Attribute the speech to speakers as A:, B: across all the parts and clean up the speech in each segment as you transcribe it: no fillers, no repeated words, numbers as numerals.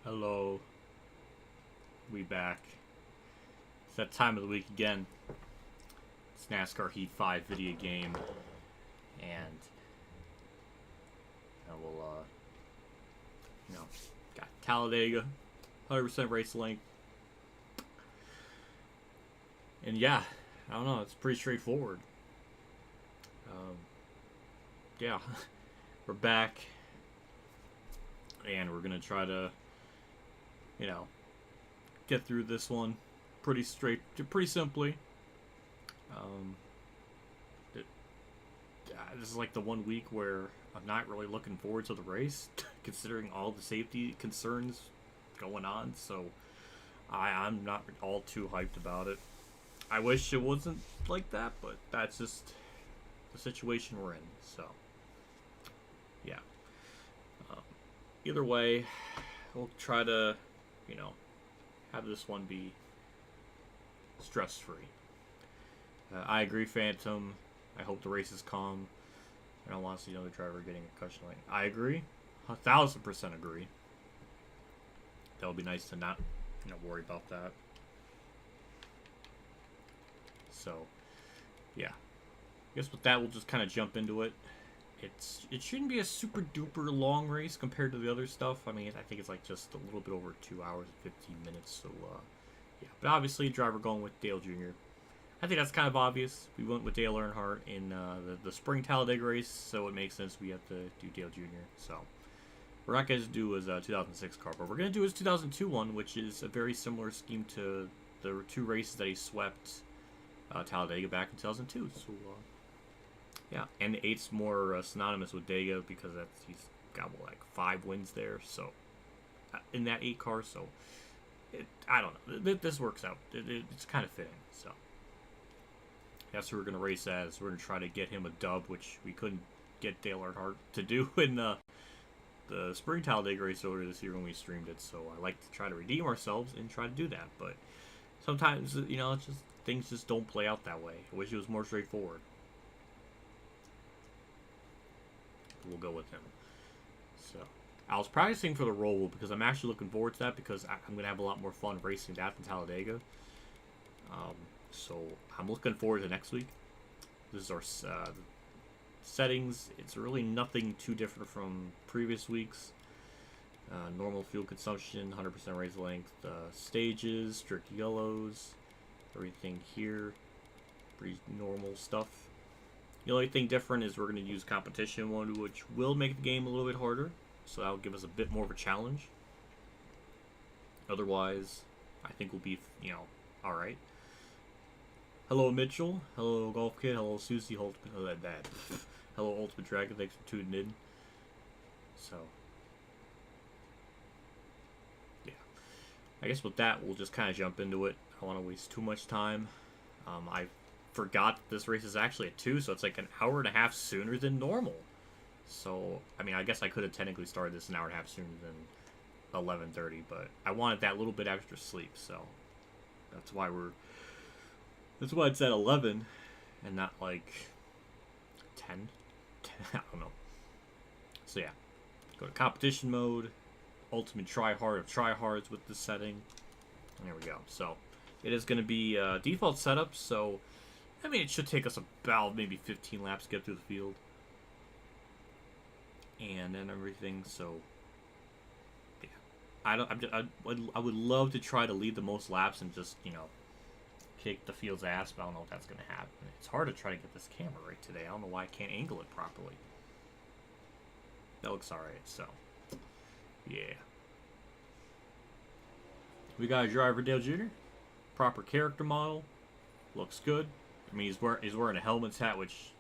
A: Hello. We back. It's that time of the week again. It's NASCAR Heat 5 video game. And we'll got Talladega, 100% race length. And yeah, I don't know, it's pretty straightforward. Yeah, we're back. And we're gonna try to, get through this one pretty simply. This is like the 1 week where I'm not really looking forward to the race, considering all the safety concerns going on. So I'm not all too hyped about it. I wish it wasn't like that, but that's just the situation we're in. So, yeah. Um, Either way, we'll try to, you know, have this one be stress-free. I agree, Phantom. I hope the race is calm. I don't want to see another driver getting a concussion. I agree. 1,000% agree. That would be nice to not, worry about that. So, yeah. I guess with that, we'll just kind of jump into it. It shouldn't be a super duper long race compared to the other stuff. I mean, I think it's like just a little bit over 2 hours and 15 minutes. So, yeah. But obviously, driver going with Dale Jr. I think that's kind of obvious. We went with Dale Earnhardt in the spring Talladega race, so it makes sense we have to do Dale Jr. So, we're not going to do his 2006 car, but we're going to do his 2002 one, which is a very similar scheme to the 2 races that he swept Talladega back in 2002. So, yeah, and 8's more synonymous with Dega because he's got like 5 wins there. So in that 8 car, so I don't know. This works out. It's kind of fitting. So that's who we're gonna race as. We're gonna try to get him a dub, which we couldn't get Dale Earnhardt to do in the spring Talladega race earlier this year when we streamed it. So I like to try to redeem ourselves and try to do that. But sometimes it's just things just don't play out that way. I wish it was more straightforward. We'll go with him. So, I was practicing for the Roval because I'm actually looking forward to that because I'm going to have a lot more fun racing that than Talladega. So, I'm looking forward to next week. This is our settings. It's really nothing too different from previous weeks. Normal fuel consumption, 100% race length, stages, strict yellows, everything here. Pretty normal stuff. The only thing different is we're going to use competition mode, which will make the game a little bit harder. So that'll give us a bit more of a challenge. Otherwise, I think we'll be, alright. Hello, Mitchell. Hello, Golf Kid. Hello, Susie. Hello, Ultimate Dragon. Thanks for tuning in. So, yeah. I guess with that, we'll just kind of jump into it. I don't want to waste too much time. I forgot this race is actually at 2, so it's like an hour and a half sooner than normal. So, I mean, I guess I could have technically started this an hour and a half sooner than 11:30, but I wanted that little bit extra sleep, so that's why it's at 11 and not like 10. I don't know. So yeah, go to competition mode, ultimate tryhard of tryhards with this setting. There we go. So it is going to be default setup, so I mean, it should take us about maybe 15 laps to get through the field. And everything, so yeah. I would love to try to lead the most laps and just, kick the field's ass, but I don't know if that's going to happen. It's hard to try to get this camera right today. I don't know why I can't angle it properly. That looks alright, so yeah. We got a driver, Dale Jr. Proper character model. Looks good. I mean, he's wearing a helmet's hat, which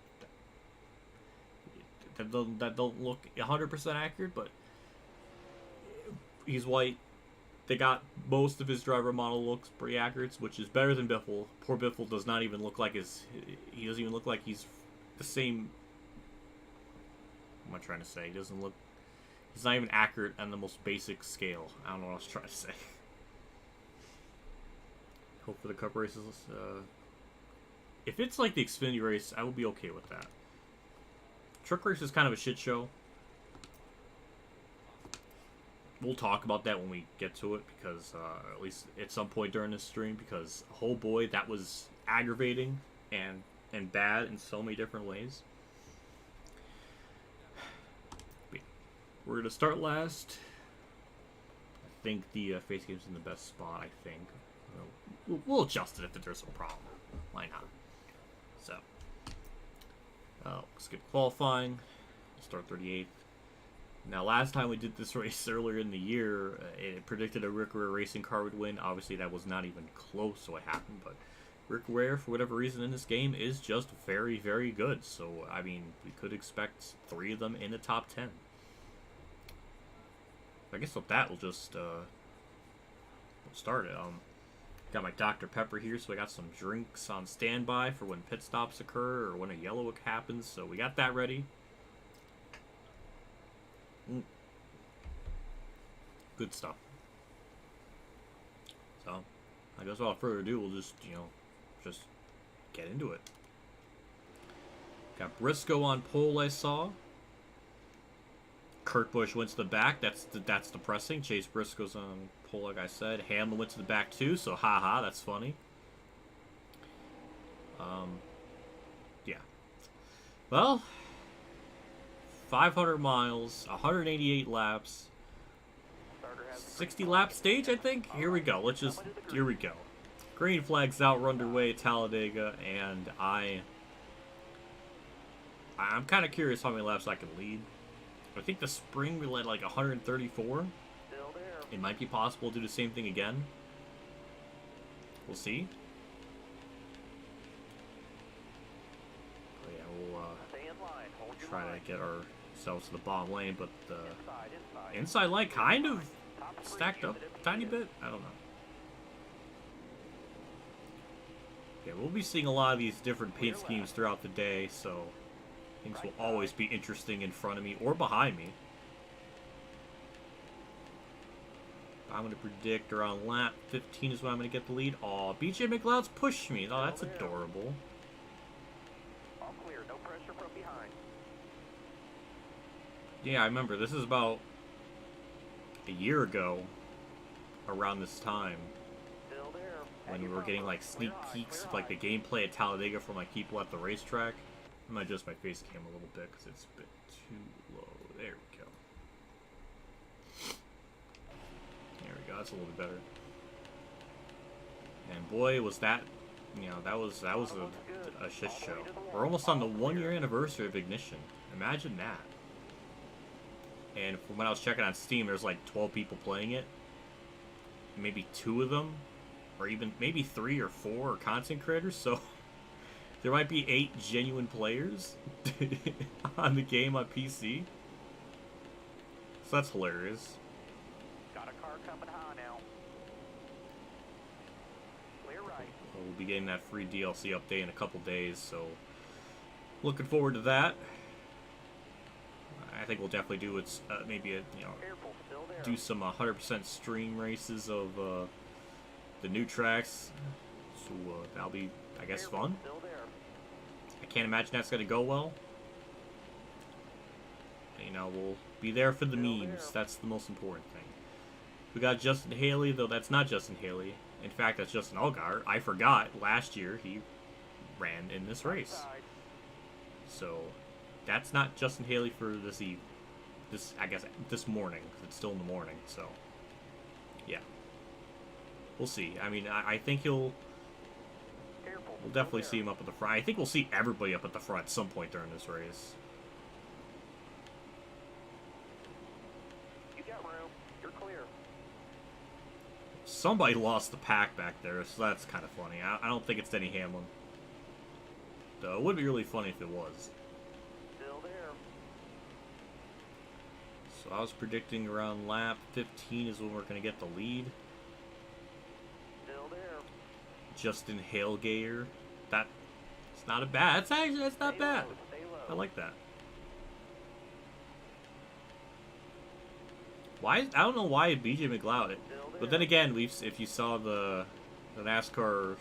A: that don't look 100% accurate, but he's white. They got most of his driver model looks pretty accurate, which is better than Biffle. Poor Biffle does not even look like he doesn't even look like he's the same. What am I trying to say? He's not even accurate on the most basic scale. I don't know what I was trying to say. Hope for the Cup races. If it's like the Xfinity race, I will be okay with that. Truck race is kind of a shit show. We'll talk about that when we get to it, because at least at some point during this stream, because oh boy, that was aggravating and bad in so many different ways. We're gonna start last. I think the face game's in the best spot. I think we'll adjust it if there's a problem. Why not? So, skip qualifying. Start 38th. Now, last time we did this race earlier in the year, it predicted a Rick Ware racing car would win. Obviously, that was not even close to what happened, but Rick Ware, for whatever reason in this game, is just very, very good. So, I mean, we could expect 3 of them in the top 10. I guess with that, we'll just we'll start it. Got my Dr. Pepper here, so I got some drinks on standby for when pit stops occur or when a YellaWood happens. So we got that ready. Good stuff. So, I guess without further ado, we'll just, just get into it. Got Briscoe on pole, I saw. Kurt Busch went to the back. That's depressing. Chase Briscoe's on pole, like I said. Hamlin went to the back too, so haha, that's funny. Yeah. Well, 500 miles, 188 laps, 60 lap stage, I think. Here we go. Here we go. Green flags out, underway, Talladega, and I'm kind of curious how many laps I can lead. I think the spring we led like 134. It might be possible to do the same thing again. We'll see. But yeah, we'll try to get ourselves to the bottom lane, but the inside line kind of stacked up a tiny bit. I don't know. Yeah, we'll be seeing a lot of these different paint schemes throughout the day, so things will always be interesting in front of me or behind me. I'm going to predict around lap 15 is when I'm going to get the lead. Aw, BJ McLeod's pushed me. Oh, that's adorable.
B: All clear, no pressure from behind.
A: Yeah, I remember. This is about a year ago, around this time, when we were getting like sneak peeks of like the gameplay at Talladega from like people at the racetrack. I might adjust my face cam a little bit because it's a bit too low. There we go. There we go. That's a little bit better. And boy, was that, that was a shit show. We're almost on the 1-year anniversary of Ignition. Imagine that. And from when I was checking on Steam, there's like 12 people playing it. Maybe 2 of them, or even maybe 3 or 4 are content creators. So there might be 8 genuine players on the game on PC. So that's hilarious.
B: Got a car coming high now. Clear right.
A: We'll be getting that free DLC update in a couple days, so looking forward to that. I think we'll definitely do maybe do some 100% stream races of the new tracks. So that'll be, I guess, fun. I can't imagine that's going to go well. We'll be there for the memes. That's the most important thing. We got Justin Haley, though that's not Justin Haley. In fact, that's Justin Allgaier. I forgot last year he ran in this race. So that's not Justin Haley for this eve. I guess this morning. It's still in the morning, so yeah. We'll see. I mean, I think we'll definitely see him up at the front. I think we'll see everybody up at the front at some point during this race.
B: You got room. You're clear.
A: Somebody lost the pack back there, so that's kind of funny. I don't think it's Denny Hamlin. Though it would be really funny if it was.
B: Still there.
A: So I was predicting around lap 15 is when we're going to get the lead.
B: Still there.
A: Justin Halgaier. That's not a bad. That's not bad. I like that. I don't know why BJ McLeod. But then again, if you saw the NASCAR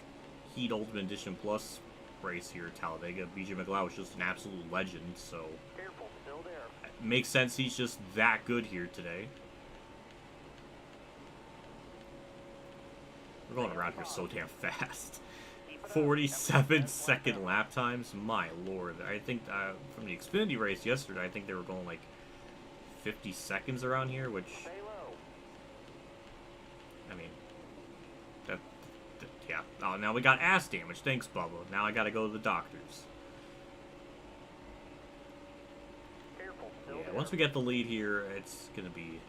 A: Heat Ultimate Edition Plus race here at Talladega, BJ McLeod was just an absolute legend. So it makes sense he's just that good here today. We're going around here so damn fast. 47-second lap times. My lord. I think from the Xfinity race yesterday, I think they were going like 50 seconds around here, which, I mean, yeah. Oh, now we got ass damage. Thanks, Bubba. Now I gotta go to the doctors. Yeah, once we get the lead here, it's gonna be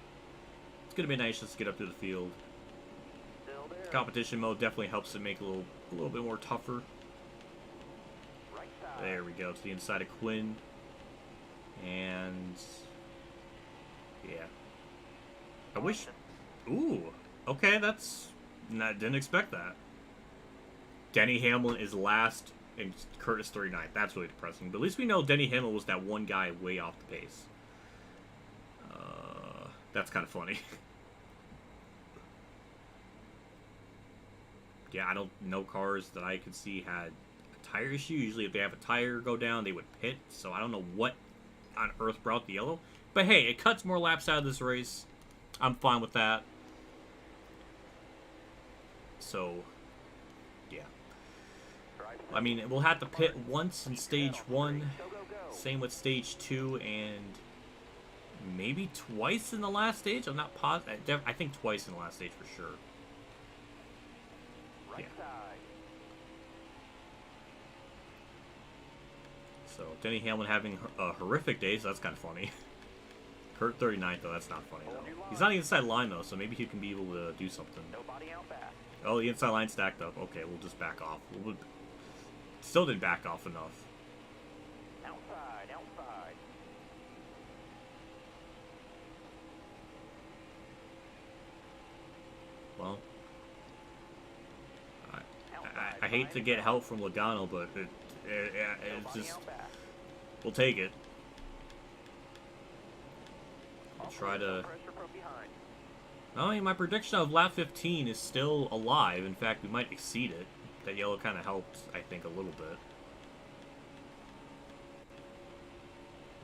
A: nice just to get up to the field. Competition mode definitely helps it make it a little bit more tougher. There we go, to the inside of Quinn. And yeah. I wish. Ooh. Okay, didn't expect that. Denny Hamlin is last and Curtis 39th. That's really depressing. But at least we know Denny Hamlin was that one guy way off the pace. That's kind of funny. Yeah, I don't know cars that I could see had a tire issue. Usually if they have a tire go down, they would pit. So I don't know what on earth brought the yellow. But hey, it cuts more laps out of this race. I'm fine with that. So, yeah. I mean, we'll have to pit once in stage 1. Same with stage 2 and maybe twice in the last stage. I'm not positive. I think twice in the last stage for sure. Yeah. So, Denny Hamlin having a horrific day, so that's kind of funny. Kurt 39th, though, that's not funny, though. He's on the inside line, though, so maybe he can be able to do something. Oh, the inside line stacked up. Okay, we'll just back off. Still didn't back off enough.
B: Outside.
A: Well, I hate to get help from Logano, but it's just, we'll take it. I'll try to. I mean, my prediction of lap 15 is still alive. In fact, we might exceed it. That yellow kind of helped, I think, a little bit.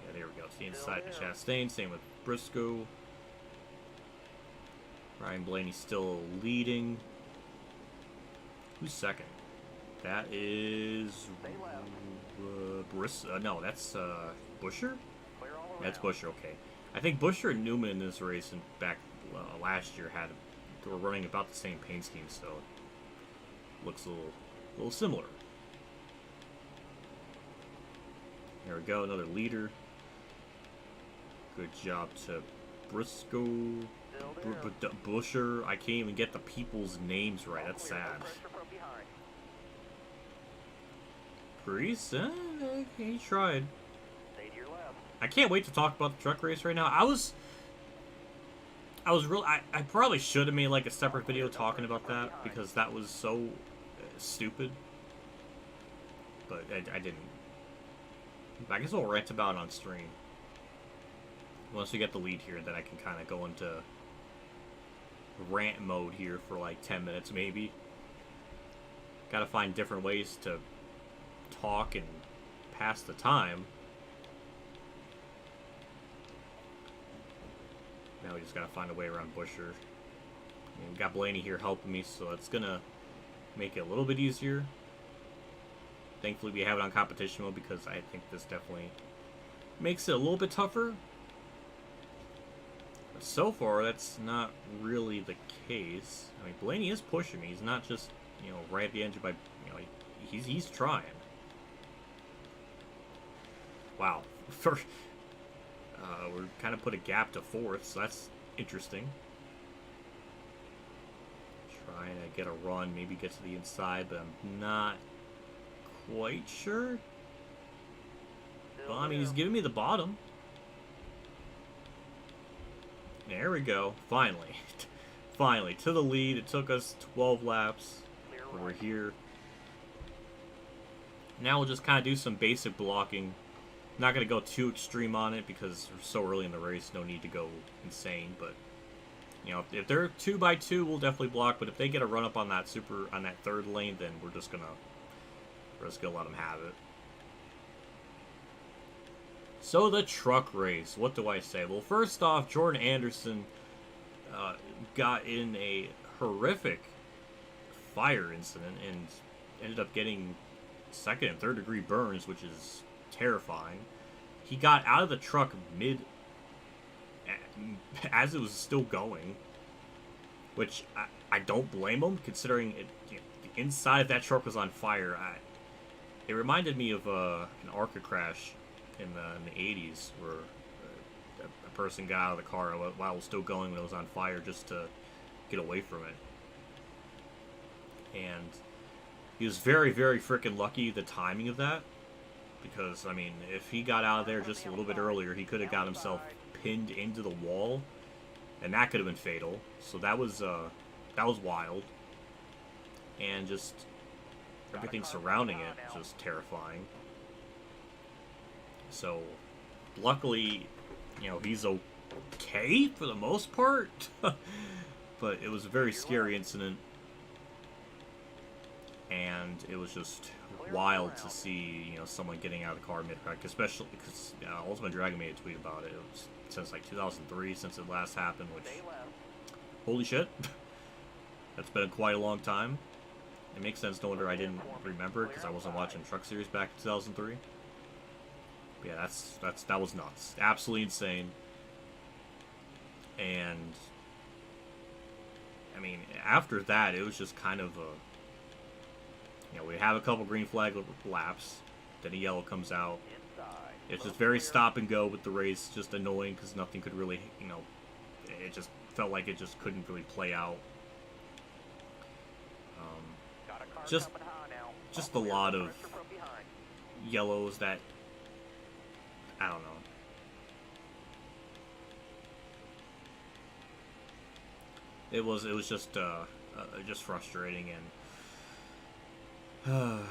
A: Yeah, there we go. It's the inside of Chastain. Same with Briscoe. Ryan Blaney's still leading. Who's second? That is no, that's Buescher? That's Buescher, okay. I think Buescher and Newman in this race and back last year they were running about the same paint scheme, so looks a little similar. There we go, another leader. Good job to Briscoe. Buescher. I can't even get the people's names right. That's sad. Priest? He tried. I can't wait to talk about the truck race right now. I probably should have made like a separate video talking about that because that was so stupid. But I didn't. I guess we'll rant about it on stream. Once we get the lead here, then I can kind of go into rant mode here for like 10 minutes maybe. Gotta find different ways to talk and pass the time. Now we just gotta find a way around Buescher. And we got Blaney here helping me, so that's gonna make it a little bit easier. Thankfully we have it on competition mode because I think this definitely makes it a little bit tougher. But so far that's not really the case. I mean, Blaney is pushing me. He's not just, you know, right at the edge of my, you know, he's trying. Wow. We're kind of put a gap to fourth, so that's interesting. Trying to get a run, maybe get to the inside, but I'm not quite sure. Well, I mean, he's giving me the bottom. There we go. Finally. Finally, to the lead. It took us 12 laps. We're here. Now we'll just kind of do some basic blocking. Not going to go too extreme on it because we're so early in the race. No need to go insane. But, you know, if they're 2x2, we'll definitely block. But if they get a run up on that third lane, then we're just going to let them have it. So the truck race, what do I say? Well, first off, Jordan Anderson got in a horrific fire incident and ended up getting second and third degree burns, which is terrifying. He got out of the truck as it was still going, which I don't blame him, considering it, you know, the inside of that truck was on fire. It reminded me of an ARCA crash in the 80s, where a person got out of the car while it was still going when it was on fire just to get away from it. And he was very, very freaking lucky, the timing of that, because, I mean, if he got out of there just a little bit earlier, he could have got himself pinned into the wall, and that could have been fatal. So that was wild. And just, everything surrounding it is just terrifying. So, luckily, you know, he's okay for the most part. But it was a very scary incident. And it was just wild to see, you know, someone getting out of the car mid-crack, especially because Ultimate Dragon made a tweet about it. It was since like 2003 since it last happened, which, holy shit, that's been quite a long time. It makes sense. No wonder I didn't remember because I wasn't watching Truck Series back in 2003. But yeah, that was nuts, absolutely insane. And I mean, after that, it was just kind of a, you know, we have a couple green flag laps, then a yellow comes out. It's just very stop and go with the race, just annoying because nothing could really, you know, it just felt like it just couldn't really play out. Just a lot of yellows that, I don't know. It was just frustrating, and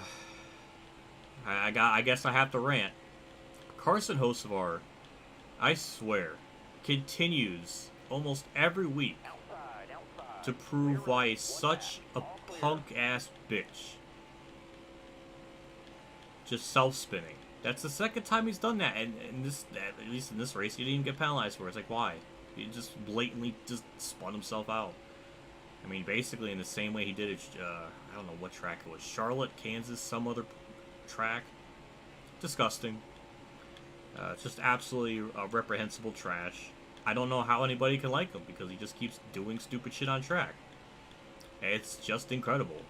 A: I guess I have to rant. Carson Hocevar, I swear, continues almost every week to prove why he's such a punk-ass bitch. Just self-spinning. That's the second time he's done that, and at least in this race, he didn't even get penalized for it. It's like, why? He just blatantly just spun himself out. I mean, basically in the same way he did it, I don't know what track it was. Charlotte, Kansas, some other track. Disgusting. It's just absolutely reprehensible trash. I don't know how anybody can like him because he just keeps doing stupid shit on track. It's just incredible.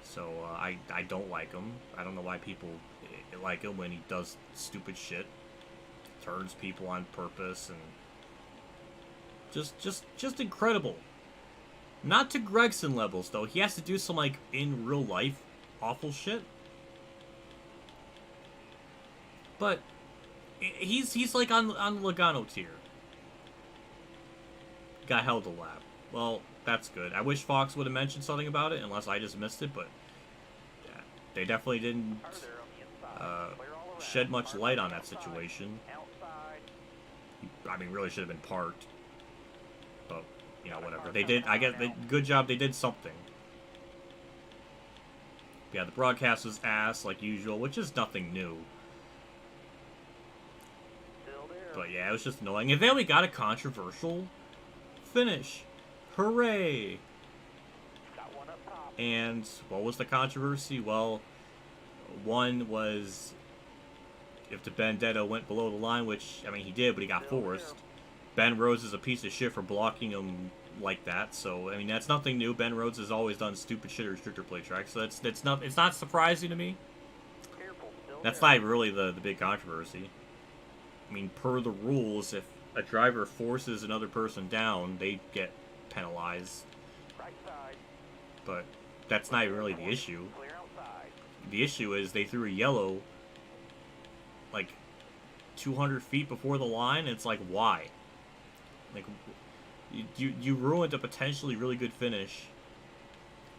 A: So I don't like him. I don't know why people like him when he does stupid shit, turns people on purpose, and just incredible. Not to Gregson levels though. He has to do some like in real life awful shit, but he's like on Logano tier. Got held a lap. Well, that's good. I wish Fox would have mentioned something about it, unless I just missed it, but yeah, they definitely didn't shed much light on that situation. I mean, really should have been parked, but you know, whatever. They did. I guess good job. They did something. Yeah, the broadcast was ass like usual, which is nothing new. But yeah, it was just annoying. And then we got a controversial finish. Hooray! And what was the controversy? Well, one was if the Benedetto went below the line, which, I mean, he did, but he got forced. Ben Rhodes is a piece of shit for blocking him like that, so, I mean, that's nothing new. Ben Rhodes has always done stupid shit at restrictor plate tracks, so it's not surprising to me. That's not really the big controversy. I mean, per the rules, if a driver forces another person down, they get penalized. But that's not even really the issue. The issue is they threw a yellow like 200 feet before the line. It's like, why? Like, you ruined a potentially really good finish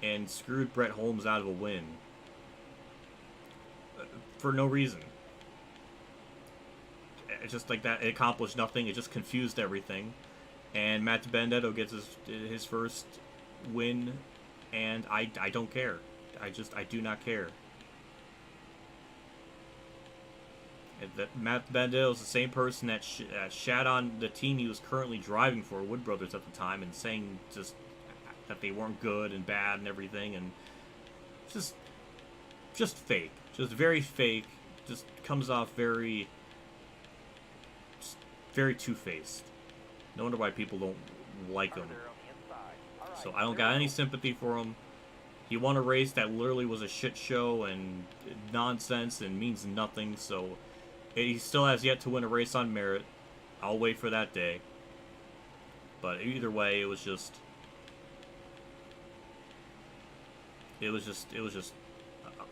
A: and screwed Brett Holmes out of a win for no reason. It's just like that. It accomplished nothing. It just confused everything. And Matt Benedetto gets his first win, and I don't care. I do not care. Matt Benedetto is the same person that shat on the team he was currently driving for, Wood Brothers at the time, and saying just that they weren't good and bad and everything, and just fake, just very fake. Just comes off very two-faced. No wonder why people don't like him. So I don't got any sympathy for him. He won a race that literally was a shit show and nonsense and means nothing, so he still has yet to win a race on merit. I'll wait for that day. But either way, it was just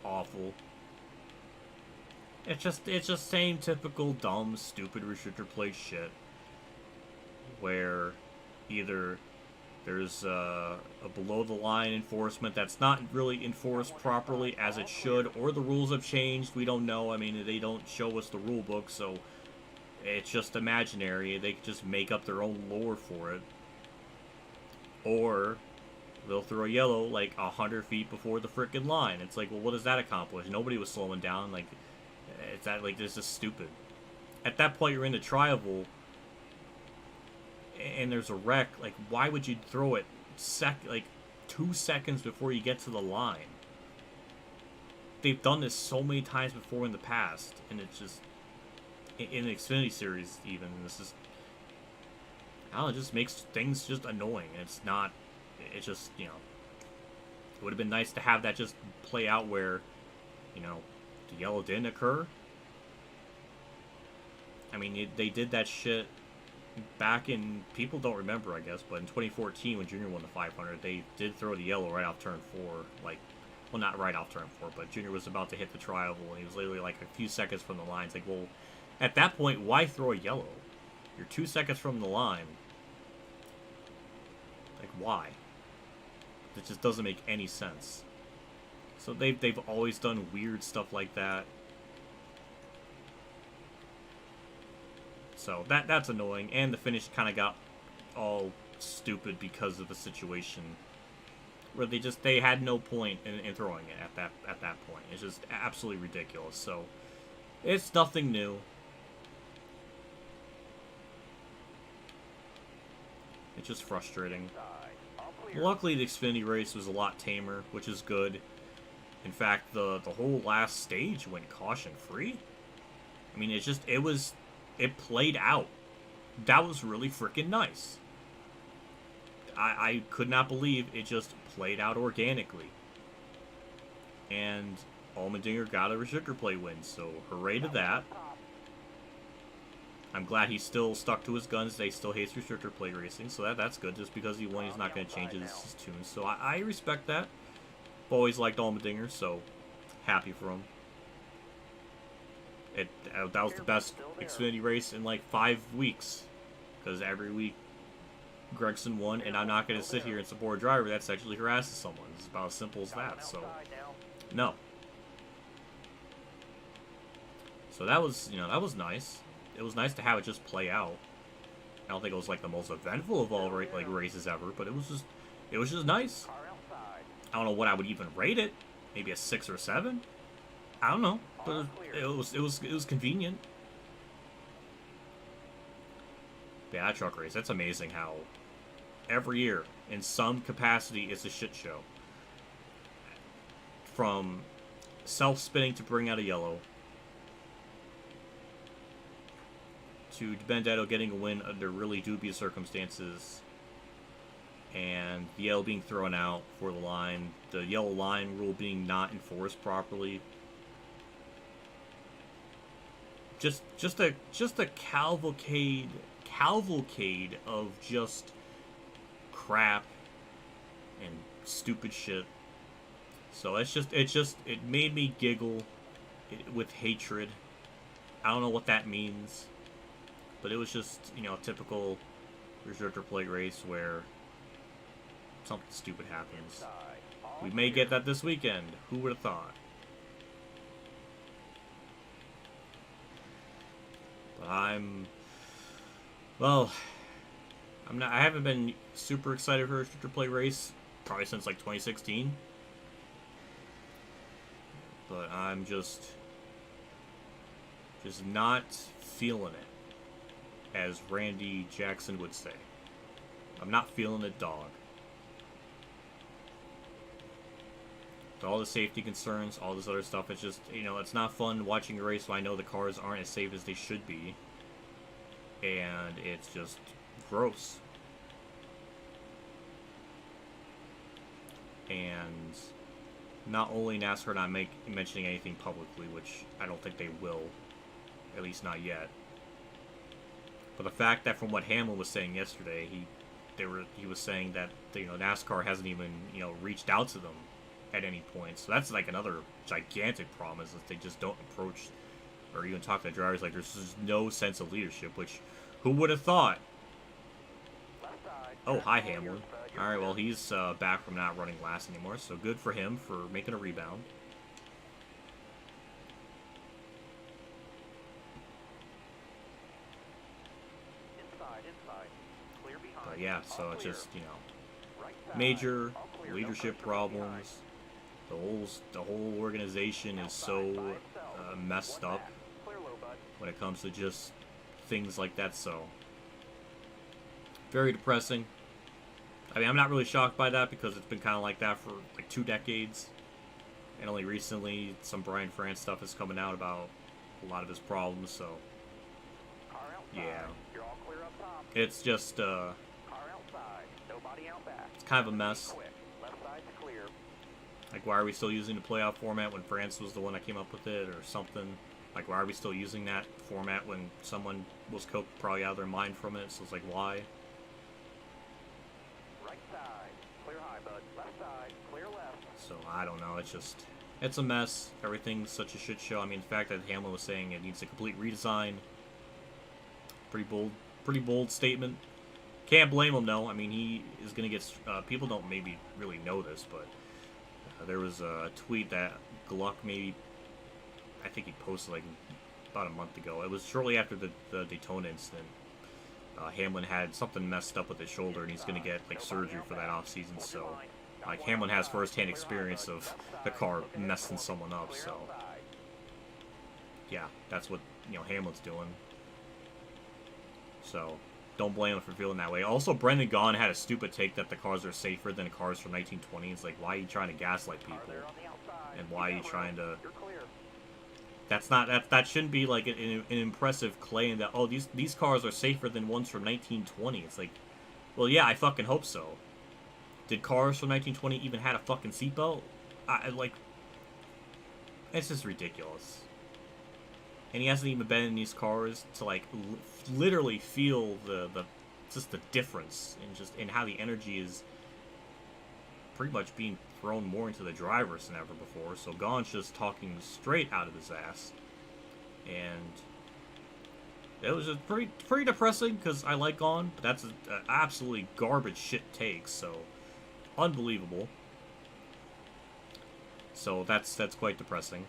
A: awful. It's just same typical dumb, stupid restrictor plate shit, where either There's a below-the-line enforcement that's not really enforced properly as it should, or the rules have changed. We don't know. I mean, they don't show us the rule book, so it's just imaginary. They could just make up their own lore for it. Or they'll throw a yellow like 100 feet before the frickin' line. It's like, well, what does that accomplish? Nobody was slowing down. Like, it's that, like, this is stupid. At that point, you're in the tri-oval, and there's a wreck. Like, why would you throw it like 2 seconds before you get to the line? They've done this so many times before in the past, and it's just in the Xfinity series even. This is, I don't know, it just makes things just annoying. It's not. It's just, you know, it would have been nice to have that just play out where, you know, the yellow didn't occur. I mean, they did that shit back in, people don't remember, I guess, but in 2014 when Junior won the 500, they did throw the yellow right off turn 4. Like, well, not right off turn 4, but Junior was about to hit the tri-oval, and he was literally like a few seconds from the line. It's like, well, at that point, why throw a yellow? You're 2 seconds from the line. Like, why? It just doesn't make any sense. So they've always done weird stuff like that. So that's annoying, and the finish kind of got all stupid because of the situation where they had no point in throwing it at that point. It's just absolutely ridiculous. So it's nothing new. It's just frustrating. Luckily, the Xfinity race was a lot tamer, which is good. In fact, the whole last stage went caution-free. I mean, it played out. That was really freaking nice. I could not believe it just played out organically. And Allmendinger got a restrictor plate win, so hooray to that. I'm glad he still stuck to his guns. They still hates restrictor plate racing, so that's good. Just because he won, he's not going to change his tune. So I respect that. Always liked Allmendinger, so happy for him. That was the best Xfinity race in like 5 weeks, because every week Gregson won, and I'm not going to sit here and support a driver that sexually harasses someone. It's about as simple as that. So no. So that was, you know, that was nice. It was nice to have it just play out. I don't think it was like the most eventful of all like races ever, but it was just nice. I don't know what I would even rate it. Maybe a 6 or 7. I don't know, but it was convenient. Yeah, that truck race, that's amazing how every year in some capacity it's a shit show. From self-spinning to bring out a yellow, to Benedetto getting a win under really dubious circumstances, and the yellow being thrown out for the line, the yellow line rule being not enforced properly. Just a cavalcade of just crap and stupid shit. So it made me giggle with hatred. I don't know what that means, but it was just, you know, a typical restrictor plate race where something stupid happens. We may get that this weekend. Who would have thought? But I haven't been super excited for a restrictor plate race probably since like 2016. But I'm just not feeling it, as Randy Jackson would say. I'm not feeling it, dog. With all the safety concerns, all this other stuff, it's just, you know, it's not fun watching a race when I know the cars aren't as safe as they should be. And it's just gross. And not only NASCAR not mentioning anything publicly, which I don't think they will, at least not yet. But the fact that from what Hamlin was saying yesterday, he was saying that, you know, NASCAR hasn't even, you know, reached out to them at any point. So that's like another gigantic problem, is that they just don't approach or even talk to the drivers. Like, there's just no sense of leadership, which who would have thought? Oh, hi Hamlin. Alright, well, he's back from not running last anymore, so good for him for making a rebound.
B: Inside. Clear behind.
A: But yeah, so
B: All
A: it's
B: clear.
A: just, you know,
B: Right side.
A: major
B: All clear. No
A: leadership
B: pressure from behind.
A: problems. The whole organization is so messed up
B: Clear low, bud.
A: when it comes to just things like that, so very depressing. I mean, I'm not really shocked by that because it's been kind of like that for like 2 decades, and only recently some Brian France stuff is coming out about a lot of his problems, so
B: Car outside.
A: yeah,
B: You're all clear up top.
A: it's just
B: Car outside. Nobody out back.
A: it's kind of a mess.
B: Quick. Left side's clear.
A: Like, why are we still using the playoff format when France was the one that came up with it, or something? Like, why are we still using that format when someone was probably out of their mind from it? So it's like, why?
B: Right side. Clear high, bud. Left side. Clear left.
A: So I don't know. It's a mess. Everything's such a shit show. I mean, the fact that Hamlin was saying it needs a complete redesign. Pretty bold statement. Can't blame him though. I mean, he is gonna get. People don't maybe really know this, but there was a tweet that Gluck maybe, I think he posted like about a month ago. It was shortly after the Daytona incident. Hamlin had something messed up with his shoulder, and he's gonna get like surgery for that off season. So, like, Hamlin has firsthand experience of the car messing someone up. So, yeah, that's what Hamlin's doing. So, don't blame him for feeling that way. Also, Brendan Gaughan had a stupid take that the cars are safer than the cars from 1920. It's like, why are you trying to gaslight people? And why are you trying to... That shouldn't be like an impressive claim that, oh, these cars are safer than ones from 1920. It's like, well, yeah, I fucking hope so. Did cars from 1920 even had a fucking seatbelt? Like, it's just ridiculous. And he hasn't even been in these cars to like literally feel the difference in how the energy is pretty much being thrown more into the drivers than ever before. So Gaughan's just talking straight out of his ass, and it was just pretty depressing because I like Gaughan, but that's an absolutely garbage shit take. So unbelievable. So that's quite depressing.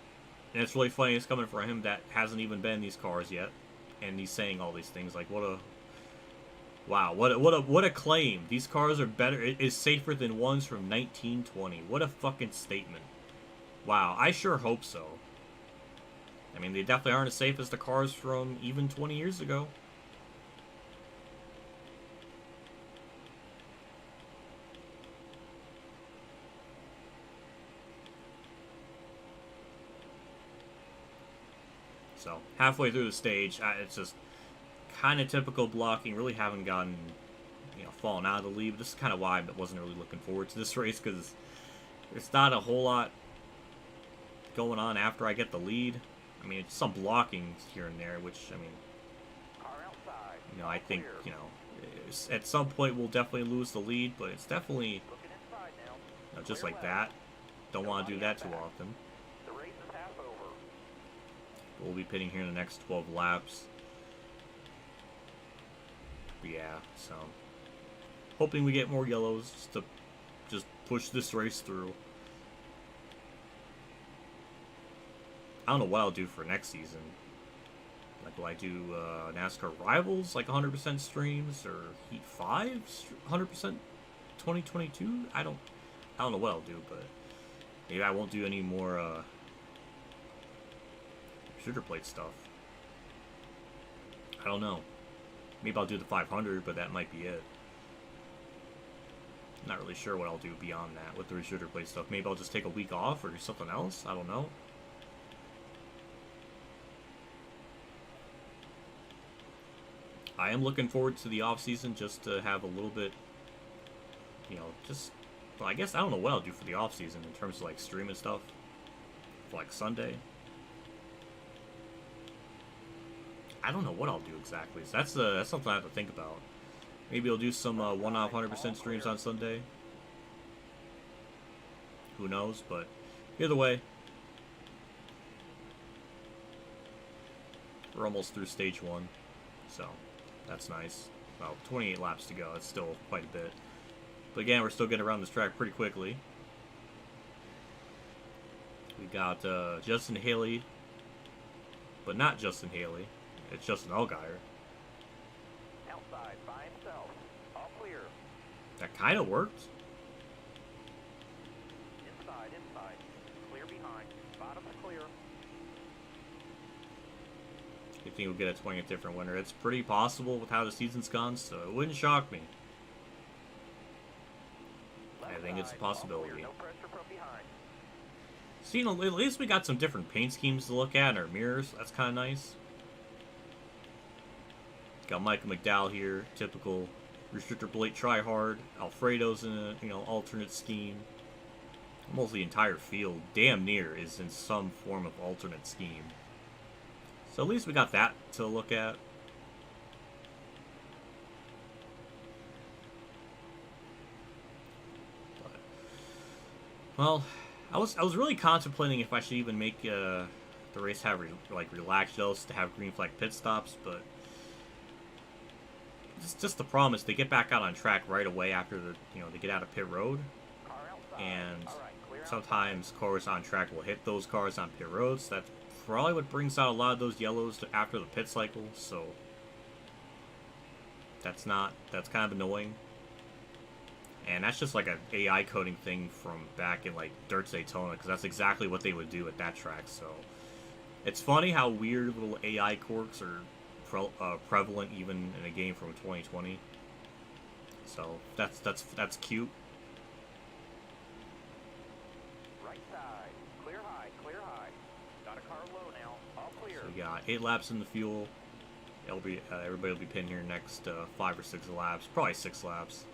A: And it's really funny it's coming from him that hasn't even been in these cars yet, and he's saying all these things like, what a claim. These cars are better, is safer than ones from 1920. What a fucking statement. Wow, I sure hope so. I mean, they definitely aren't as safe as the cars from even 20 years ago. So, halfway through the stage, it's just kind of typical blocking. Really haven't gotten, fallen out of the lead. This is kind of why I wasn't really looking forward to this race, because there's not a whole lot going on after I get the lead. I mean, it's some blocking here and there, which, I mean, I think, at some point we'll definitely lose the lead, but it's definitely, just like that. Don't want to do that too often. We'll be pitting here in the next 12 laps. But yeah, so hoping we get more yellows just to push this race through. I don't know what I'll do for next season. Like, will I do NASCAR Rivals, like 100% streams, or Heat 5, 100% 2022? I don't know what I'll do, but maybe I won't do any more shooter plate stuff. I don't know. Maybe I'll do the 500, but that might be it. Not really sure what I'll do beyond that with the shooter plate stuff. Maybe I'll just take a week off or do something else. I don't know. I am looking forward to the off season just to have a little bit, well, I guess I don't know what I'll do for the off season in terms of like streaming stuff for like Sunday. I don't know what I'll do exactly. So that's something I have to think about. Maybe I'll do some one-off 100% streams on Sunday. Who knows? But either way, we're almost through stage 1, so that's nice. About 28 laps to go. That's still quite a bit. But again, we're still getting around this track pretty quickly. We got Justin Haley, but not Justin Haley. It's Justin Allgaier.
B: Outside, by himself. All clear.
A: That kind of worked.
B: Inside. Clear behind. Bottom's clear.
A: You think we'll get a 20th different winner? It's pretty possible with how the season's gone, so it wouldn't shock me. I think it's a possibility.
B: No pressure from behind.
A: So, you know, at least we got some different paint schemes to look at in our mirrors. That's kind of nice. Got Michael McDowell here, typical restrictor plate tryhard. Alfredo's in a, you know, alternate scheme. Almost the entire field, damn near, is in some form of alternate scheme. So at least we got that to look at. But, well, I was really contemplating if I should even make the race have relaxed shells to have green flag pit stops, but it's just the problem is they get back out on track right away after they get out of pit road, and sometimes cars on track will hit those cars on pit roads. That's probably what brings out a lot of those yellows after the pit cycle, so that's kind of annoying. And that's just like an AI coding thing from back in like Dirt Daytona, because that's exactly what they would do at that track. So it's funny how weird little AI quirks are prevalent even in a game from 2020. So that's cute.
B: Right side, clear high. Got a car low now, all clear.
A: So we got 8 laps in the fuel. Everybody will be pinned here next 5 or 6 laps, probably 6 laps.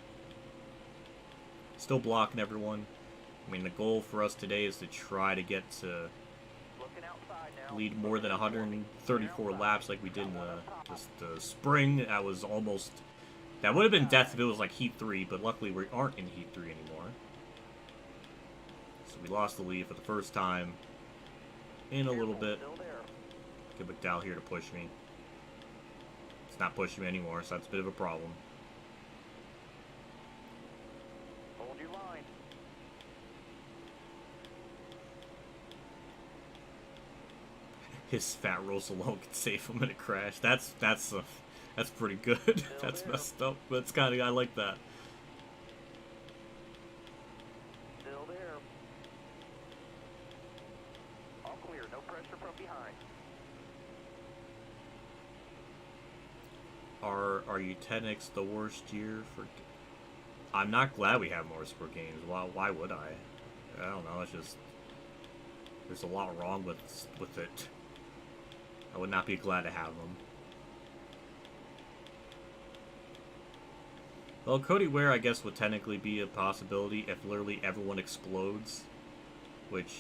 A: Still blocking everyone. I mean, the goal for us today is to try to get to lead more than 134 laps like we did in the spring. That would have been death if it was like Heat 3, but luckily we aren't in Heat 3 anymore. So we lost the lead for the first time in a little bit. Get McDowell here to push me. It's not pushing me anymore, so that's a bit of a problem.
B: Hold your line.
A: His fat rolls alone can save him in a crash. That's pretty good. That's messed up, but it's kind of, I like that.
B: Still there. All clear, no pressure from behind.
A: Are Eugenics the worst year for? I'm not glad we have more sport games. Why would I? I don't know. It's just there's a lot wrong with it. I would not be glad to have them. Well, Cody Ware, I guess, would technically be a possibility if literally everyone explodes, which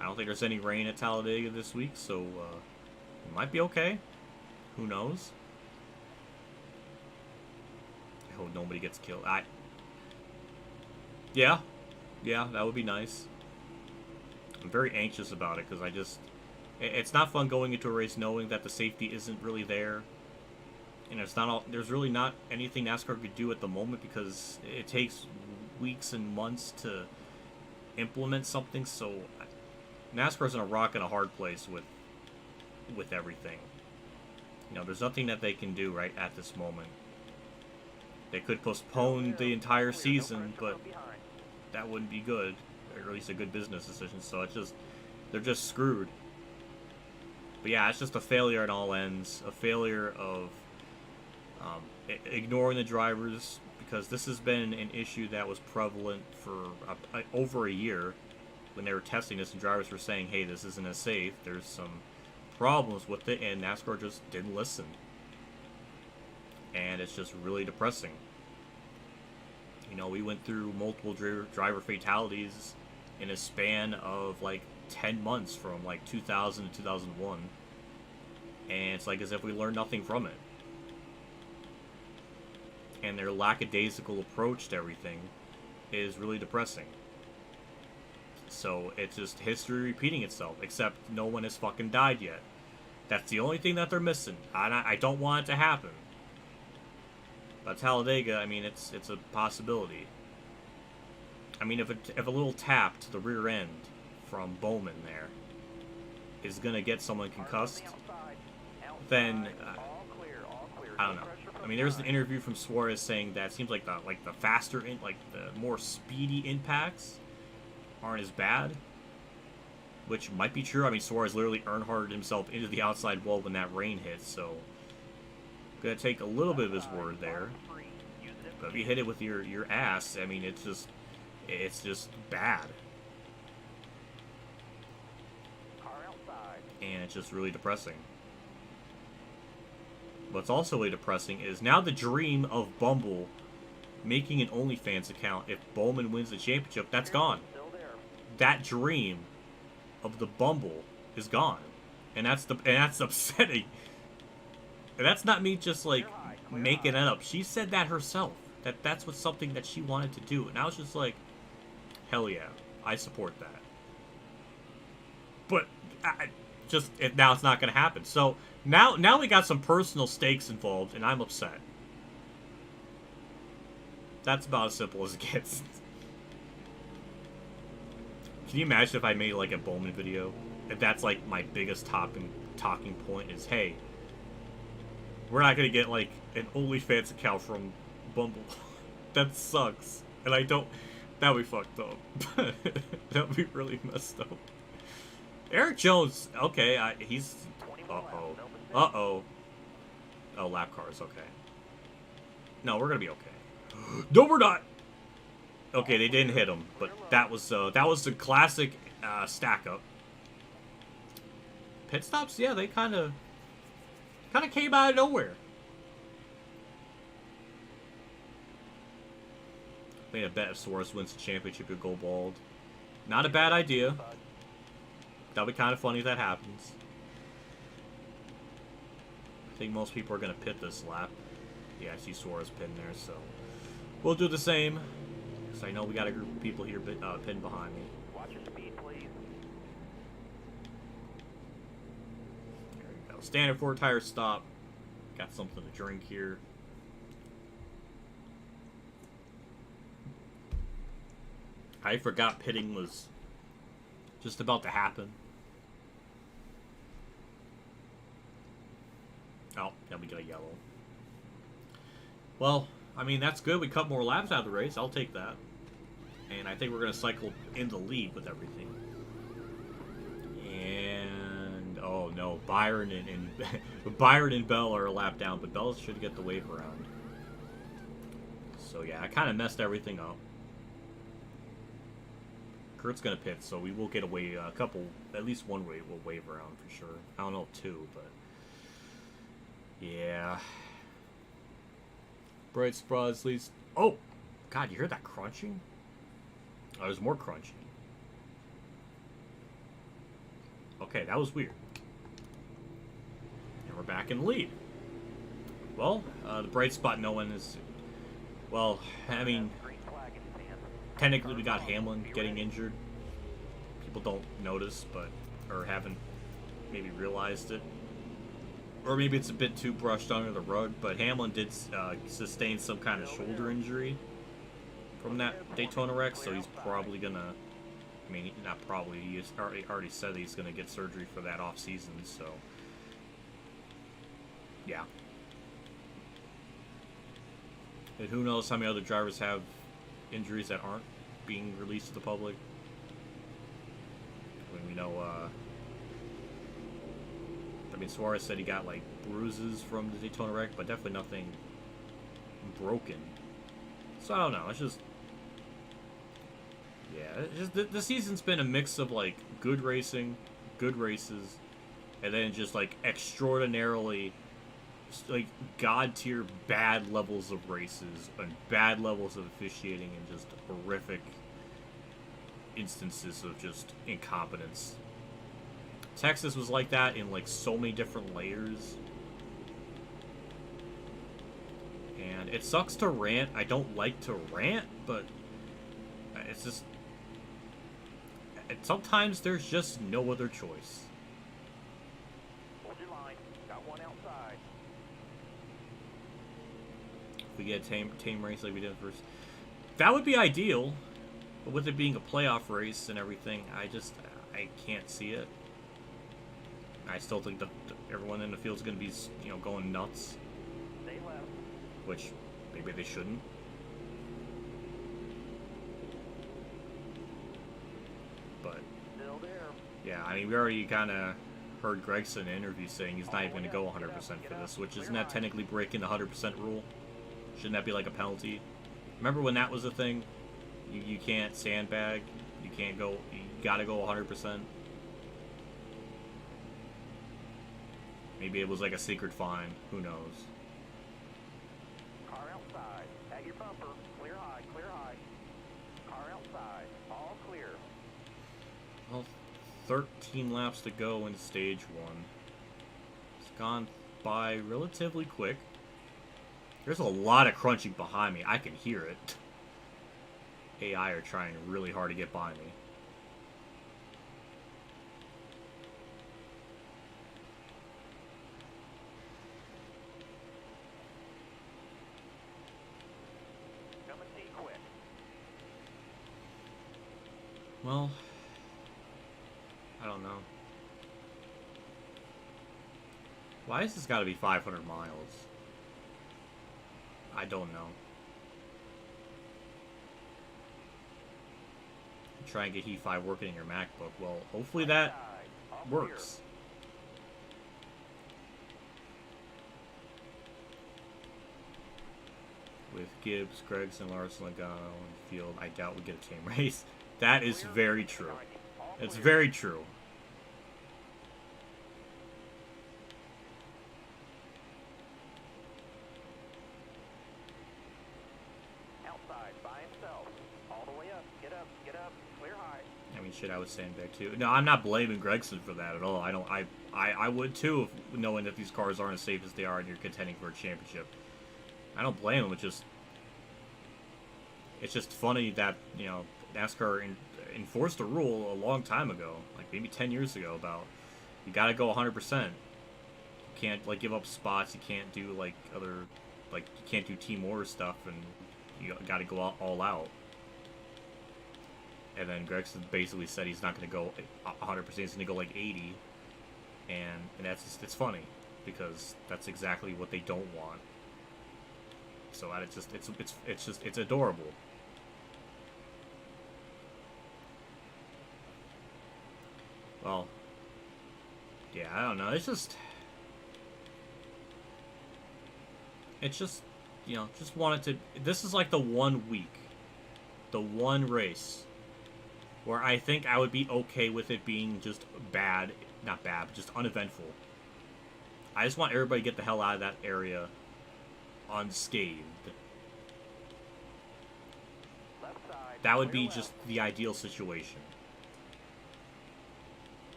A: I don't think there's any rain at Talladega this week, so it might be okay. Who knows? I hope nobody gets killed. Yeah, that would be nice. I'm very anxious about it because it's not fun going into a race knowing that the safety isn't really there. And there's really not anything NASCAR could do at the moment because it takes weeks and months to implement something. So NASCAR's in a rock and a hard place with everything. There's nothing that they can do right at this moment. They could postpone the entire season, but that wouldn't be good, or at least a good business decision. So they're just screwed. But yeah, it's just a failure on all ends. A failure of ignoring the drivers, because this has been an issue that was prevalent for over a year when they were testing this, and drivers were saying, hey, this isn't as safe. There's some problems with it, and NASCAR just didn't listen. And it's just really depressing. We went through multiple driver fatalities in a span of like 10 months from like 2000 to 2001. And it's like as if we learned nothing from it. And their lackadaisical approach to everything is really depressing. So it's just history repeating itself, except no one has fucking died yet. That's the only thing that they're missing. I don't want it to happen. But Talladega, I mean, it's a possibility. I mean, if a little tap to the rear end from Bowman there is gonna get someone concussed, then I don't know. I mean, there's an interview from Suarez saying that it seems like the faster the more speedy impacts aren't as bad, which might be true. I mean, Suarez literally Earnhardted himself into the outside wall when that rain hit, so gonna take a little bit of his word there. But if you hit it with your ass, I mean, it's just bad. And it's just really depressing. What's also really depressing is now the dream of Bumble making an OnlyFans account if Bowman wins the championship, that's gone. That dream of the Bumble is gone. And that's upsetting. And that's not me just like making that up. She said that herself. That's what something that she wanted to do. And I was just like, hell yeah, I support that. But now it's not going to happen. So now we got some personal stakes involved, and I'm upset. That's about as simple as it gets. Can you imagine if I made like a Bowman video? If that's like my biggest talking point is, hey, we're not going to get like an OnlyFans account from Bumble. That sucks. And I don't... That would be fucked up. That would be really messed up. Eric Jones, okay, he's... Uh-oh. Uh-oh. Oh, lap cars, okay. No, we're gonna be okay. No, we're not! Okay, they didn't hit him, but that was the classic stack-up. Pit stops, yeah, they kind of came out of nowhere. Made a bet if Suarez wins the championship, he'll go bald. Not a bad idea. That'll be kind of funny if that happens. I think most people are going to pit this lap. Yeah, I see Suarez pin there, so we'll do the same. Because I know we got a group of people here pinned behind me.
B: Watch your speed, please.
A: There you go. Standard 4-tire stop. Got something to drink here. I forgot pitting was just about to happen. Oh, yeah, we got a yellow. Well, I mean, that's good. We cut more laps out of the race. I'll take that. And I think we're going to cycle in the lead with everything. And, oh no, Byron and Bell are a lap down, but Bell should get the wave around. So yeah, I kind of messed everything up. Kurt's gonna pit, so we will get away a couple, at least one wave will wave around for sure. I don't know if two, but yeah. Bright Spross leads. Oh, God, you heard that crunching? Oh, there's more crunching. Okay, that was weird. And we're back in the lead. Well, the bright spot, no one is. Well, I mean. Technically, we got Hamlin getting injured. People don't notice, or haven't maybe realized it. Or maybe it's a bit too brushed under the rug, but Hamlin did sustain some kind of shoulder injury from that Daytona wreck, so he's probably gonna... I mean, not probably, he already said he's gonna get surgery for that off-season, so... Yeah. And who knows how many other drivers have injuries that aren't being released to the public. I mean, we know, I mean, Suarez said he got, like, bruises from the Daytona wreck, but definitely nothing broken. So, I don't know, it's just... Yeah, it's just, the season's been a mix of, like, good racing, good races, and then just, like, extraordinarily... like god-tier bad levels of races and bad levels of officiating and just horrific instances of just incompetence. Texas was like that in like so many different layers. And it sucks to rant. I don't like to rant, but it's just... sometimes there's just no other choice.
B: Hold your line. Got one outside.
A: We get a tame race like we did first. That would be ideal. But with it being a playoff race and everything, I can't see it. I still think that everyone in the field is going to be, going nuts.
B: Stay left.
A: Which, maybe they shouldn't. But,
B: Still there.
A: yeah, I mean, we already kind of heard Gregson in an interview saying he's not even going to go 100% for this, which isn't that technically breaking the 100% rule? Shouldn't that be like a penalty? Remember when that was a thing? You can't sandbag, you can't go, you gotta go 100%. Maybe it was like a secret fine, who knows.
B: Car outside. At your bumper. Clear high, clear high. Car outside. All clear.
A: Well, 13 laps to go in stage 1. It's gone by relatively quick. There's a lot of crunching behind me. I can hear it. AI are trying really hard to get by me.
B: Come and see quick.
A: Well, I don't know. Why has this got to be 500 miles? I don't know. Try and get Heat 5 working in your MacBook. Well, hopefully that works. With Gibbs, Gregson, Larson, Logano, and Field, I doubt we get a team race. That is very true. It's very true.
B: Outside by himself. All the way up. Get up. Get up. Clear high.
A: I mean, shit, I was sandbag too. No, I'm not blaming Gregson for that at all. I would too, if, knowing that these cars aren't as safe as they are and you're contending for a championship. I don't blame him. It's just funny that, NASCAR enforced a rule a long time ago, like maybe 10 years ago, about you gotta go 100%. You can't, like, give up spots. You can't do, like, you can't do Team War stuff, and you gotta go all out. And then Gregson basically said he's not going to go 100%, he's going to go like 80. And it's funny, because that's exactly what they don't want. So it's adorable. Well, yeah, I don't know. It's just just wanted to. This is like the 1 week, the one race, where I think I would be okay with it being just bad, not bad, but just uneventful. I just want everybody to get the hell out of that area unscathed.
B: Left side.
A: That would
B: Clear
A: be
B: left.
A: just the ideal situation.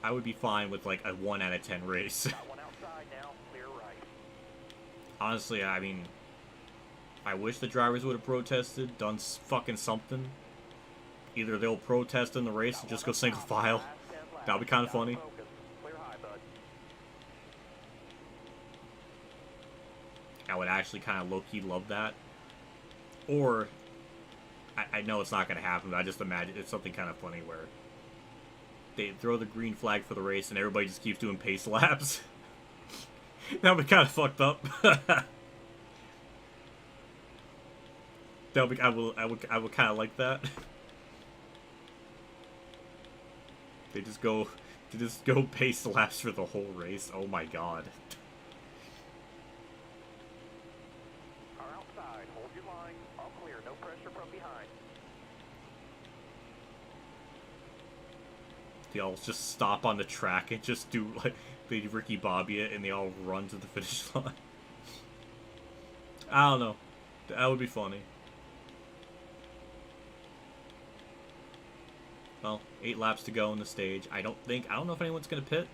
A: I would be fine with like a 1 out of 10 race.
B: Got one outside now. Clear right.
A: Honestly, I mean, I wish the drivers would have protested, done fucking something. Either they'll protest in the race and just go single file. That would be kind of funny.
B: Clear high, bud.
A: I would actually kind of low-key love that. Or, I know it's not going to happen, but I just imagine it's something kind of funny where they throw the green flag for the race and everybody just keeps doing pace laps. That would be kind of fucked up. That would be, I would kind of like that. They just go pace laps for the whole race. Oh my god.
B: Car outside. Hold your line. All clear. No pressure from behind.
A: They all just stop on the track and just do like they Ricky Bobby it and they all run to the finish line. I don't know. That would be funny. Well, 8 laps to go in the stage. I don't know if anyone's gonna pit.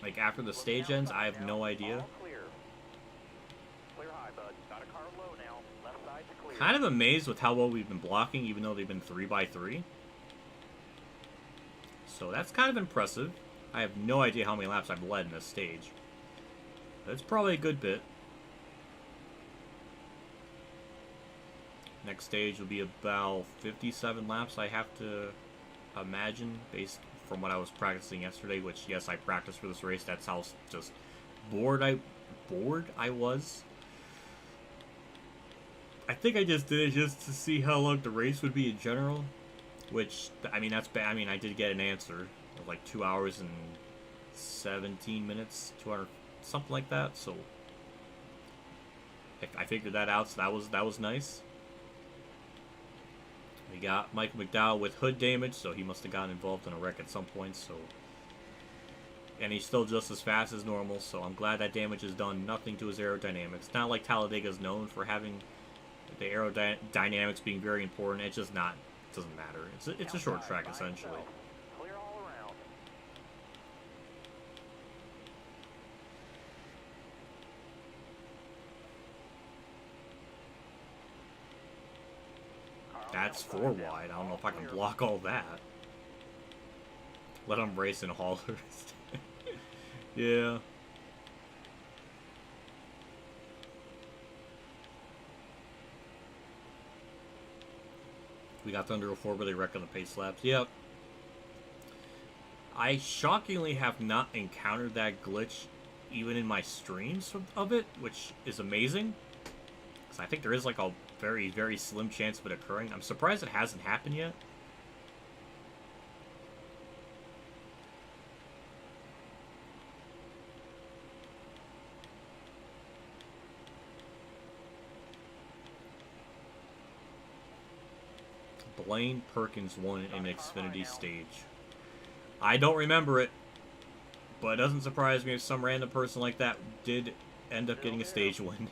A: Like after the stage ends, I have no idea.
B: All clear. Clear high, bud. Got a car low now. Left side to clear.
A: Kind of amazed with how well we've been blocking, even though they've been 3x3. So that's kind of impressive. I have no idea how many laps I've led in this stage. It's probably a good bit. Next stage will be about 57 laps, I have to imagine, based from what I was practicing yesterday, which, yes, I practiced for this race. That's how just bored I was. I think I just did it just to see how long the race would be in general, which, I mean, that's bad. I mean, I did get an answer of like 2 hours and 17 minutes, 200, something like that, so I figured that out, so that was nice. We got Michael McDowell with hood damage, so he must have gotten involved in a wreck at some point, so... And he's still just as fast as normal, so I'm glad that damage has done nothing to his aerodynamics. Not like Talladega is known for having the aerodynamics being very important. It's just not... It doesn't matter. It's a short track, essentially.
B: Clear all around.
A: That's 4 wide. I don't know if I can block all that. Let him race in haulers. Yeah. We got the under 4 really wreck on the pace laps. Yep. I shockingly have not encountered that glitch even in my streams of it, which is amazing. Because I think there is like a very, very slim chance of it occurring. I'm surprised it hasn't happened yet. Blaine Perkins won an Xfinity stage. I don't remember it, but it doesn't surprise me if some random person like that did end up getting a stage win.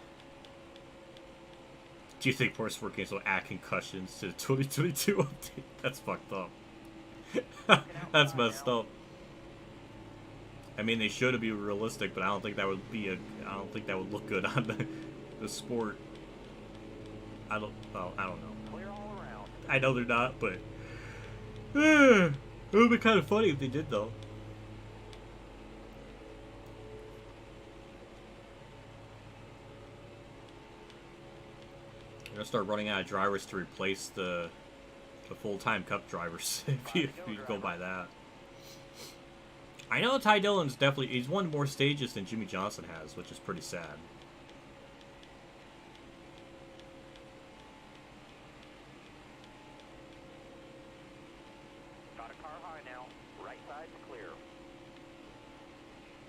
A: Do you think Force4 games will add concussions to the 2022 update? That's fucked up. That's messed up. I mean, they should be realistic, but I don't think that would be I don't think that would look good on the sport. I don't know. I know they're not, but it would be kind of funny if they did, though. You're gonna start running out of drivers to replace the full-time Cup drivers if you go by that. I know Ty Dillon's he's won more stages than Jimmy Johnson has, which is pretty sad.
B: Got a car high now. Right side's clear.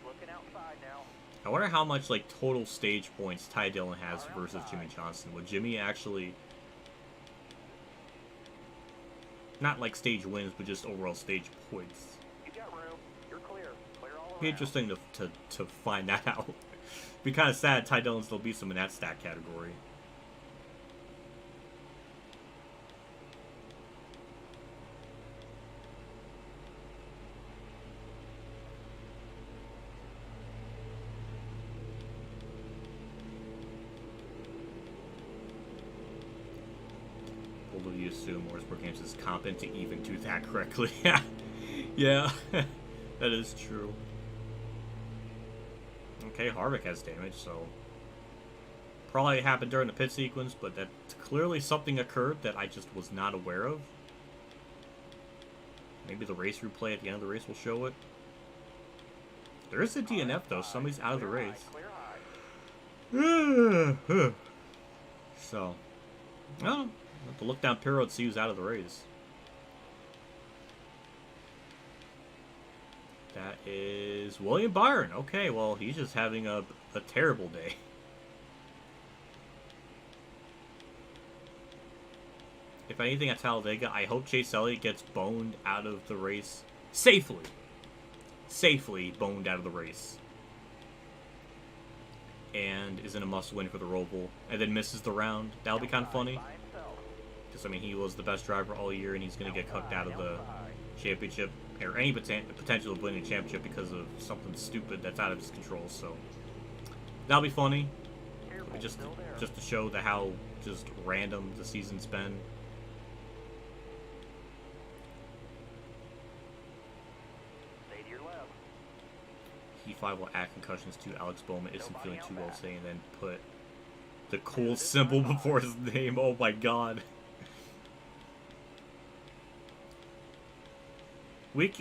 B: Looking outside now.
A: I wonder how much like total stage points Ty Dillon has versus Jimmy Johnson. Would Jimmy actually, not like stage wins, but just overall stage points?
B: You got room. You're clear. Clear all around.
A: Be interesting to find that out. Be kind of sad Ty Dillon still beats him in that stat category. What do you assume Motorsport Games is competent to even do that correctly? Yeah, that is true. Okay, Harvick has damage, so probably happened during the pit sequence, but that clearly something occurred that I just was not aware of. Maybe the race replay at the end of the race will show it. There is a DNF though, somebody's out of the race. So, well, I'll have to look down pit road and see who's out of the race. That is William Byron. Okay, well, he's just having a terrible day. If anything at Talladega, I hope Chase Elliott gets boned out of the race. Safely boned out of the race. And is in a must-win for the Roval. And then misses the round. That'll be kind of funny. Because, I mean, he was the best driver all year, and he's going to get cooked out of the championship. Or any potential of winning a championship because of something stupid that's out of his control. So, that'll be funny. Just to show how just random the season's been. He 5 will add concussions to Alex Bowman isn't feeling too well today, and then put the cool symbol before his name. Oh my god.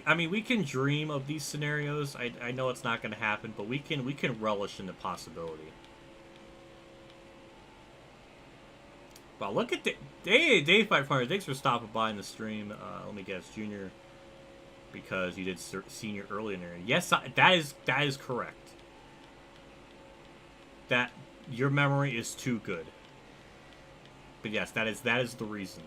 A: I mean, we can dream of these scenarios. I know it's not going to happen, but we can relish in the possibility. Wow, look at Dave 500. Thanks for stopping by in the stream. Let me guess, Junior, because you did Senior early in there. Yes, that is correct. That your memory is too good. But yes, that is the reason.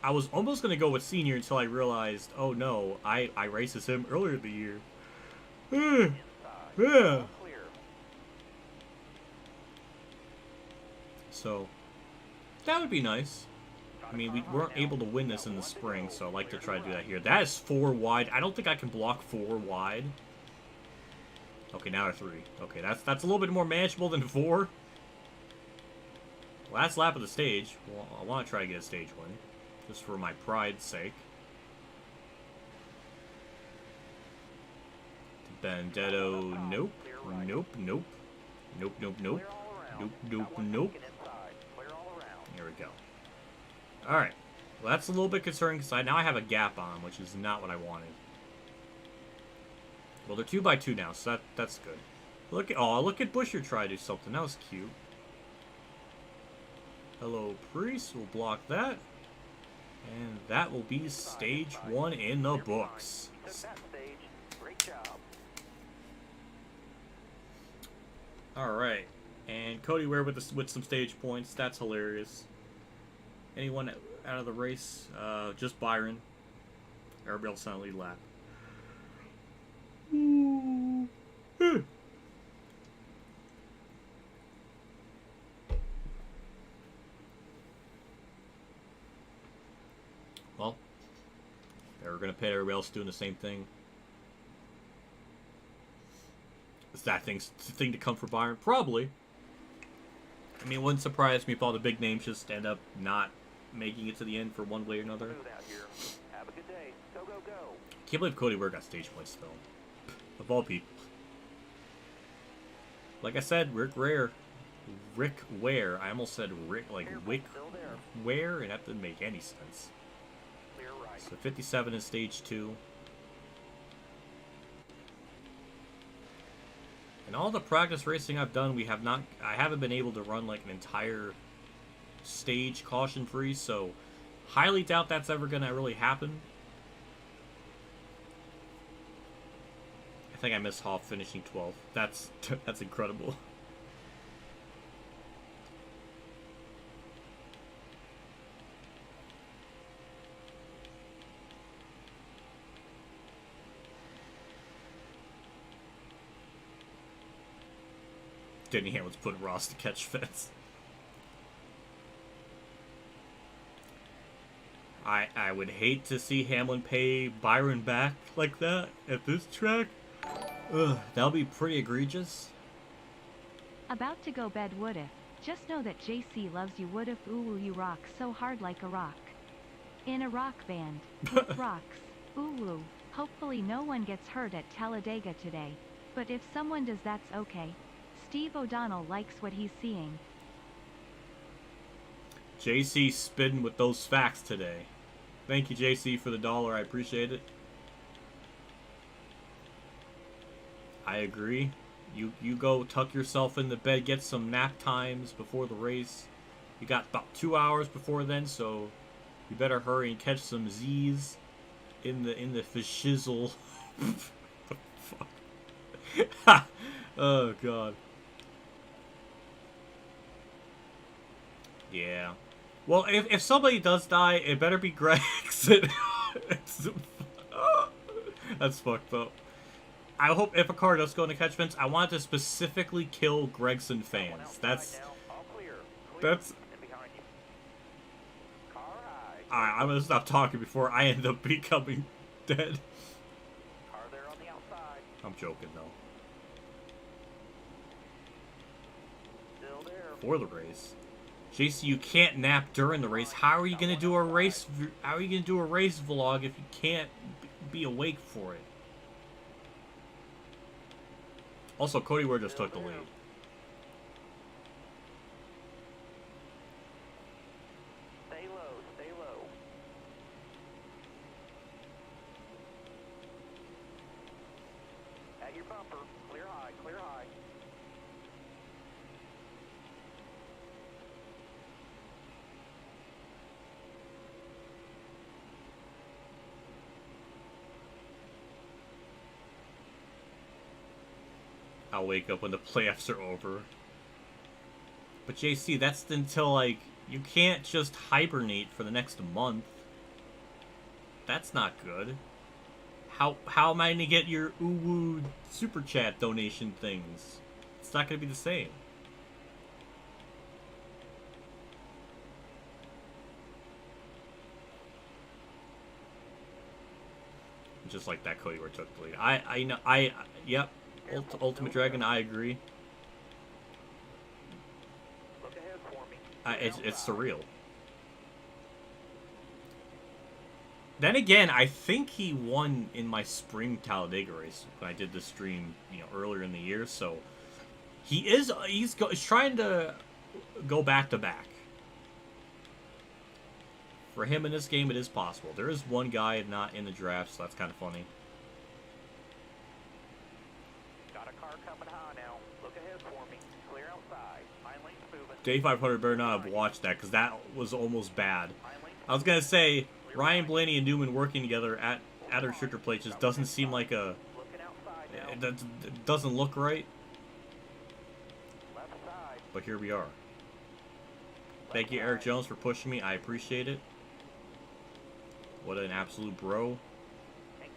A: I was almost going to go with Senior until I realized, oh no, I raced as him earlier in the year. Yeah. So, that would be nice. I mean, we weren't able to win this in the spring, so I'd like to try to do that here. That is 4 wide. I don't think I can block 4 wide. Okay, now 3. Okay, that's a little bit more manageable than 4. Last lap of the stage. Well, I want to try to get a stage win. Just for my pride's sake. Benedetto, nope. Nope, nope. Nope, nope, nope. Nope, nope, nope. Here we go. Alright. Well, that's a little bit concerning because now I have a gap on, which is not what I wanted. Well, they're 2x2 now, so that's good. Look at Busher try to do something. That was cute. Hello, Priest. We'll block that. And that will be stage 1 in the books. Alright. And Cody Ware with some stage points. That's hilarious. Anyone out of the race? Just Byron. Everybody else on the lead lap. Well, they were going to pay everybody else doing the same thing. Is that thing to come for Byron? Probably. I mean, it wouldn't surprise me if all the big names just end up not making it to the end for one way or another.
B: Have a good day. Go, go, go.
A: Can't believe Cody Ware got stage points still. Of all people. Like I said, Rick Ware. I almost said Rick, like Wick Ware, and that didn't make any sense. So 57 is stage 2. And all the practice racing I've done, I haven't been able to run like an entire stage caution free, so highly doubt that's ever gonna really happen. I think I missed Hoff finishing 12th. That's incredible. Denny Hamlin's putting Ross to catch fence. I would hate to see Hamlin pay Byron back like that at this track. Ugh, that'll be pretty egregious.
C: About to go bed woodif. Just know that JC loves you woodif. Ooh, you rock so hard like a rock. In a rock band. With rocks. Ooh. Hopefully no one gets hurt at Talladega today. But if someone does, that's okay. Steve O'Donnell likes what he's seeing.
A: JC spitting with those facts today. Thank you, JC, for the $1. I appreciate it. I agree. You go tuck yourself in the bed, get some nap times before the race. You got about 2 hours before then, so you better hurry and catch some Z's in the fishizzle. Fuck. Oh god. Yeah. Well, if somebody does die, it better be Gregson. That's fucked up. I hope if a car does go into catch fence, I want to specifically kill Gregson fans. That's. Alright, I'm gonna stop talking before I end up becoming dead. I'm joking though. For the race. JC, you can't nap during the race. How are you gonna do a race? How are you gonna do a race vlog if you can't be awake for it? Also, Cody Ware just took the lead.
B: Stay low, stay low. At your bumper, clear high, clear high.
A: I'll wake up when the playoffs are over. But JC, that's until, like, you can't just hibernate for the next month. That's not good. How am I going to get your YellaWood super chat donation things? It's not going to be the same. Just like that, Cody Ware took the lead. Yep. Ultimate Dragon, I agree.
B: Look ahead for me.
A: It's surreal. Then again, I think he won in my spring Talladega race when I did the stream, earlier in the year. So he's trying to go back to back. For him in this game, it is possible. There is one guy not in the draft, so that's kind of funny.
B: Got a car coming high now. Look ahead for me. Clear outside. 9 lanes moving.
A: Day 500 better not have watched that, because that was almost bad. I was going to say, Ryan Blaney and Newman working together at a restrictor plate just doesn't seem like a... It doesn't look right.
B: Left side.
A: But here we are. Thank you, Eric Jones, for pushing me. I appreciate it. What an absolute bro.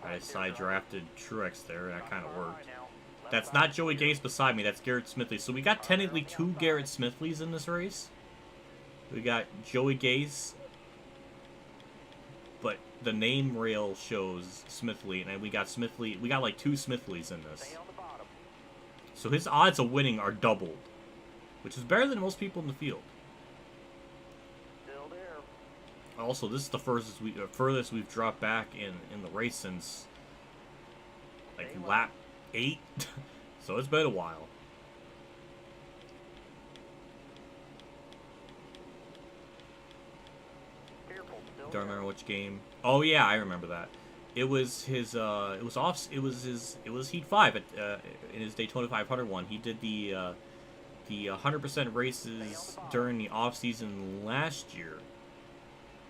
A: I side drafted Truex there, and that kind of worked. That's not Joey Gase beside me, that's Garrett Smithley. So we got technically 2 Garrett Smithleys in this race. We got Joey Gase, but the name rail shows Smithley, and we got Smithley. We got like 2 Smithleys in this. So his odds of winning are doubled, which is better than most people in the field.
B: Still there.
A: Also, this is the furthest we've dropped back in the race since like lap 8. So it's been a while. Don't remember which game. Oh yeah, I remember that. It was his. It was Heat 5 in his Daytona 500 one. He did the 100% races during the off season last year,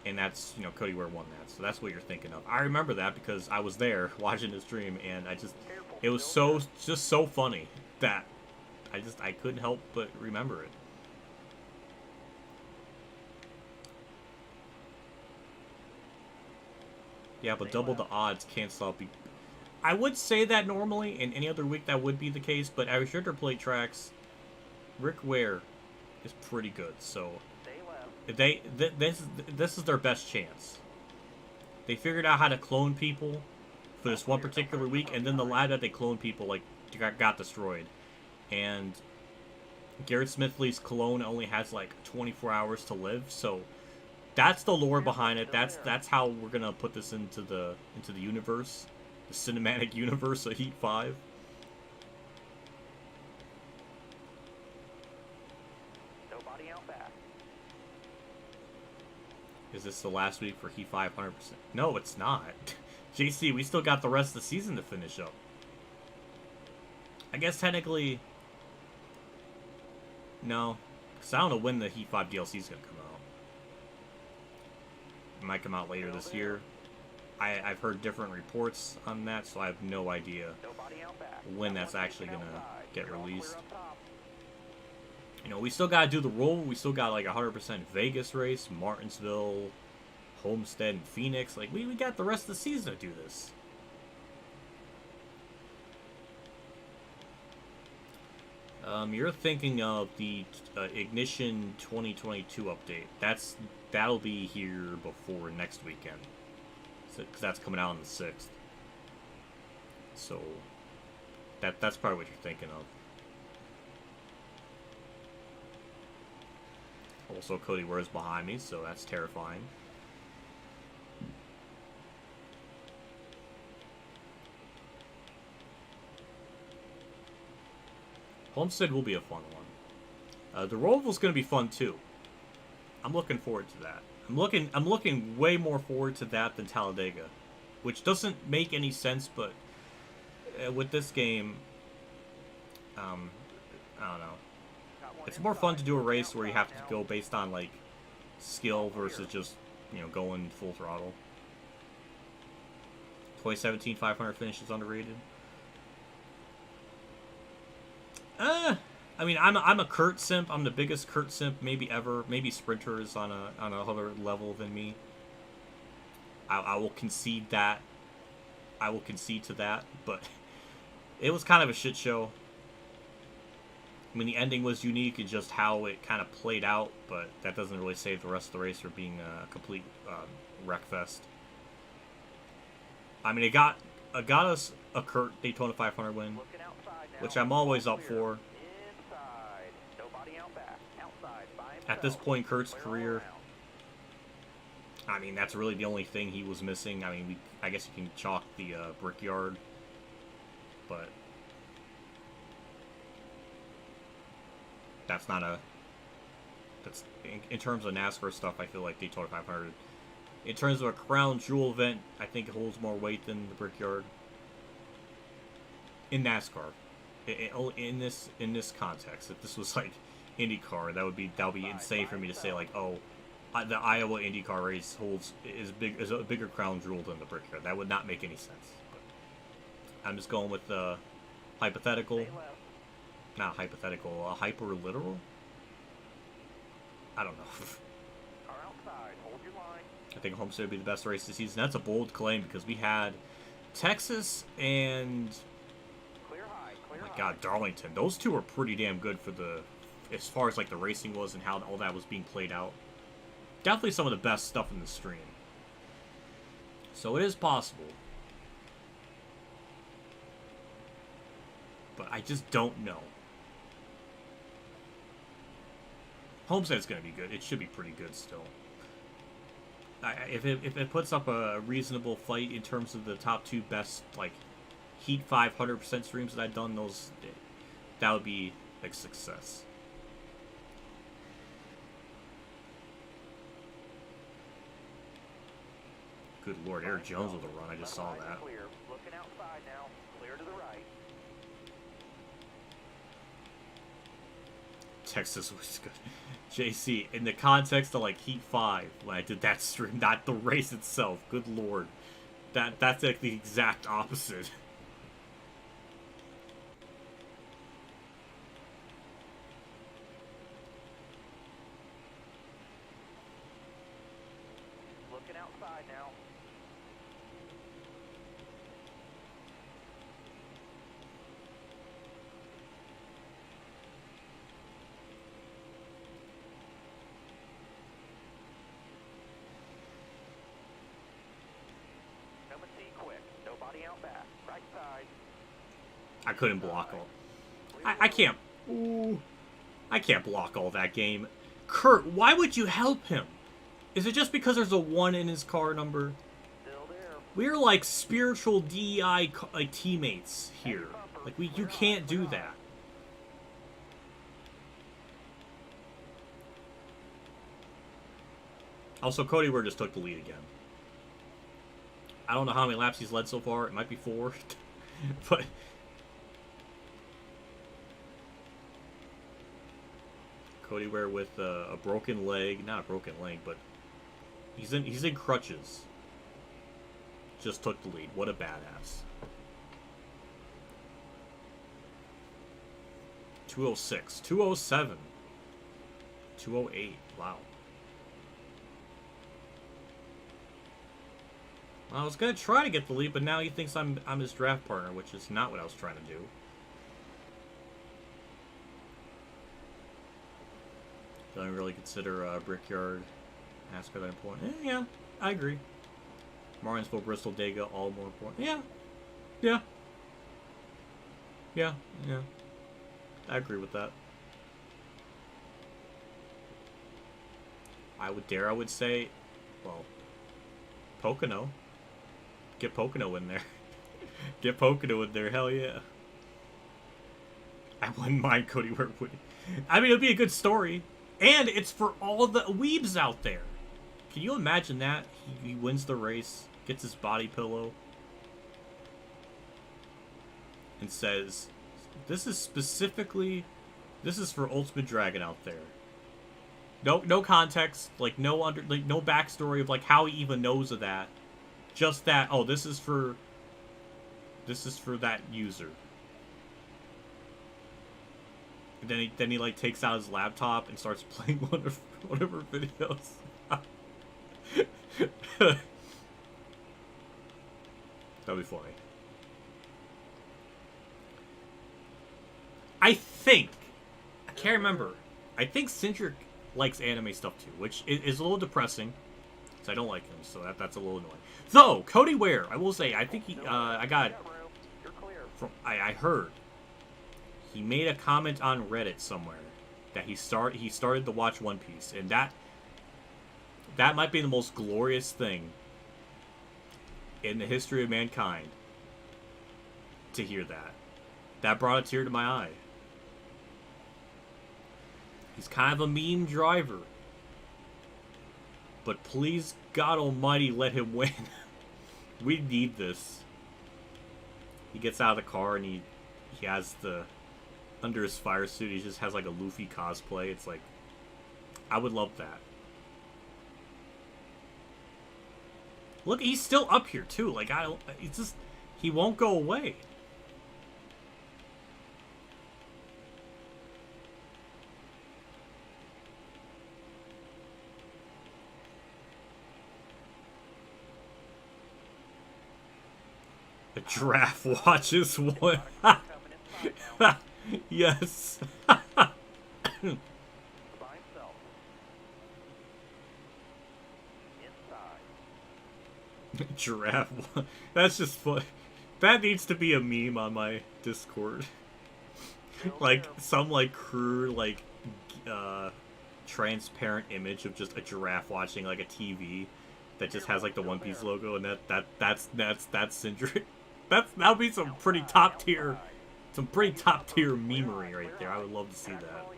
A: and that's Cody Ware won that. So that's what you're thinking of. I remember that because I was there watching the stream, and it was just so funny that I couldn't help but remember it. Yeah, but double the odds can't stop you. I would say that normally, in any other week that would be the case, but at restrictor plate tracks, Rick Ware is pretty good. So if this is their best chance. They figured out how to clone people for this one particular week, and then the lab that they cloned people like got destroyed. And Garrett Smithley's clone only has like 24 hours to live, so that's the lore behind it. That's how we're gonna put this into the universe, the cinematic universe of Heat 5.
B: Nobody out back.
A: Is this the last week for Heat 5 100%? No, it's not. JC, we still got the rest of the season to finish up. I guess technically, no, because I don't know when the Heat 5 DLC is gonna come out. It might come out later this year. I've heard different reports on that, so I have no idea when that's actually gonna get released. We still gotta do the roll. We still got like 100% Vegas race, Martinsville, Homestead, and Phoenix. Like we got the rest of the season to do this. You're thinking of the Ignition 2022 update. That'll be here before next weekend, because that's coming out on the 6th. So that's probably what you're thinking of. Also, Cody Ware's behind me, so that's terrifying. Homestead will be a fun one. The Roval's going to be fun too. I'm looking forward to that. I'm looking way more forward to that than Talladega, which doesn't make any sense. But with this game, I don't know. It's more fun to do a race where you have to go based on like skill versus just going full throttle. 2017 500 finish is underrated. I mean, I'm a Kurt simp. I'm the biggest Kurt simp maybe ever. Maybe Sprinter is on another level than me. I will concede that. I will concede to that, but it was kind of a shit show. I mean, the ending was unique in just how it kind of played out, but that doesn't really save the rest of the race for being a complete wreckfest. I mean, it got us a Kurt Daytona 500 win, which I'm always up for. At this point, Kurt's career, I mean, that's really the only thing he was missing. I mean, I guess you can chalk the Brickyard, but that's not a. That's in terms of NASCAR stuff. I feel like Daytona 500. In terms of a crown jewel event, I think it holds more weight than the Brickyard. In NASCAR, in this context, if this was like IndyCar, that would be insane for me to say like, oh, the Iowa IndyCar race is a bigger crown jewel than the Brickyard. That would not make any sense. But I'm just going with the hypothetical, not hypothetical, hyper literal. I don't know. I think Homestead would be the best race this season. That's a bold claim because we had Texas and oh my God, Darlington. Those two were pretty damn good for as far as like the racing was and how all that was being played out. Definitely some of the best stuff in the stream. So it is possible. But I just don't know. Homestead's going to be good. It should be pretty good still. If it puts up a reasonable fight in terms of the top two best like Heat 500% streams that I've done, that would be a success. Good Lord, Eric Jones with a run. I just saw that.
B: Looking outside now. Clear to the right.
A: Texas was good. JC, in the context of like Heat 5, when I did that stream, not the race itself. Good Lord. That's like the exact opposite.
B: Looking outside now. Out back. Right side.
A: I couldn't block all. I can't. Ooh, I can't block all that game. Kurt, why would you help him? Is it just because there's a 1 in his car number?
B: Still there.
A: We're like spiritual DEI like teammates here. Like you can't do that. Also, Cody Ware just took the lead again. I don't know how many laps he's led so far. It might be 4. But Cody Ware with a broken leg. Not a broken leg, but he's in crutches. Just took the lead. What a badass. 206. 207. 208. Wow. I was gonna try to get the lead, but now he thinks I'm his draft partner, which is not what I was trying to do. Don't really consider Brickyard NASCAR that important. Yeah, I agree. Martinsville, Bristol, Dega, all more important. Yeah. I agree with that. I would say, well, Pocono. Get Pocono in there. Get Pocono in there, hell yeah. I wouldn't mind Cody Ware winning. I mean, it'd be a good story. And it's for all the weebs out there. Can you imagine that? He wins the race, gets his body pillow, and says, this is for Ultimate Dragon out there. No context, like no backstory of like how he even knows of that. Just that, oh, this is for that user. And then he like takes out his laptop and starts playing one of her videos. That'd be funny. I can't remember. I think Cindric likes anime stuff too, which is a little depressing. So I don't like him, so that's a little annoying. Though Cody Ware, I will say, I think I heard he made a comment on Reddit somewhere that he started to watch One Piece, and that might be the most glorious thing in the history of mankind to hear that. That brought a tear to my eye. He's kind of a meme driver. But please, God almighty, let him win. We need this. He gets out of the car and he has under his fire suit, he just has like a Luffy cosplay. It's like, I would love that. Look, he's still up here too. Like, he won't go away. A giraffe watches one. Yes. Giraffe. That's just fun. That needs to be a meme on my Discord. Like some like crude like transparent image of just a giraffe watching like a TV that just has like the One Piece logo, and that's Cindric. That'll be some pretty top tier memery right there. I would love to see that.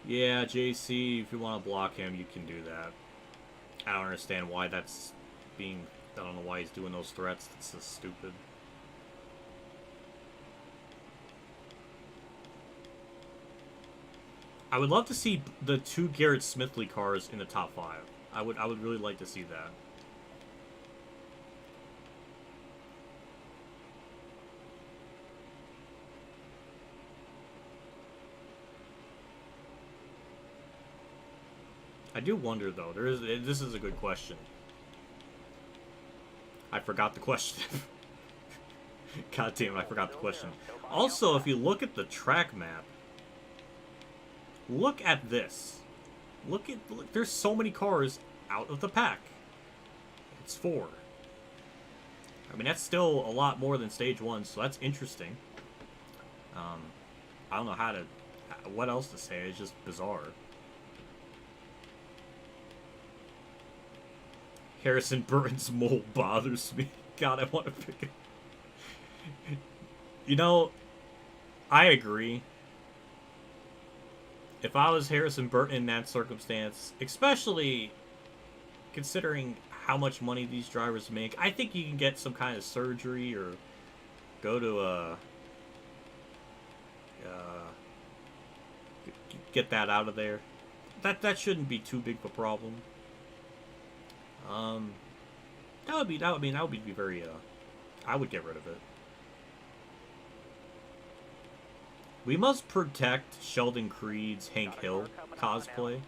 A: Yeah, JC, if you want to block him, you can do that. I don't understand why that's being... I don't know why he's doing those threats. That's so stupid. I would love to see the 2 Garrett Smithley cars in the top 5. I would really like to see that. I do wonder though. This is a good question. I forgot the question. God damn it, I forgot the question. Also, if you look at the track map, look at this. Look, there's so many cars out of the pack. It's 4. I mean, that's still a lot more than stage 1, so that's interesting. I don't know what else to say. It's just bizarre. Harrison Burton's mole bothers me. God, I want to pick it. You know, I agree. If I was Harrison Burton in that circumstance, especially considering how much money these drivers make, I think you can get some kind of surgery or go to get that out of there. That shouldn't be too big of a problem. That would be very, I would get rid of it. We must protect Sheldon Creed's Hank Hill cosplay.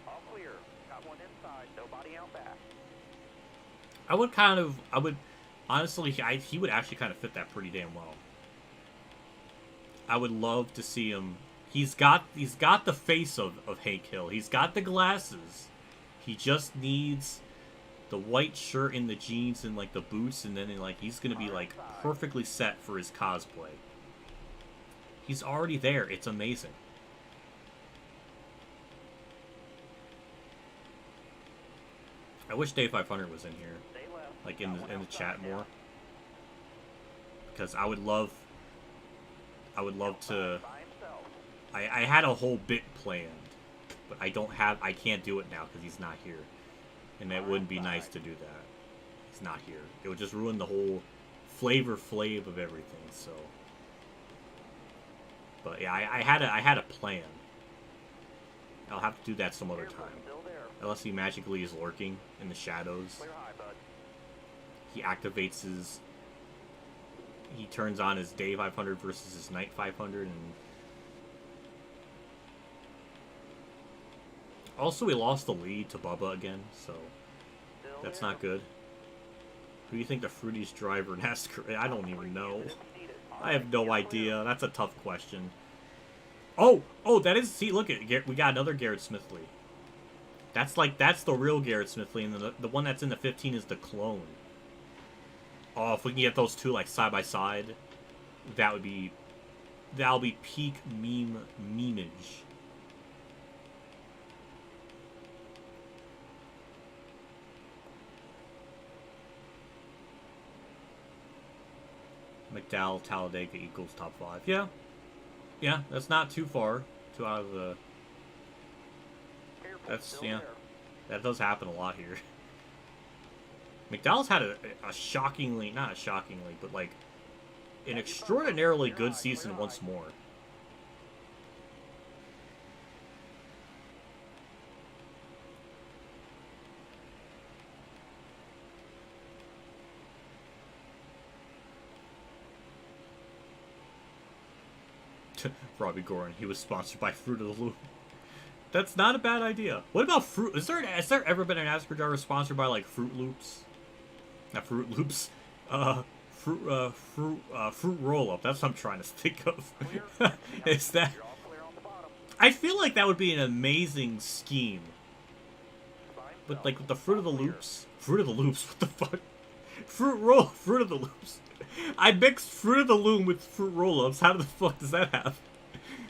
A: Honestly, he would actually kind of fit that pretty damn well. I would love to see him. He's got the face of Hank Hill. He's got the glasses. He just needs the white shirt and the jeans and like the boots, and then like he's gonna be like perfectly set for his cosplay. He's already there. It's amazing. I wish Day 500 was in here,
B: Stay left.
A: like in
B: Got one
A: the
B: outside
A: chat
B: now.
A: more, because I would love to.
B: By himself.
A: I had a whole bit planned, but I can't do it now because he's not here, and it wouldn't be nice to do that. He's not here. It would just ruin the whole flavor of everything. So, but yeah, I had a plan. I'll have to do that some other time.
B: Still there.
A: Unless he magically is lurking in the shadows.
B: Clear high, bud.
A: He activates his... He turns on his Day 500 versus his Night 500, and... Also, we lost the lead to Bubba again, so...
B: Still
A: That's
B: there.
A: not good. Who do you think the fruitiest driver in NASCAR... I don't even know. I have no idea. That's a tough question. Oh! Oh, that is... See, look, we got another Garrett Smithley. That's the real Garrett Smithley, and the one that's in the 15 is the clone. Oh, if we can get those two, like, side by side, that'll be peak memeage. McDowell, Talladega equals top 5. Yeah. Yeah, that's not too far. Two out of the...
B: Careful,
A: That's,
B: still
A: yeah.
B: there.
A: That does happen a lot here. McDowell's had a shockingly... Not a shockingly, but, like, an extraordinarily good season once more. Robbie Gorin, he was sponsored by Fruit of the Loom. That's not a bad idea. What about Fruit? Has there ever been an NASCAR driver sponsored by, like, Fruit Loops? Not Fruit Loops. Fruit Roll-Up. That's what I'm trying to think of. Is that...
B: You're all clear on the bottom.
A: I feel like that would be an amazing scheme.
B: By
A: But,
B: himself.
A: like, with the Fruit of the
B: All clear.
A: Loops. Fruit of the Loops, what the fuck? Fruit of the Loops. I mixed Fruit of the Loom with Fruit Roll-Ups. How the fuck does that happen?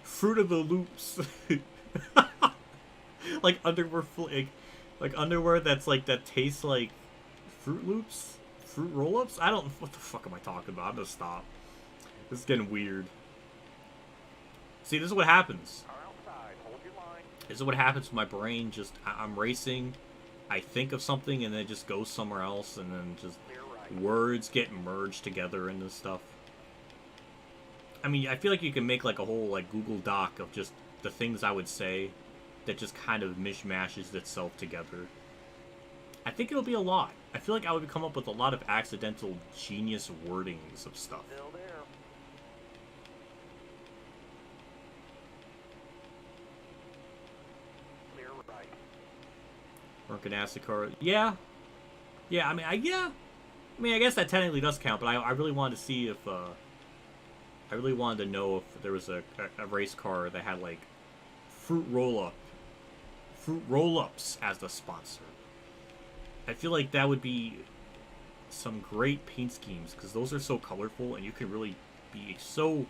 A: Fruit of the Loops. Like underwear, like underwear that's like that tastes like Fruit Loops, Fruit Roll-Ups. I don't. What the fuck am I talking about? I'm gonna stop. This is getting weird. See, this is what happens.
B: Car outside. Hold your line.
A: This is what happens with my brain. Just I'm racing, I think of something and then it just goes somewhere else, and then just
B: Clear right.
A: words get merged together into stuff. I mean, I feel like you can make like a whole like Google Doc of just the things I would say that just kind of mishmashes itself together. I think it'll be a lot. I feel like I would come up with a lot of accidental genius wordings of stuff.
B: Still there. Clear right.
A: Drunken NASCAR. Yeah. Yeah, I mean, I guess that technically does count, but I really wanted to see if, I really wanted to know if there was a race car that had, like, Fruit Roll-Ups as the sponsor. I feel like that would be some great paint schemes, because those are so colorful, and you can really be so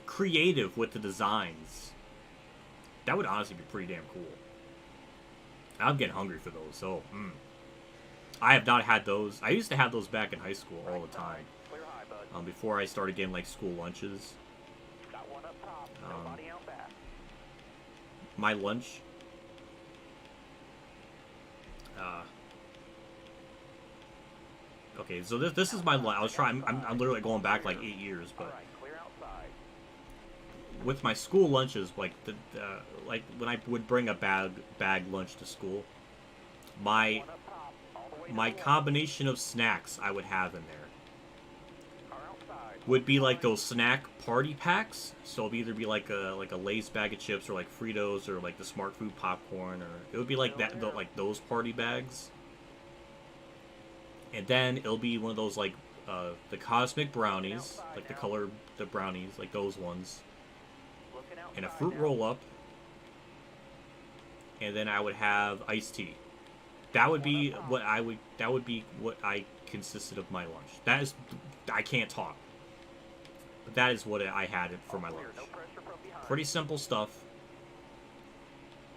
A: creative with the designs. That would honestly be pretty damn cool. I'm getting hungry for those, so, I have not had those. I used to have those back in high school all the time.
B: Clear high, bud.
A: Before I started getting, like, school lunches.
B: Got one up top. Nobody out back.
A: My lunch. Okay, so this is my lunch. I was trying. I'm literally going back like 8 years,
B: All
A: but
B: right. Clear outside.
A: with my school lunches, like like when I would bring a bag lunch to school, my
B: One up top. All the way to
A: my
B: the left.
A: combination of snacks I would have in there
B: Car outside.
A: would be like those snack party packs. So it'd either be like a Lay's bag of chips, or like Fritos, or like the Smart Food popcorn, or it would be like that, like those party bags. And then it'll be one of those like the cosmic brownies, like the brownies, like those ones,
B: Looking outside
A: and a fruit
B: now.
A: roll up. And then I would have iced tea. That would be what I consisted of my lunch. That is, I can't talk. But that is what I had for my
B: Clear.
A: lunch.
B: No pressure from behind.
A: Pretty simple stuff,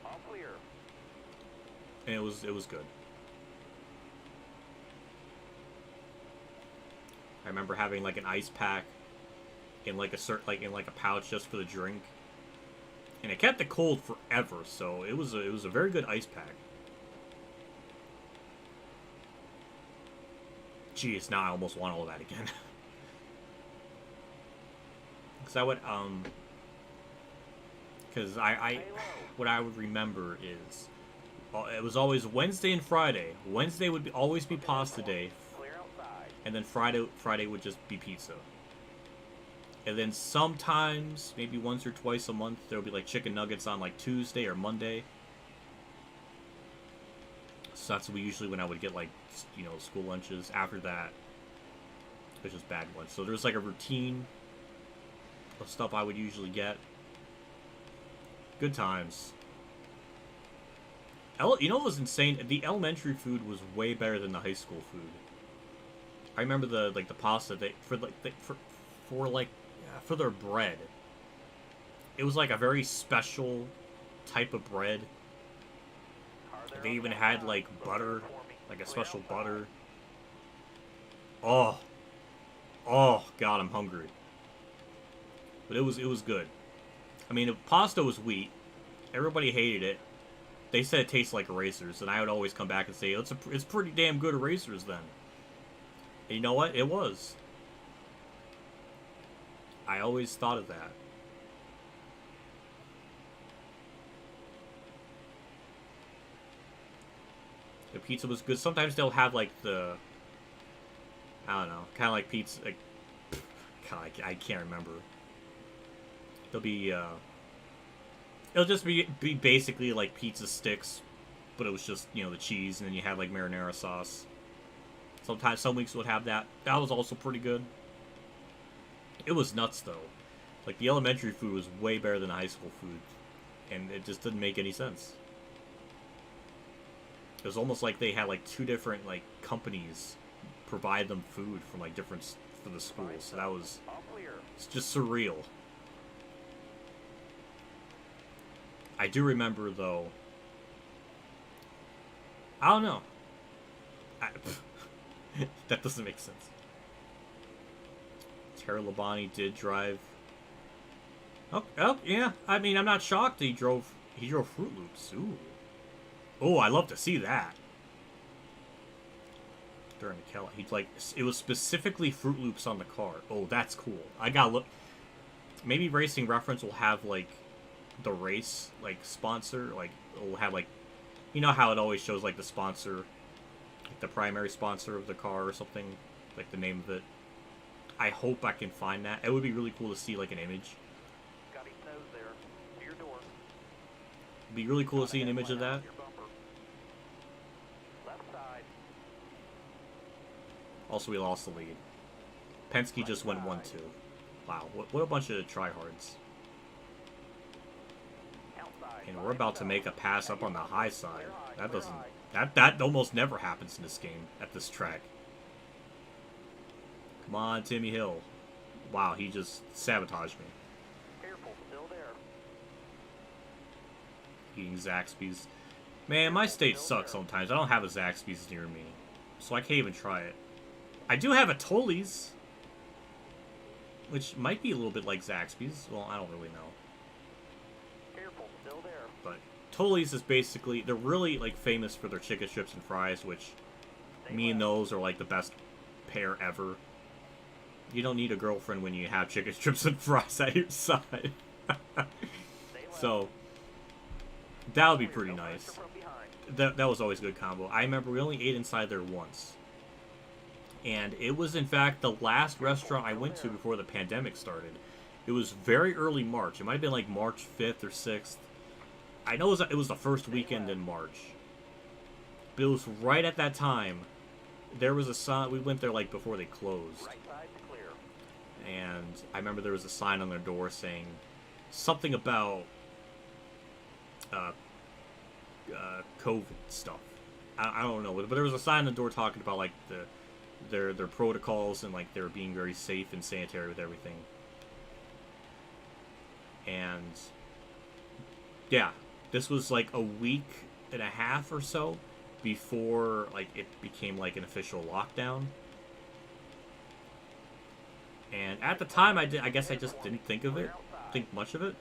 B: All clear.
A: and it was good. remember having like an ice pack in like a pouch just for the drink, and it kept it cold forever. So it was a very good ice pack. Jeez, now I almost want all of that again. Because I would because what I would remember is it was always Wednesday and Friday. Wednesday would always be pasta day, and then Friday would just be pizza. And then sometimes, maybe once or twice a month, there would be like chicken nuggets on like Tuesday or Monday. So that's usually when I would get like, you know, school lunches. After that, it was just bad lunch. So there's like a routine of stuff I would usually get. Good times. You know what was insane? The elementary food was way better than the high school food. I remember the pasta for their bread. It was like a very special type of bread. They even had like butter, like a special butter. Oh God, I'm hungry. But it was good. I mean, pasta was wheat. Everybody hated it. They said it tastes like erasers, and I would always come back and say it's pretty damn good erasers then. And you know what? It was. I always thought of that. The pizza was good. Sometimes they'll have like I don't know, kind of like pizza. Like, God, I can't remember. There'll be it'll just be basically like pizza sticks, but it was just, you know, the cheese, and then you had like marinara sauce. Sometimes some weeks would have that. That was also pretty good. It was nuts though. Like the elementary food was way better than the high school food, and it just didn't make any sense. It was almost like they had like two different like companies provide them food from like different for the schools. So that was, it's just surreal. I do remember though. I don't know. That doesn't make sense. Terry Labonte did drive. Oh, yeah. I mean, I'm not shocked he drove Fruit Loops. Ooh. Oh, I love to see that. During the Kelly, it was specifically Fruit Loops on the car. Oh, that's cool. I gotta look. Maybe Racing Reference will have like the race like sponsor. Like it'll have like, you know how it always shows like the sponsor, like the primary sponsor of the car or something, like the name of it. I hope I can find that. It would be really cool to see like an image.
B: Got his nose there. To your door.
A: It'd be really cool to see an image of that.
B: Left side.
A: Also, we lost the lead. Penske just went 1-2. Wow, what a bunch of tryhards. And we're about to make a pass up on the high side. That almost never happens in this game at this track. Come on, Timmy Hill. Wow, he just sabotaged me.
B: Careful, still there.
A: Eating Zaxby's. Man, my state sucks sometimes. I don't have a Zaxby's near me, so I can't even try it. I do have a Tully's, which might be a little bit like Zaxby's. Well, I don't really know.
B: Careful, still there.
A: But Tully's is basically, they're really like famous for their chicken strips and fries, which me and those are like the best pair ever. You don't need a girlfriend when you have chicken strips and fries at your side. So that would be pretty nice. That was always a good combo. I remember we only ate inside there once. And it was, in fact, the last restaurant I went to before the pandemic started. It was very early March. It might have been like March 5th or 6th. I know it was the first weekend in March. But it was right at that time. There was a sign. We went there like before they closed. And I remember there was a sign on their door saying something about COVID stuff. I don't know. But there was a sign on the door talking about like their protocols and like they're being very safe and sanitary with everything. And yeah, this was like a week and a half or so before like it became like an official lockdown. And at the time, I guess I just didn't think much of it.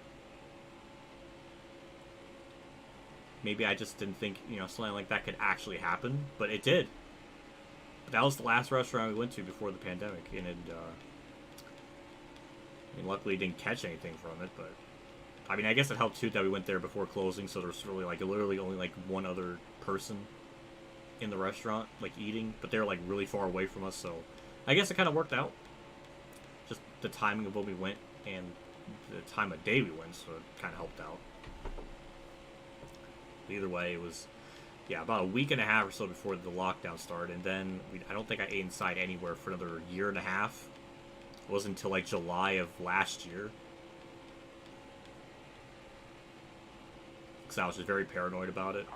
A: Maybe I just didn't think, you know, something like that could actually happen, but it did. But that was the last restaurant we went to before the pandemic, and it, I mean, luckily didn't catch anything from it, but I mean, I guess it helped too that we went there before closing, so there's really like literally only like one other person in the restaurant, like eating, but they're like really far away from us, so I guess it kind of worked out. Just the timing of when we went and the time of day we went, so it kind of helped out. Either way, it was, yeah, about a week and a half or so before the lockdown started, and then I don't think I ate inside anywhere for another year and a half. It wasn't until like July of last year. Because I was just very paranoid about it.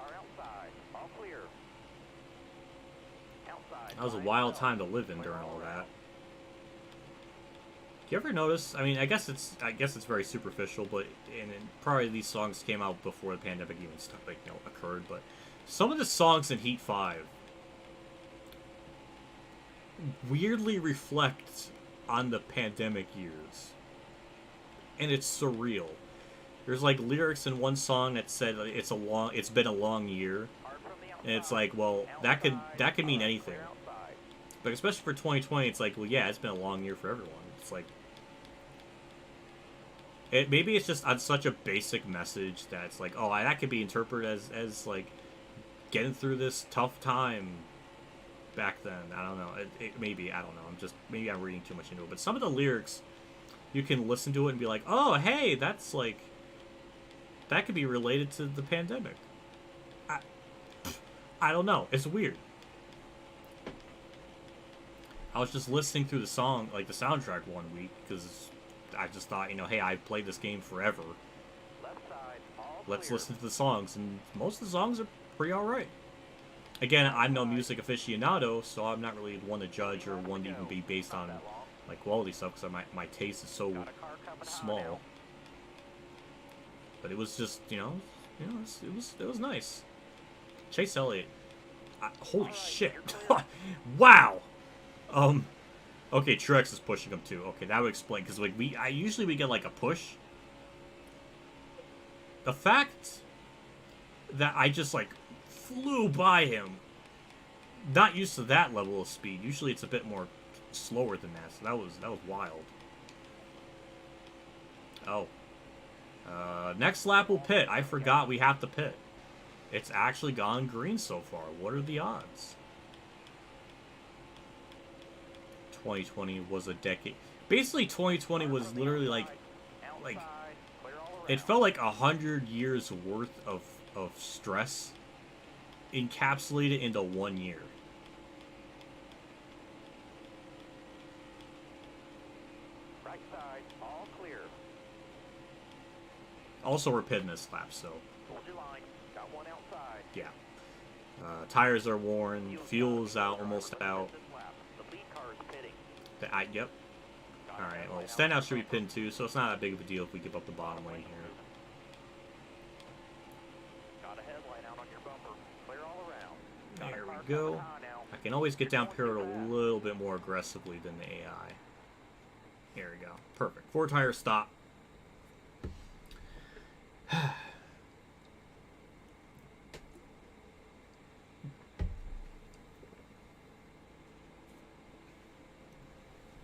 A: That was a wild time to live in during all that. Do you ever notice? I mean, I guess it's very superficial, but and probably these songs came out before the pandemic even occurred. But some of the songs in Heat 5 weirdly reflect on the pandemic years, and it's surreal. There's like lyrics in one song that said it's been a long year, and it's like, well, that could mean anything. But especially for 2020, it's like, well, yeah, it's been a long year for everyone. It's like, maybe it's just on such a basic message that it's like, oh, that could be interpreted as like getting through this tough time back then. I don't know. Maybe, I don't know. Maybe I'm reading too much into it. But some of the lyrics, you can listen to it and be like, oh, hey, that's like, that could be related to the pandemic. I don't know. It's weird. I was just listening through the song, like the soundtrack one week, because I just thought, you know, hey, I've played this game forever. Let's listen to the songs, and most of the songs are pretty alright. Again, I'm no music aficionado, so I'm not really one to judge or one to even be based on like quality stuff, because my taste is so small. But it was just, it was nice. Chase Elliott, holy shit! Wow. Okay, Truex is pushing him too. Okay, that would explain, because like usually we get like a push. The fact that I just like flew by him, not used to that level of speed. Usually it's a bit more slower than that. So that was wild. Oh, next lap will pit. I forgot we have to pit. It's actually gone green so far. What are the odds? 2020 was a decade. Basically, 2020 was literally like it felt like 100 years worth of stress encapsulated into 1 year.
B: Right side, all clear.
A: Also, we're pitting this lap, so
B: Hold your line. Got one outside.
A: yeah. Tires are worn. Fuel's out, almost out.
B: The lead car is pitting.
A: Yep. Alright, well, standout should be pinned too, so it's not that big of a deal if we give up the bottom lane here.
B: Got a headlight out on your bumper. Clear all around.
A: There we go. I can always get down pit road a little bit more aggressively than the AI. There we go. Perfect. 4 tire stop.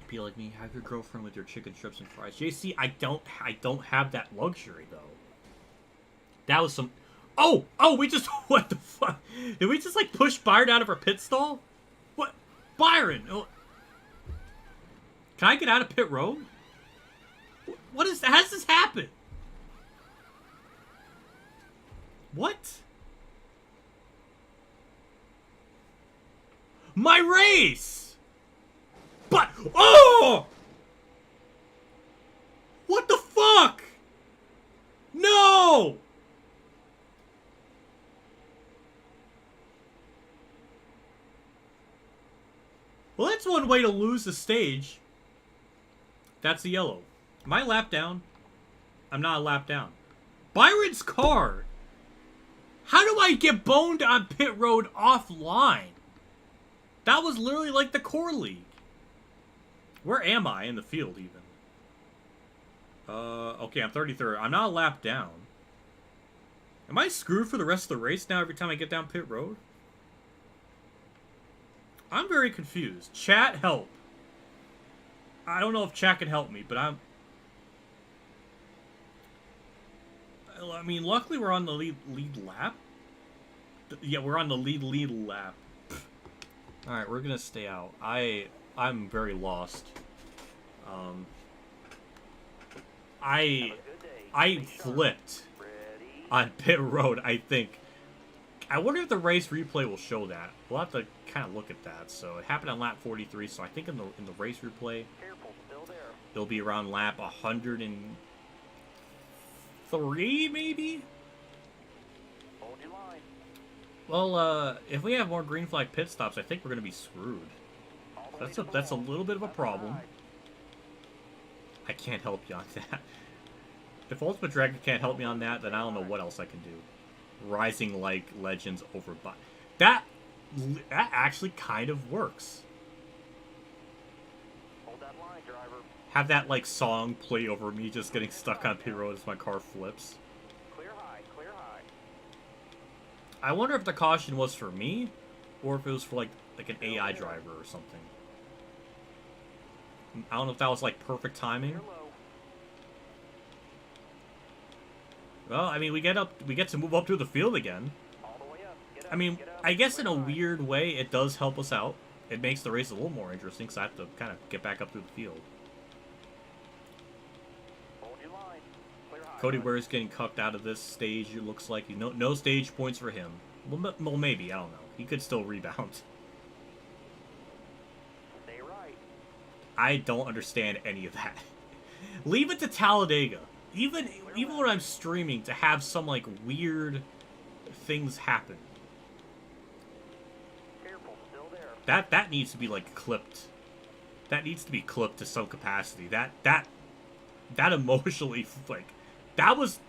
A: Be like me, have your girlfriend with your chicken strips and fries. JC, I don't have that luxury though. That was some. Oh, we just what the fuck? Did we just like push Byron out of our pit stall? What, Byron? Oh. Can I get out of pit road? What is? How does this happen? What? My race! But, oh! What the fuck? No! Well, that's one way to lose the stage. That's the yellow. Am I a lap down? I'm not a lap down. Byron's car. How do I get boned on pit road offline? That was literally like the core league. Where am I in the field, even? Okay, I'm 33rd. I'm not a lap down. Am I screwed for the rest of the race now every time I get down pit road? I'm very confused. Chat, help. I don't know if chat can help me, but I mean, luckily we're on the lead lap. Yeah, we're on the lead lap. Alright, we're gonna stay out. I'm very lost. I flipped on pit road, I think. I wonder if the race replay will show that. We'll have to kind of look at that. So it happened on lap 43, so I think in the race replay it'll be around lap 103 maybe? Well, if we have more green flag pit stops, I think we're going to be screwed. That's a little bit of a problem. I can't help you on that. If Ultimate Dragon can't help me on that, then I don't know what else I can do. Rising like legends over by that actually kind of works.
B: Hold that line, driver.
A: Have that like song play over me just getting stuck on pit road as my car flips.
B: Clear high, clear high.
A: I wonder if the caution was for me or if it was for like an AI driver or something. I don't know if that was like perfect timing.
B: Clear low.
A: Well, I mean, we get to move up to the field again.
B: All the way up. Get up,
A: I mean,
B: get up.
A: I guess in a
B: Clear high.
A: weird way, it does help us out. It makes the race a little more interesting, so I have to kind of get back up through the field.
B: Hold your line. Clear high.
A: Cody Ware's getting cucked out of this stage, it looks like. No stage points for him. Well, maybe, I don't know. He could still rebound.
B: Stay right.
A: I don't understand any of that. Leave it to Talladega. Even when I'm streaming, to have some, like, weird things happen.
B: Careful, still there.
A: That needs to be, like, clipped. That needs to be clipped to some capacity. That emotionally, like, that was...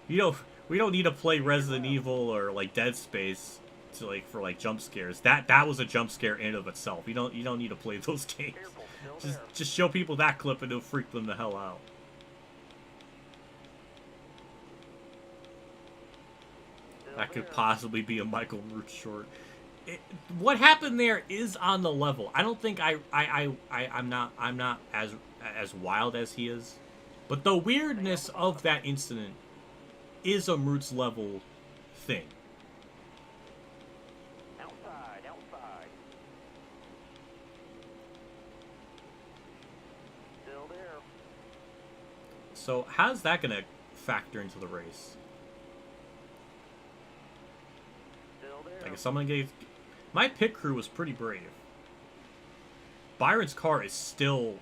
A: You know, we don't need to play Resident Evil or, like, Dead Space to, like, for, like, jump scares. That was a jump scare in and of itself. You don't need to play those games.
B: Careful, still there.
A: Just show people that clip and it'll freak them the hell out.
B: Still
A: That could
B: there.
A: possibly be a Michael Root short. What happened there is on the level. I don't think I'm not as wild as he is, but the weirdness of that incident is a Roots level thing.
B: Outside, outside. Still there.
A: So how's that gonna factor into the race?
B: Still there.
A: Like if someone gave... My pit crew was pretty brave. Byron's car is still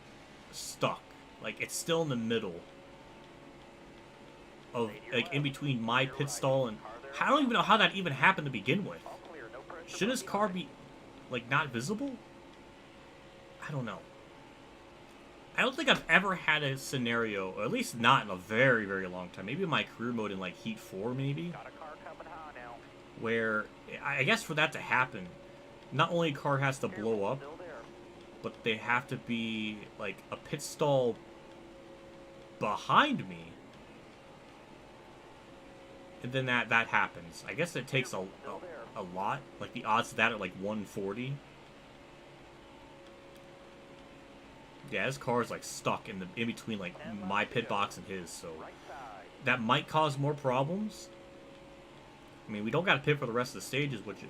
A: stuck. Like, it's still in the middle of, like, in between my pit stall and... I don't even know how that even happened to begin with.
B: All clear, no pressure.
A: Shouldn't his car be, like, not visible? I don't know. I don't think I've ever had a scenario, or at least not in a very, very long time. Maybe in my career mode in, like, Heat 4, maybe?
B: Got a car coming high now.
A: Where, I guess for that to happen, not only a car has to blow up,
B: Still there.
A: but they have to be, like, a pit stall behind me. And then that happens. I guess it takes a lot. Like, the odds of that are, like, 140. Yeah, his car is, like, stuck in between, like, my pit box and his, so...
B: Right side.
A: That might cause more problems. I mean, we don't got to pit for the rest of the stages, which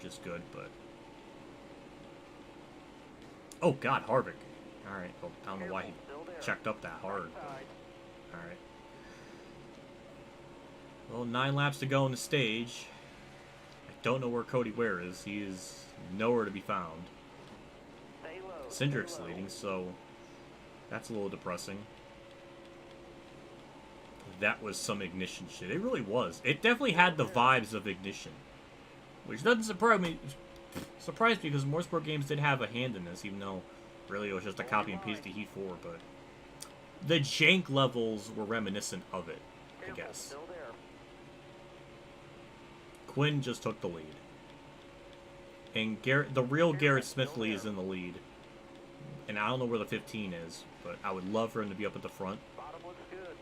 A: is good, but... Oh, God, Harvick. Alright, well, I don't know why he
B: Still there.
A: checked up that hard,
B: Right side.
A: but... Alright. Well, 9 laps to go in the stage. I don't know where Cody Ware is. He is nowhere to be found.
B: Stay low.
A: Cindric's
B: stay low.
A: leading, so... That's a little depressing. That was some Ignition shit. It really was. It definitely had the vibes of Ignition. Which doesn't surprise me because Motorsport Games did have a hand in this, even though really it was just a copy and paste to Heat 4, but the jank levels were reminiscent of it, I
B: Careful,
A: guess.
B: Still there.
A: Quinn just took the lead. And the real Garrett Smithley is in the lead. And I don't know where the 15 is, but I would love for him to be up at the front.
B: Bottom looks good.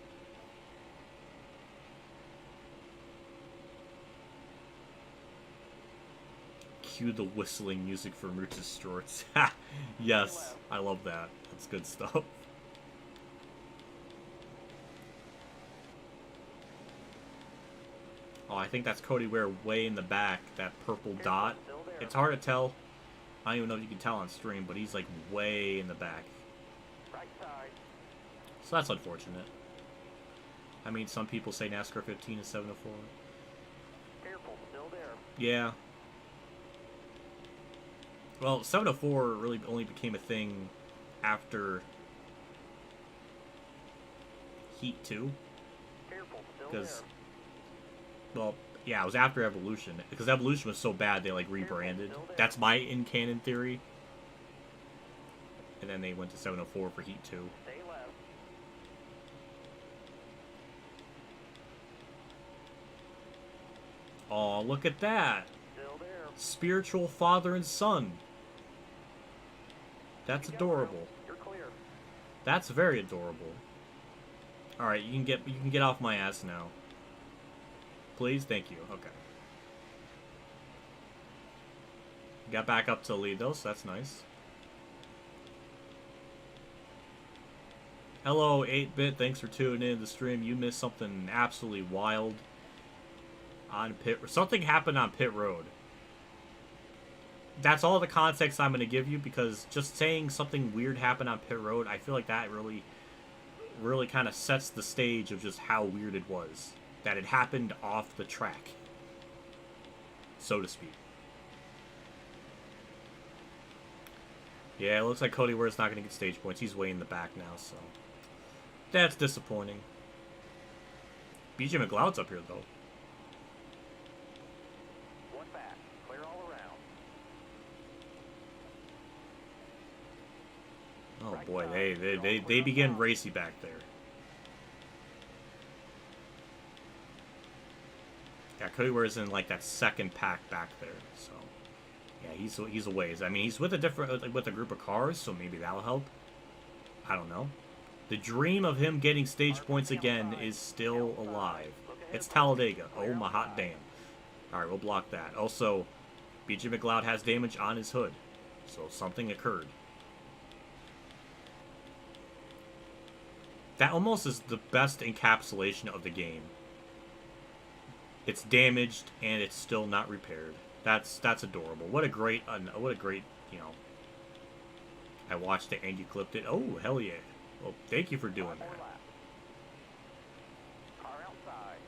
A: Cue the whistling music from Roots' shorts. Yes, I love that. That's good stuff. Oh, I think that's Cody Ware way in the back, that purple dot. It's hard to tell. I don't even know if you can tell on stream, but he's like way in the back.
B: Right side.
A: So that's unfortunate. I mean, some people say NASCAR 15 is 704.
B: Careful, still there.
A: Yeah. Well, 704 really only became a thing after Heat 2.
B: Careful, still
A: Because,
B: there.
A: well, yeah, it was after Evolution. Because Evolution was so bad, they, like, rebranded. That's my in-canon theory. And then they went to 704 for Heat 2.
B: Stay left.
A: Oh, look at that!
B: Still there.
A: Spiritual father and son. That's adorable.
B: You're clear.
A: That's very adorable. Alright, you can get off my ass now. Please? Thank you. Okay. Got back up to the lead though, so that's nice. Hello, 8-Bit. Thanks for tuning in to the stream. You missed something absolutely wild on pit. Something happened on pit road. That's all the context I'm going to give you, because just saying something weird happened on pit road, I feel like that really kind of sets the stage of just how weird it was. That it happened off the track, so to speak. Yeah, it looks like Cody Ware's not going to get stage points. He's way in the back now, so that's disappointing. BJ McLeod's up here, though.
B: One back. Clear all around.
A: Oh boy, they begin racy back there. Yeah, Cody Ware's in like that second pack back there, so yeah, he's a ways. I mean, he's with a group of cars, so maybe that'll help. I don't know. The dream of him getting stage points again is still alive. It's Talladega. Oh my hot damn! All right, we'll block that. Also, BJ McLeod has damage on his hood, so something occurred. That almost is the best encapsulation of the game. It's damaged and it's still not repaired. That's adorable. What a great, you know. I watched it and you clipped it. Oh, hell yeah. Well, thank you for doing that.
B: Car outside.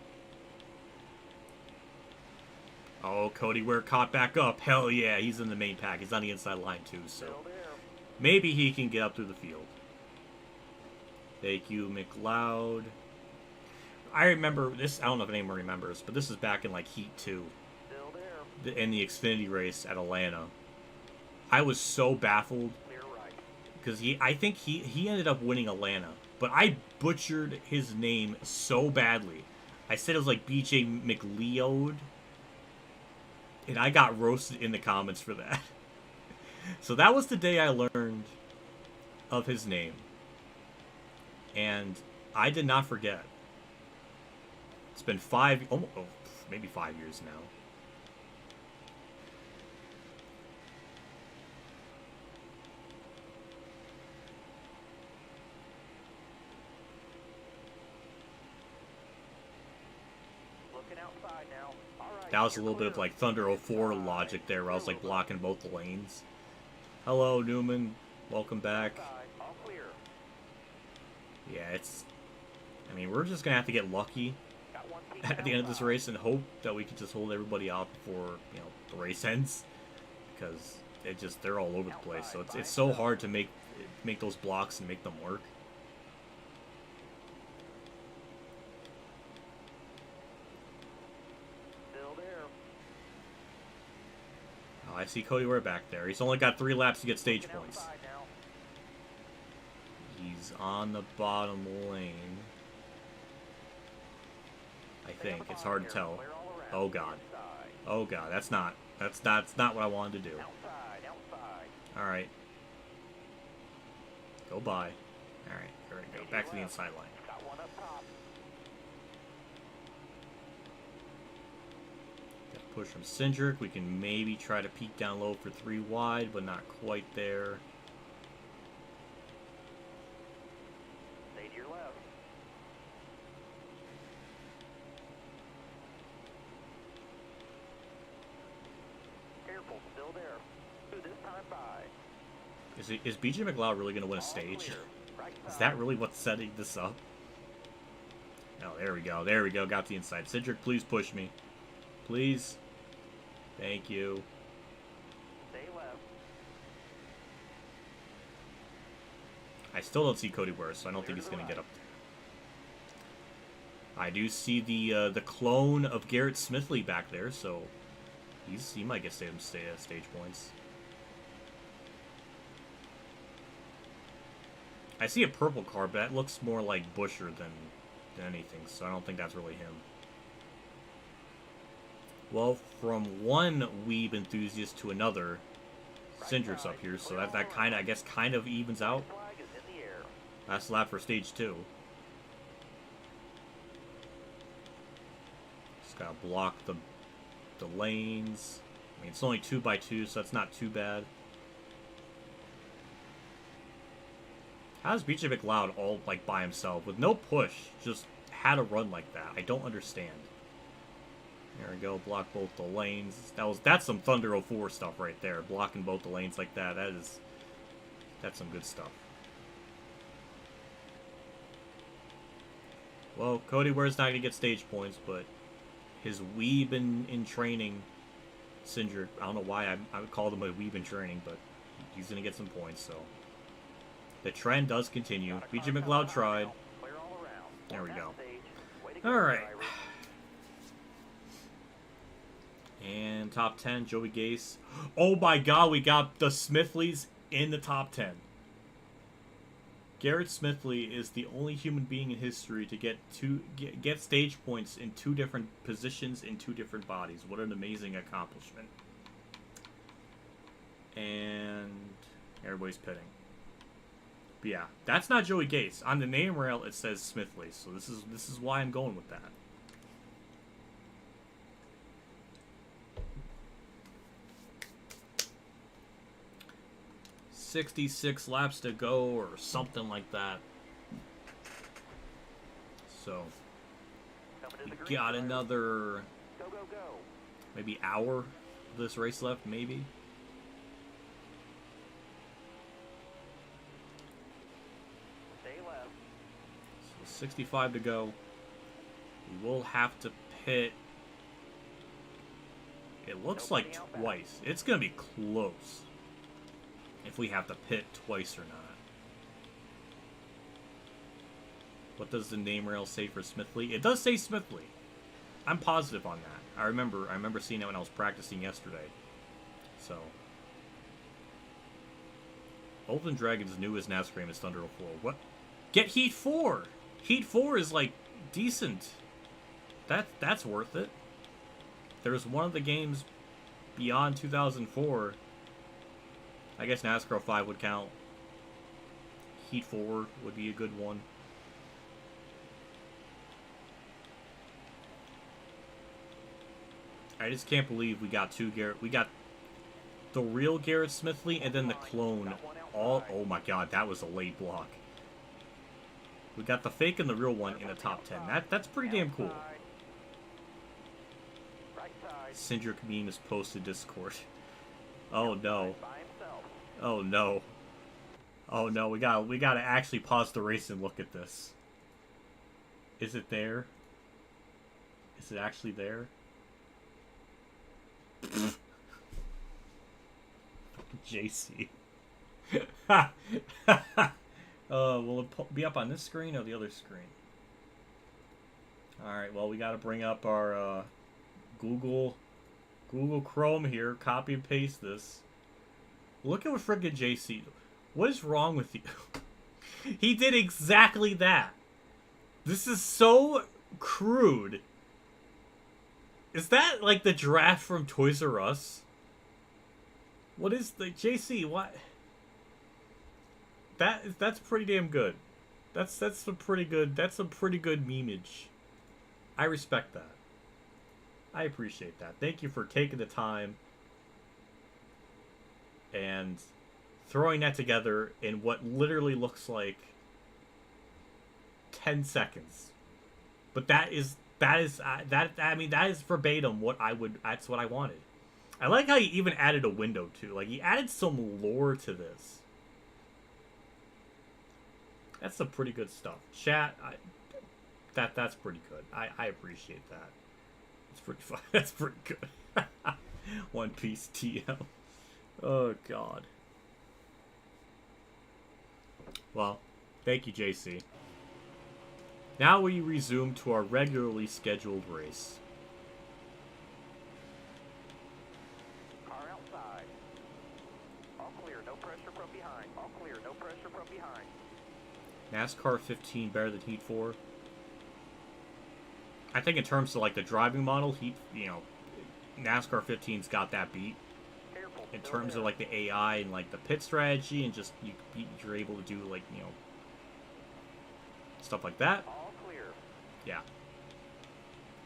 A: Oh, Cody Ware caught back up. Hell yeah, he's in the main pack. He's on the inside line too, so
B: Still there.
A: maybe he can get up through the field. Thank you, McLeod. I remember this. I don't know if anyone remembers, but this is back in like Heat 2
B: Still there.
A: in the Xfinity race at Atlanta. I was so baffled
B: Clear right.
A: because I think he ended up winning Atlanta, but I butchered his name so badly. I said it was like BJ McLeod, and I got roasted in the comments for that. So that was the day I learned of his name, and I did not forget. It's been maybe 5 years now.
B: Looking outside now. All right.
A: That was a
B: you're
A: little bit of
B: clear.
A: like Thunder 04 logic there, where I was like blocking both the lanes. Hello, Newman. Welcome back.
B: Outside. All clear.
A: Yeah, I mean, we're just gonna have to get lucky
B: Got one peak
A: at the end of this
B: outside.
A: race and hope that we can just hold everybody off before, you know, the race ends, because they're all over the place. So it's so hard to make those blocks and make them work.
B: Still there.
A: Oh, I see Cody Ware back there. He's only got 3 laps to get stage
B: Looking
A: points.
B: outside now.
A: He's on the bottom lane. I
B: Stay on
A: think
B: the
A: it's
B: bottom
A: hard to
B: here.
A: tell.
B: Clear all around.
A: Oh god.
B: Inside.
A: Oh god, that's not what I wanted to do.
B: Outside. Outside.
A: All right. Go by. Alright, here we go. Back to the inside line.
B: Got one up top.
A: Got push from Cindric. We can maybe try to peek down low for 3 wide, but not quite there.
B: Stay to your left. Careful, still there. Through this time by.
A: Is BJ McLeod really going to win a stage?
B: Clear. Right
A: Is
B: side.
A: that really what's setting this up? Oh, there we go. There we go. Got the inside. Cindric, please push me. Please. Thank you.
B: Stay left.
A: I still don't see Cody Ware, so I don't think he's going to get up there. I do see the clone of Garrett Smithley back there, so he might get stage points. I see a purple car, but that looks more like Busher than anything, so I don't think that's really him. Well, from one weeb enthusiast to another, Cindric's up here, so that kind of, I guess, kind of evens out.
B: Flag is in the air.
A: Last lap for stage 2. Just gotta block the lanes. I mean, it's only 2x2, so that's not too bad. How does BJ McLeod all, like, by himself, with no push, just had a run like that? I don't understand. There we go, block both the lanes. That's some Thunder 04 stuff right there, blocking both the lanes like that. That's some good stuff. Well, Cody Ware's not going to get stage points, but his weeb in training, Cindric, I don't know why I would call him a weeb in training, but he's going to get some points, so. The trend does continue. BJ McLeod tried.
B: Clear all around.
A: There we go.
B: Stage. Way to go,
A: Alright.
B: driver.
A: And top 10, Joey Gase. Oh my god, we got the Smithleys in the top 10. Garrett Smithley is the only human being in history to get stage points in 2 different positions in 2 different bodies. What an amazing accomplishment. And everybody's pitting. But yeah, that's not Joey Gase. On the name rail, it says Smithley, so this is why I'm going with that. "66 laps to go," or something like that. So
B: Coming to
A: we
B: the green,
A: got
B: driver.
A: another
B: Go, go, go.
A: maybe hour of this race left, maybe.
B: Stay left.
A: So 65 to go. We will have to pit. It looks like twice. It's going to be close if we have to pit twice or not. What does the name rail say for Smithley? It does say Smithley. I'm positive on that. I remember seeing it when I was practicing yesterday. So Olden Dragon's newest NASCAR game is Thunder 04. What? Get Heat 4! Heat 4 is, like, decent. That's worth it. There's one of the games beyond 2004. I guess NASCAR 5 would count. Heat 4 would be a good one. I just can't believe we got two Garrett. We got the real Garrett Smithley and then the clone. All, oh my god, that was a late block. We got the fake and the real one in the top 10. That's pretty damn cool.
B: Right side.
A: Cindric meme is posted Discord. Oh no.
B: By himself.
A: Oh no. Oh no, we gotta actually pause the race and look at this. Is it there? Is it actually there? JC. Will it be up on this screen or the other screen? Alright, well, we gotta bring up our Google Chrome here. Copy and paste this. Look at what friggin' JC. What is wrong with you? He did exactly that. This is so crude. Is that like the draft from Toys R Us? What is the JC? What? that's pretty damn good. That's some pretty good memeage. I respect that. I appreciate that. Thank you for taking the time and throwing that together in what literally looks like 10 seconds. But that is verbatim what that's what I wanted. I like how he even added a window too. Like, he added some lore to this. That's some pretty good stuff. Chat, that's pretty good. I appreciate that. It's pretty fun. That's pretty good. One Piece TL. Oh god. Well, thank you, JC. Now we resume to our regularly scheduled race.
B: Car outside. All clear, no pressure from behind. All clear, no pressure from behind.
A: NASCAR 15 better than Heat 4. I think in terms of like the driving model, NASCAR 15's got that beat.
B: Careful,
A: In
B: still
A: terms
B: there.
A: of like the AI and like the pit strategy and just you're able to do like stuff like that.
B: All clear.
A: Yeah.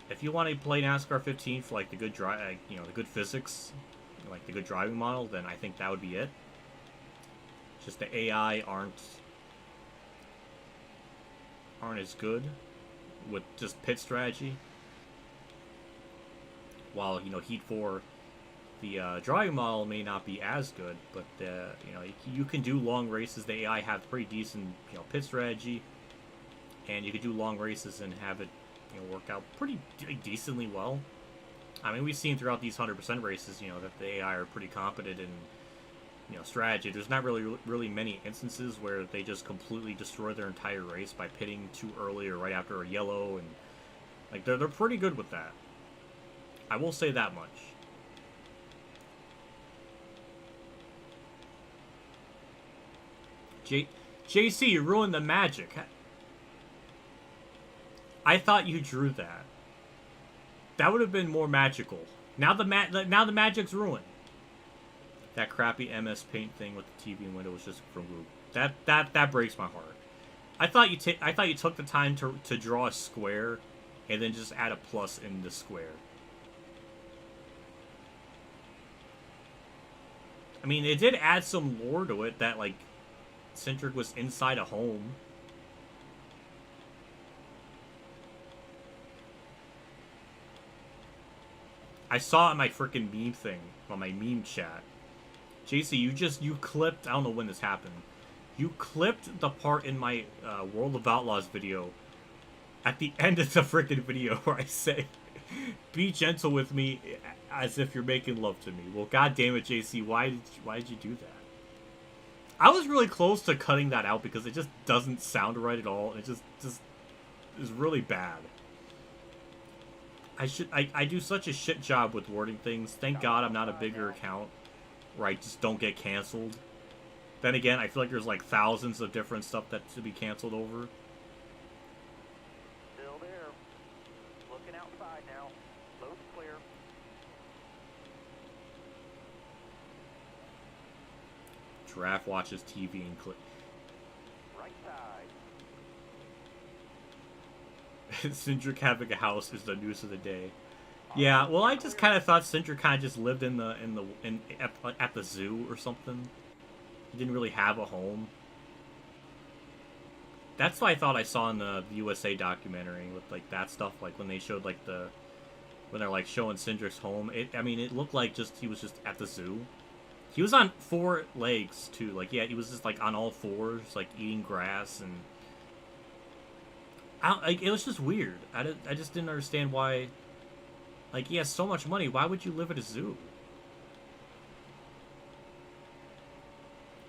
A: If you want to play NASCAR 15 for like the good the good physics, like the good driving model, then I think that would be it. Just the AI aren't as good with just pit strategy. While Heat 4, the driving model may not be as good, but you can do long races. The AI have pretty decent pit strategy, and you could do long races and have it work out pretty decently well. I mean, we've seen throughout these 100% races, that the AI are pretty competent in strategy. There's not really many instances where they just completely destroy their entire race by pitting too early or right after a yellow, and like they're pretty good with that. I will say that much. JC, you ruined the magic. I thought you drew that. That would have been more magical. Now the magic's ruined. That crappy MS Paint thing with the TV and window was just from Google. That breaks my heart. I thought you took the time to draw a square, and then just add a plus in the square. I mean, it did add some lore to it that like Centric was inside a home. I saw it in my freaking meme thing on my meme chat. JC, you clipped, I don't know when this happened. You clipped the part in my World of Outlaws video at the end of the freaking video where I say, be gentle with me as if you're making love to me. Well, god damn it, JC, why did you do that? I was really close to cutting that out because it just doesn't sound right at all. It just is really bad. I do such a shit job with wording things. Thank God I'm not a bigger account where I just don't get canceled. Then again, I feel like there's like thousands of different stuff that should be canceled over.
B: Still there. Looking outside now. Load's clear.
A: Giraffe watches TV and click.
B: Right side.
A: Cindric having a house is the news of the day. Yeah, well, I just kind of thought Cindric kind of just lived at the zoo or something. He didn't really have a home. That's what I thought I saw in the USA documentary with like that stuff. Like when they showed like when they're like showing Cindric's home. I mean, it looked like he was just at the zoo. He was on 4 legs too. Like yeah, he was just like on all 4s, like eating grass and. It was just weird. I just didn't understand why. Like, he has so much money. Why would you live at a zoo?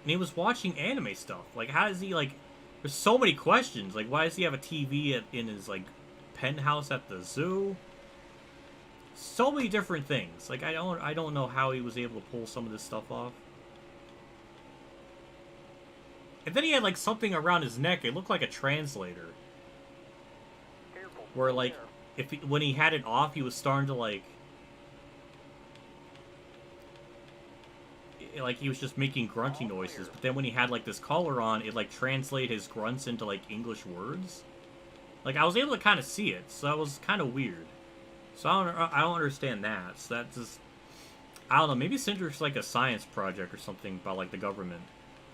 A: And he was watching anime stuff. Like, how does he, like... There's so many questions. Like, why does he have a TV in his, like, penthouse at the zoo? So many different things. Like, I don't know how he was able to pull some of this stuff off. And then he had, like, something around his neck. It looked like a translator.
B: Careful.
A: Where,
B: still
A: like...
B: there.
A: When he had it off, he was starting to, like... like he was just making grunty noises, but then when he had like this collar on, it like translated his grunts into like English words. Like I was able to kind of see it, so that was kind of weird. So I don't understand that. So that just, I don't know. Maybe Cinder's like a science project or something by like the government,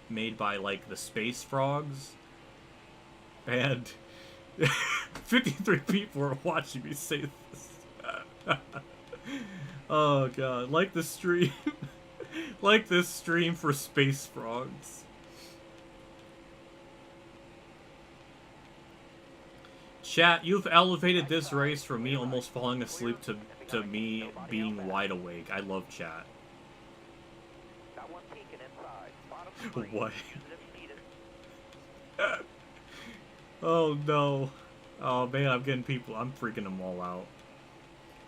A: made by like the space frogs. And 53 people are watching me say this. Oh god, like the stream. Like this stream for space frogs. Chat, you've elevated this race from me almost falling asleep to me being wide awake. I love chat. What? Oh no. Oh man, I'm getting people. I'm freaking them all out.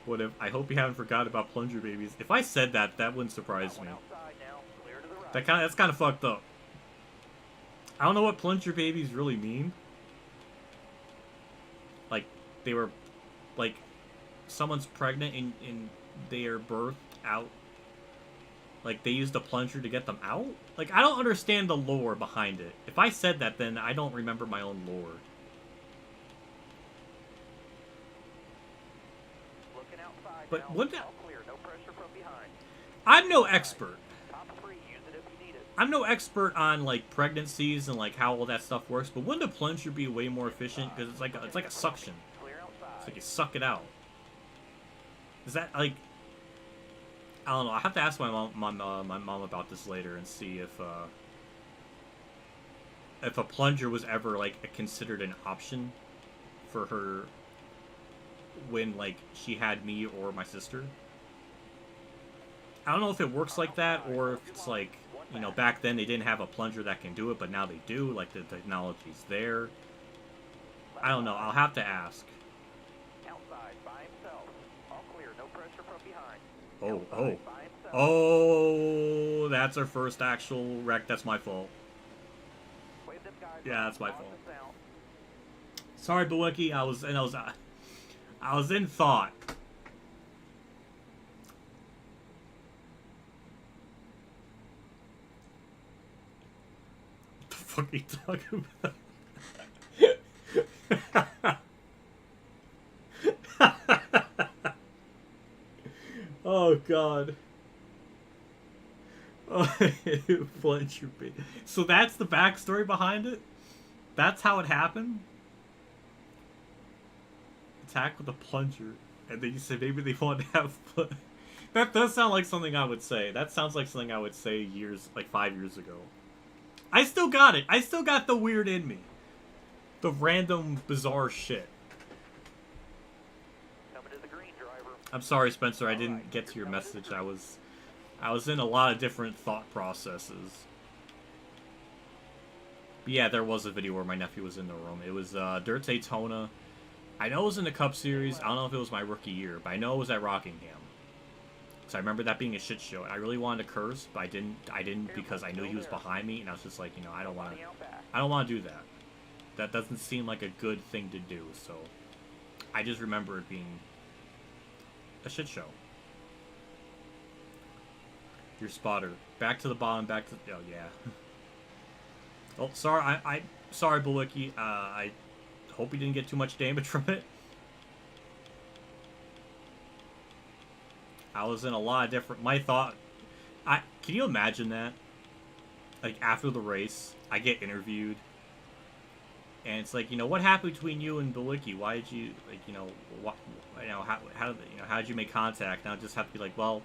A: What if? I hope you haven't forgotten about plunger babies. If I said that, that wouldn't surprise me. That's kind of fucked up. I don't know what plunger babies really mean. Like, they were, like, someone's pregnant and they are birthed out. Like, they used a plunger to get them out? Like, I don't understand the lore behind it. If I said that, then I don't remember my own lore. But what the... I'm no expert. I'm no expert on like pregnancies and like how all that stuff works, but wouldn't a plunger be way more efficient? Because it's like a suction. It's like you suck it out. Is that like? I don't know. I have to ask my mom about this later and see if a plunger was ever like considered an option for her when like she had me or my sister. I don't know if it works like that or if it's like, you know, back then they didn't have a plunger that can do it, but now they do. Like the technology's there. I don't know. I'll have to ask. Oh, that's our first actual wreck. That's my fault. Yeah, that's my fault. Sorry, Bawicki. I was in thought. What the fuck are you talking about? Oh god. Plunger baby. So that's the backstory behind it? That's how it happened? Attack with a plunger. And then you said maybe they want to have... That does sound like something I would say. That sounds like something I would say years, like 5 years ago. I still got it. I still got the weird in me. The random, bizarre shit. I'm sorry, Spencer. I didn't get to your message. I was in a lot of different thought processes. But yeah, there was a video where my nephew was in the room. It was Dirt Daytona. I know it was in the Cup Series. I don't know if it was my rookie year, but I know it was at Rockingham. So I remember that being a shit show. And I really wanted to curse, but I didn't because I knew he was behind me, and I was just like, you know, I don't want to do that. That doesn't seem like a good thing to do. So I just remember it being a shit show. Your spotter. Back to the bottom, back to... Oh, yeah. Oh, sorry. Sorry, Bawicki. I hope you didn't get too much damage from it. I was in a lot of different... My thought... Can you imagine that? Like, after the race, I get interviewed. And it's like, you know, what happened between you and Bawicki? Why did you, like, you know, what, you know, how did you make contact? And I'll just have to be like, well,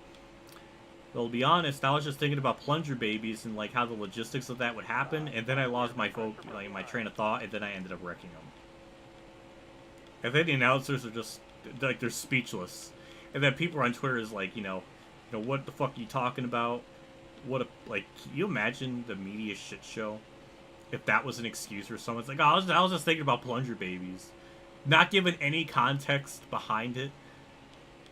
A: to be honest, I was just thinking about plunger babies and like how the logistics of that would happen, and then I lost my my train of thought, and then I ended up wrecking them. And then the announcers are just like they're speechless, and then people on Twitter is like, you know, what the fuck are you talking about? What a like, can you imagine the media shit show? If that was an excuse for someone, it's like, oh, I was just thinking about plunger babies. Not given any context behind it.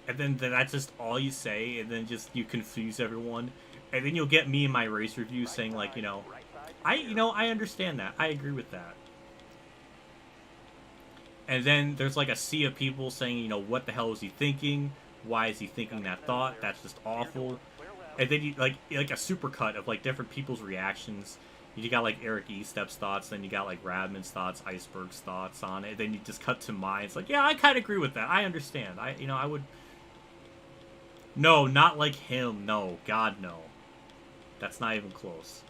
A: And then that's just all you say, and then just you confuse everyone. And then you'll get me in my race review saying, like, I understand that. I agree with that. And then there's like a sea of people saying, what the hell is he thinking? Why is he thinking that thought? That's just awful. And then you like a supercut of like different people's reactions. You got like Eric E. Step's thoughts, then you got like Radman's thoughts, Iceberg's thoughts on it. Then you just cut to mine. It's like, yeah, I kind of agree with that. I understand. I would. No, not like him. No, God, no. That's not even close.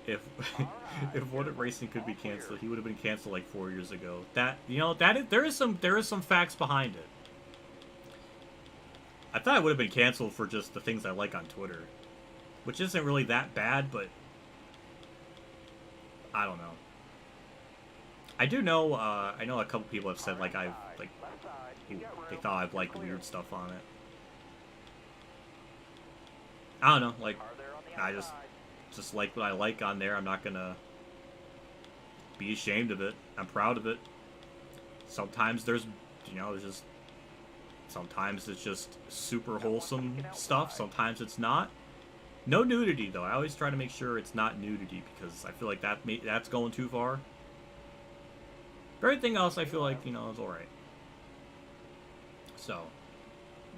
A: If if WhatiFRacing could be canceled, he would have been canceled like 4 years ago. There is some facts behind it. I thought I would have been canceled for just the things I like on Twitter, which isn't really that bad, but I don't know. I do know. I know a couple people have said like they thought I've liked weird stuff on it. I don't know. Like I just like what I like on there. I'm not gonna be ashamed of it. I'm proud of it. Sometimes sometimes it's just super wholesome stuff. Sometimes it's not. No nudity though. I always try to make sure it's not nudity because I feel like that's going too far. For everything else, I feel like is all right. So,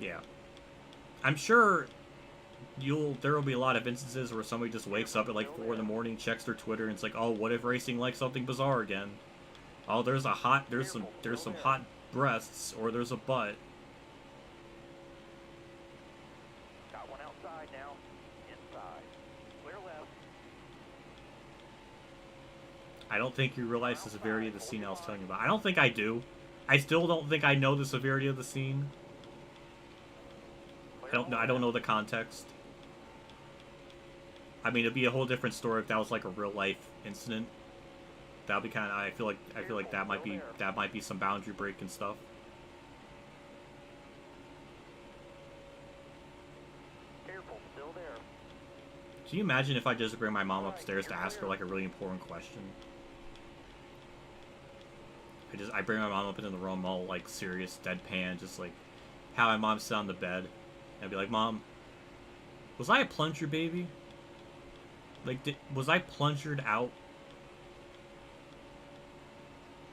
A: yeah, I'm sure there will be a lot of instances where somebody just wakes up at like 4 in the morning, checks their Twitter, and it's like, oh, WhatiFRacing likes something bizarre again. Oh, there's some hot breasts, or there's a butt.
B: Got one outside now. Inside. Clear left.
A: I don't think you realize the severity of the scene I was telling you about. I don't think I do. I still don't think I know the severity of the scene. I don't know the context. I mean, it'd be a whole different story if that was like a real life incident. That'd be kind of. I feel like that might be some boundary breaking stuff.
B: Careful, still there.
A: Can you imagine if I just bring my mom upstairs to ask her like a really important question? I bring my mom up into the room all like serious, deadpan, just like how my mom sit on the bed. I'd be like, Mom, was I a plunger baby? Like, was I plungered out?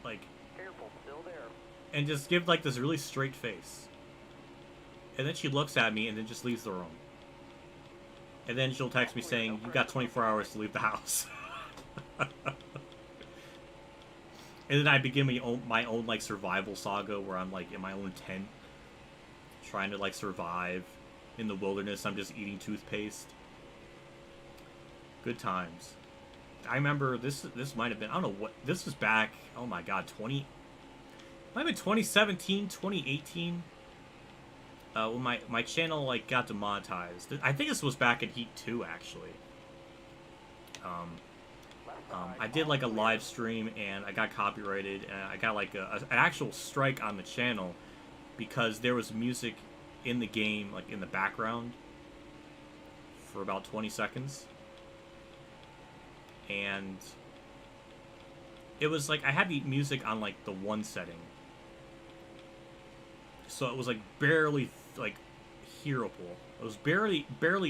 A: Like,
B: careful, still there.
A: And just give like this really straight face. And then she looks at me and then just leaves the room. And then she'll text me saying, you got 24 hours to leave the house. And then I begin my own like survival saga where I'm like in my own tent trying to like survive in the wilderness. I'm just eating toothpaste. Good times. I remember this might have been, I don't know what, this was back, oh my god, might have been 2017, 2018. When my channel like got demonetized. I think this was back in Heat 2 actually. I did like a live stream and I got copyrighted and I got like an actual strike on the channel because there was music in the game, like in the background for about 20 seconds. And it was like I had the music on like the 1 setting. So it was like barely like hearable. It was barely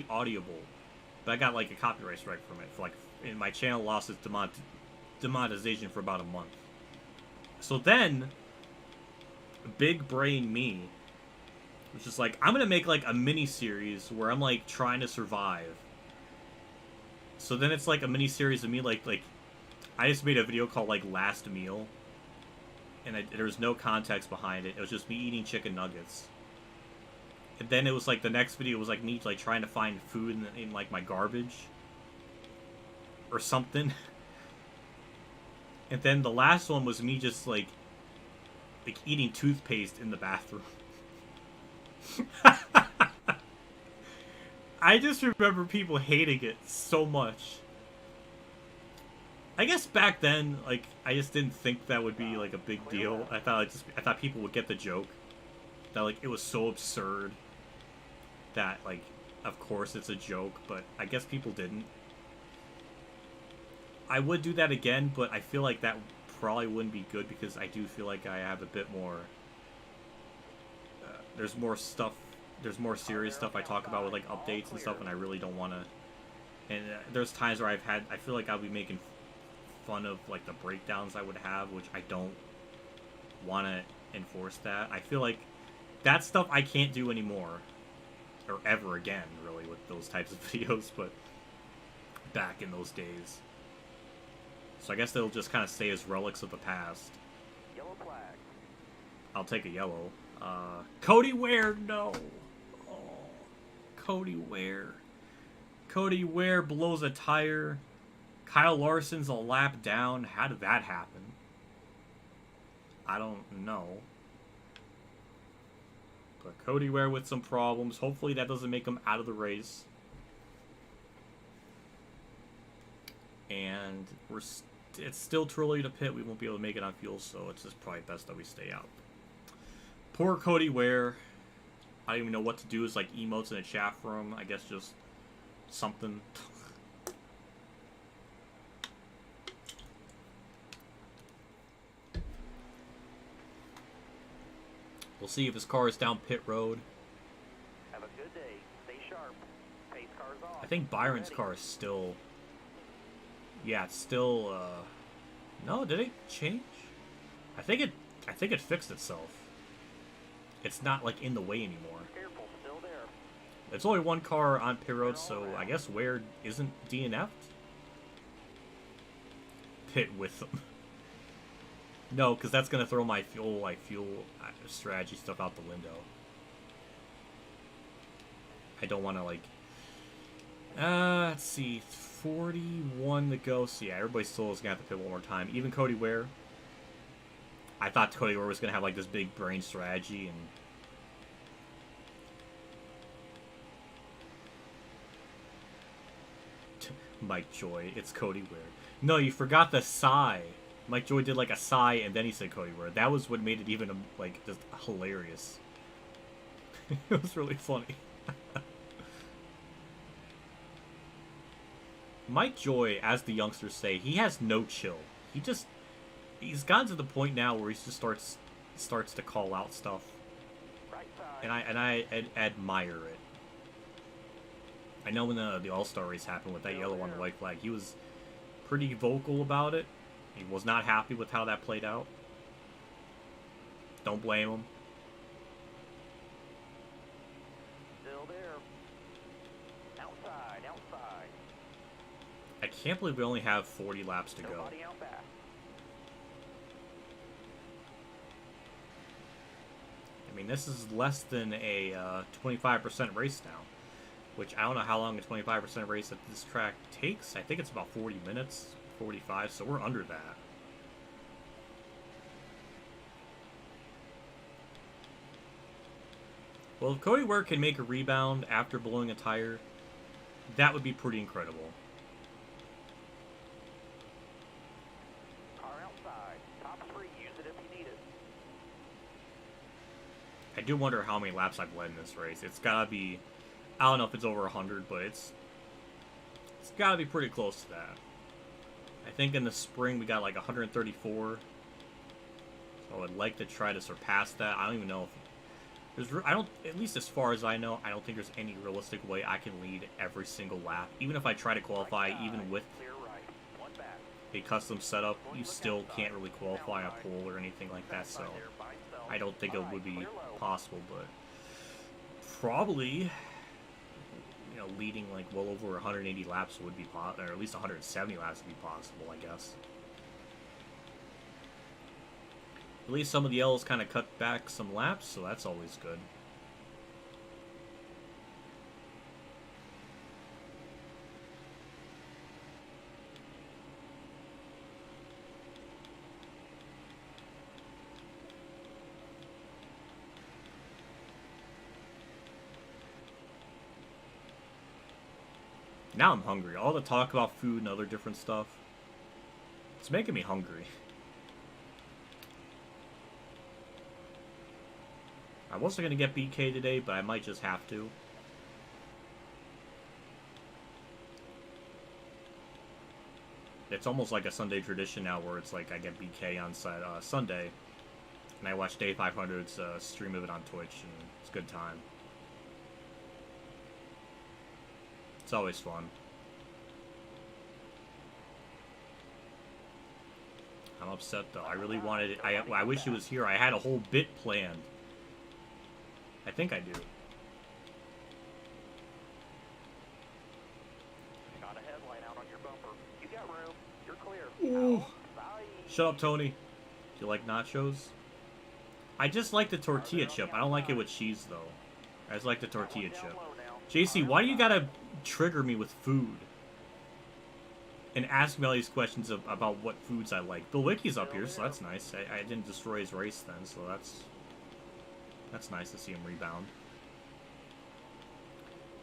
A: audible. But I got like a copyright strike from it for like, and my channel lost its demonetization for about a month. So then, big brain me was just like, I'm gonna make like a mini series where I'm like trying to survive. So then it's like a mini series of me like I just made a video called like Last Meal, and there was no context behind it. It was just me eating chicken nuggets. And then it was like the next video was like me like trying to find food in like my garbage or something. And then the last one was me just like eating toothpaste in the bathroom. I just remember people hating it so much. I guess back then, like, I just didn't think that would be like a big deal. I thought people would get the joke. That like it was so absurd that like, of course it's a joke, but I guess people didn't. I would do that again, but I feel like that probably wouldn't be good because I do feel like I have a bit more. There's more stuff. There's more serious stuff I talk about with like updates and stuff, and I really don't want to. And there's times where I feel like I'll be making fun of like the breakdowns I would have, which I don't want to enforce that. I feel like that stuff I can't do anymore. Or ever again, really, with those types of videos, but back in those days. So I guess they'll just kind of stay as relics of the past.
B: Yellow flag.
A: I'll take a yellow. Cody Ware, no! Oh, Cody Ware. Cody Ware blows a tire. Kyle Larson's a lap down. How did that happen? I don't know. But Cody Ware with some problems. Hopefully that doesn't make him out of the race. And it's still too early to pit. We won't be able to make it on fuel, so it's just probably best that we stay out. Poor Cody Ware. I don't even know what to do. It's like emotes in a chat room. I guess just something. We'll see if his car is down pit road.
B: Have a good day. Stay sharp. Pace cars off.
A: I think Byron's car is still... Yeah, it's still... No, did it change? I think it fixed itself. It's not, like, in the way anymore.
B: Careful, still there.
A: It's only one car on pit road, so I guess Ware isn't DNF'd? Pit with them. No, because that's going to throw my fuel strategy stuff out the window. I don't want to, like... let's see. 41 to go. So, yeah, everybody still is going to have to pit one more time. Even Cody Ware. I thought Cody Ware was going to have, like, this big brain strategy, and... Mike Joy. It's Cody Ware. No, you forgot the sigh. Mike Joy did like a sigh and then he said Cody Ware. That was what made it even like just hilarious. It was really funny. Mike Joy, as the youngsters say, he has no chill. He's gotten to the point now where he just starts to call out stuff.
B: Right
A: And I admire it. I know when the All-Star race happened with that yellow on the white flag, he was pretty vocal about it. He was not happy with how that played out. Don't blame him.
B: Still there. Outside.
A: I can't believe we only have 40 laps to go.
B: Nobody out back.
A: I mean, this is less than a 25% race now. Which, I don't know how long a 25% race at this track takes. I think it's about 40 minutes, 45, so we're under that. Well, if Cody Ware can make a rebound after blowing a tire, that would be pretty incredible.
B: Car outside. Top 3. Use it if you need it.
A: I do wonder how many laps I've led in this race. It's gotta be... I don't know if it's over 100, but it's got to be pretty close to that. I think in the spring we got like 134. So I would like to try to surpass that. I don't even know if there's... at least as far as I know, I don't think there's any realistic way I can lead every single lap. Even if I try to qualify, even with
B: Clear right. One back.
A: a custom setup, you still can't really qualify a pole or anything like that. So I don't think it would be possible, but probably... leading like well over 180 laps would be possible, or at least 170 laps would be possible, I guess. At least some of the yellows kind of cut back some laps, so that's always good. Now I'm hungry. All the talk about food and other different stuff, it's making me hungry. I wasn't going to get BK today, but I might just have to. It's almost like a Sunday tradition now where it's like I get BK on Sunday, and I watch Day 500's stream of it on Twitch, and it's a good time. It's always fun. I'm upset though. I really wanted it. I wish it was here. I had a whole bit planned. I think I do.
B: Got a headlight out on your bumper. You got room. You're clear.
A: Ooh.
B: Outside.
A: Shut up, Tony. Do you like nachos? I just like the tortilla chip. I don't like it with cheese though. I just like the tortilla chip. JC, why do you gotta trigger me with food? And ask me all these questions about what foods I like. Bill Wickey's up here, so that's nice. I didn't destroy his race then, so that's nice to see him rebound.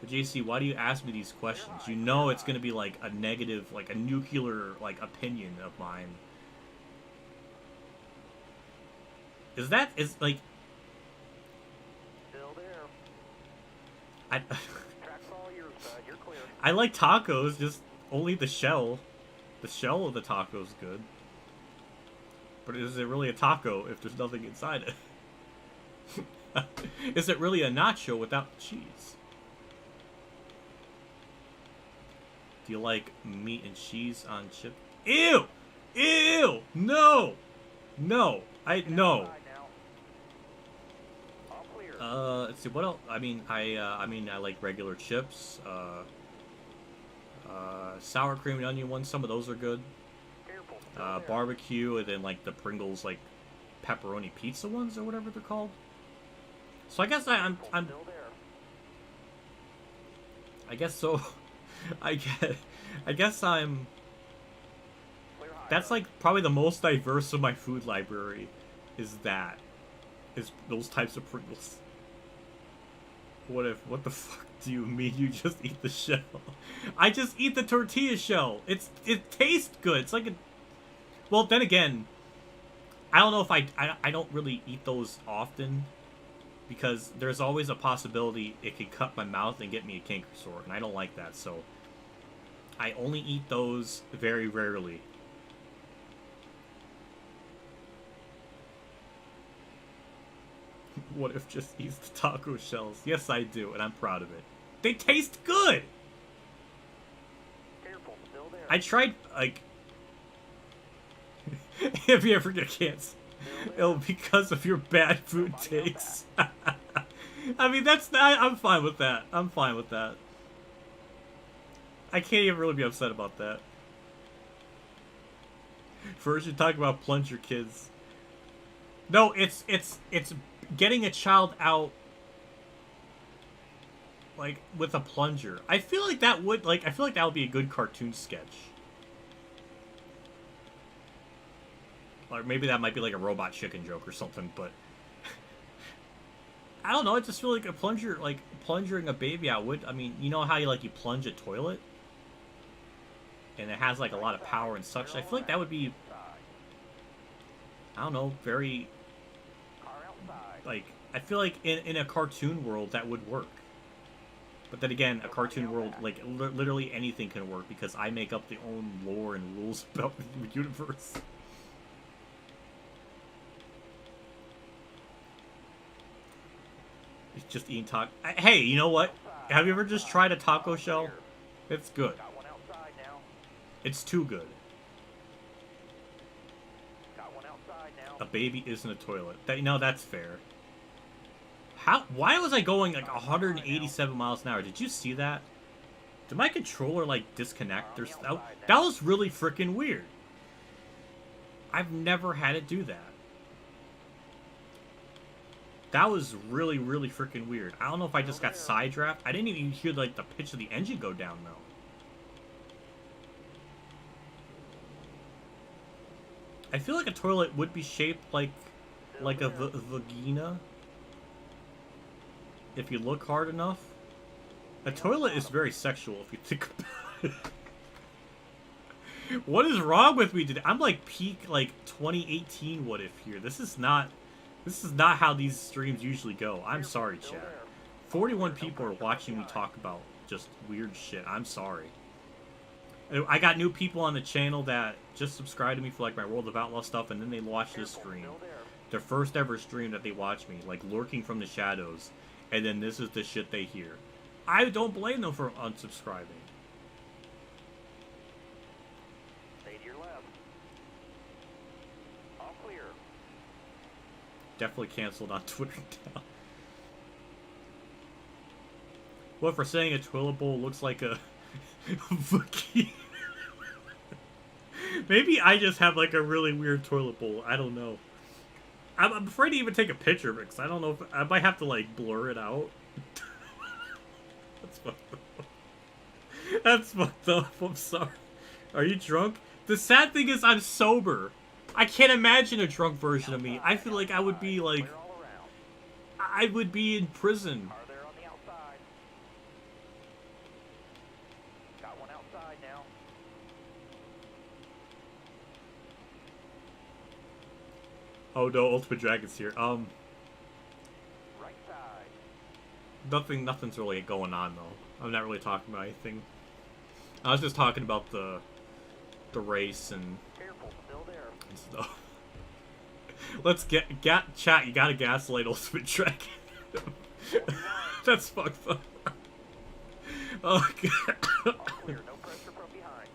A: But JC, why do you ask me these questions? You know it's gonna be like a negative, like a nuclear, like opinion of mine. Is like?
B: Still there.
A: I
B: Track's all yours, bud. You're clear.
A: I like tacos, just only the shell. The shell of the taco is good. But is it really a taco if there's nothing inside it? Is it really a nacho without cheese? Do you like meat and cheese on chip? Ew! Ew! No! No! No!
B: All clear.
A: Let's see, what else? I mean, I like regular chips, sour cream and onion ones, some of those are good.
B: Careful. Still there.
A: Barbecue, and then like the Pringles, like pepperoni pizza ones or whatever they're called. So I guess I'm
B: Still there.
A: I guess so. I guess I'm.
B: Clear high.
A: That's like probably the most diverse of my food library. Is those types of Pringles. What the fuck do you mean you just eat the shell? I just eat the tortilla shell. It tastes good. It's like a... Well, then again, I don't know if I don't really eat those often, because there's always a possibility it could cut my mouth and get me a canker sore, and I don't like that, so I only eat those very rarely. What if just eats the taco shells? Yes, I do, and I'm proud of it. They taste good!
B: Careful. Still there.
A: I tried, like... if you ever get cancer, it'll be because of your bad food takes. I mean, that's not... I'm fine with that. I'm fine with that. I can't even really be upset about that. First, you talk about plunger kids. No, it's getting a child out, like, with a plunger. I feel like that would be a good cartoon sketch. Or maybe that might be like a robot chicken joke or something, but I don't know, I just feel like a plunger, like plungering a baby out would, I mean, you know how you plunge a toilet? And it has like a lot of power and such. I feel like that would be, I don't know, very,
B: Car outside.
A: like, I feel like in a cartoon world that would work. But then again, a cartoon world, like, literally anything can work because I make up the own lore and rules about the universe. It's just eating taco. Hey, you know what? Have you ever just tried a taco shell? It's good.
B: Got one outside now.
A: It's too good.
B: Got one outside now.
A: A baby isn't a toilet. That's fair. Why was I going like 187 miles an hour? Did you see that? Did my controller like disconnect? That was really freaking weird. I've never had it do that. That was really, really freaking weird. I don't know if I just got sidedraft. I didn't even hear like the pitch of the engine go down though. I feel like a toilet would be shaped like a vagina. If you look hard enough. A toilet is very sexual if you think about it. What is wrong with me today? I'm like peak like 2018 what if here. This is not how these streams usually go. I'm sorry, chat. 41 people are watching me talk about just weird shit. I'm sorry. I got new people on the channel that just subscribe to me for like my World of Outlaw stuff, and then they watch this stream. Their first ever stream that they watch me, like lurking from the shadows, and then this is the shit they hear. I don't blame them for unsubscribing.
B: Stay to your left.
A: Definitely canceled on Twitter now. What for saying a toilet bowl looks like a Vookie? Maybe I just have like a really weird toilet bowl. I don't know. I'm afraid to even take a picture of it because I don't know if I might have to like blur it out. That's fucked up. That's fucked up. I'm sorry. Are you drunk? The sad thing is I'm sober. I can't imagine a drunk version of me. I feel like I would be like, I would be in prison.
B: Car there on the outside. Got one outside now.
A: Oh no, Ultimate Dragon's here.
B: Right side.
A: Nothing's really going on though. I'm not really talking about anything. I was just talking about the race and
B: Careful, still there.
A: stuff. Let's get chat. You gotta gaslight Ultimate Dragon. That's fucked up. Oh god.
B: All clear, no pressure from behind.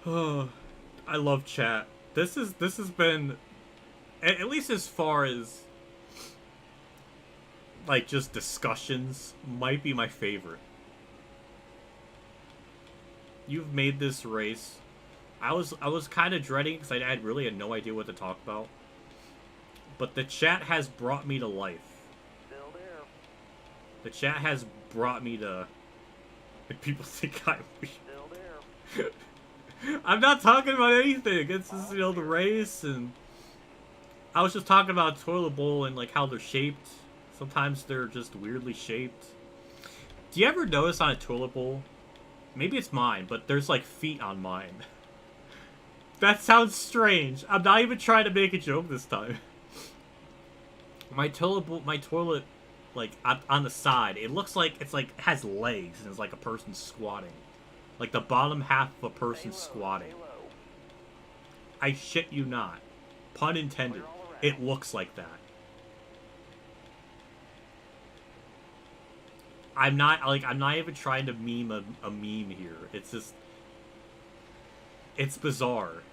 A: Oh, I love chat. This has been, at least as far as like just discussions, might be my favorite. You've made this race. I was kind of dreading because I really had no idea what to talk about. But the chat has brought me to life.
B: Still there.
A: The chat has brought me to. And people think I'm weird.
B: Still there.
A: I'm not talking about anything. It's just, you know, the race, and I was just talking about a toilet bowl and like how they're shaped. Sometimes they're just weirdly shaped. Do you ever notice on a toilet bowl? Maybe it's mine, but there's like feet on mine. That sounds strange. I'm not even trying to make a joke this time. My toilet, like on the side, it looks like it has legs and it's like a person squatting. Like the bottom half of a person squatting.
B: Stay low.
A: I shit you not. Pun intended. It looks like that. I'm not even trying to meme a meme here. It's just, it's bizarre.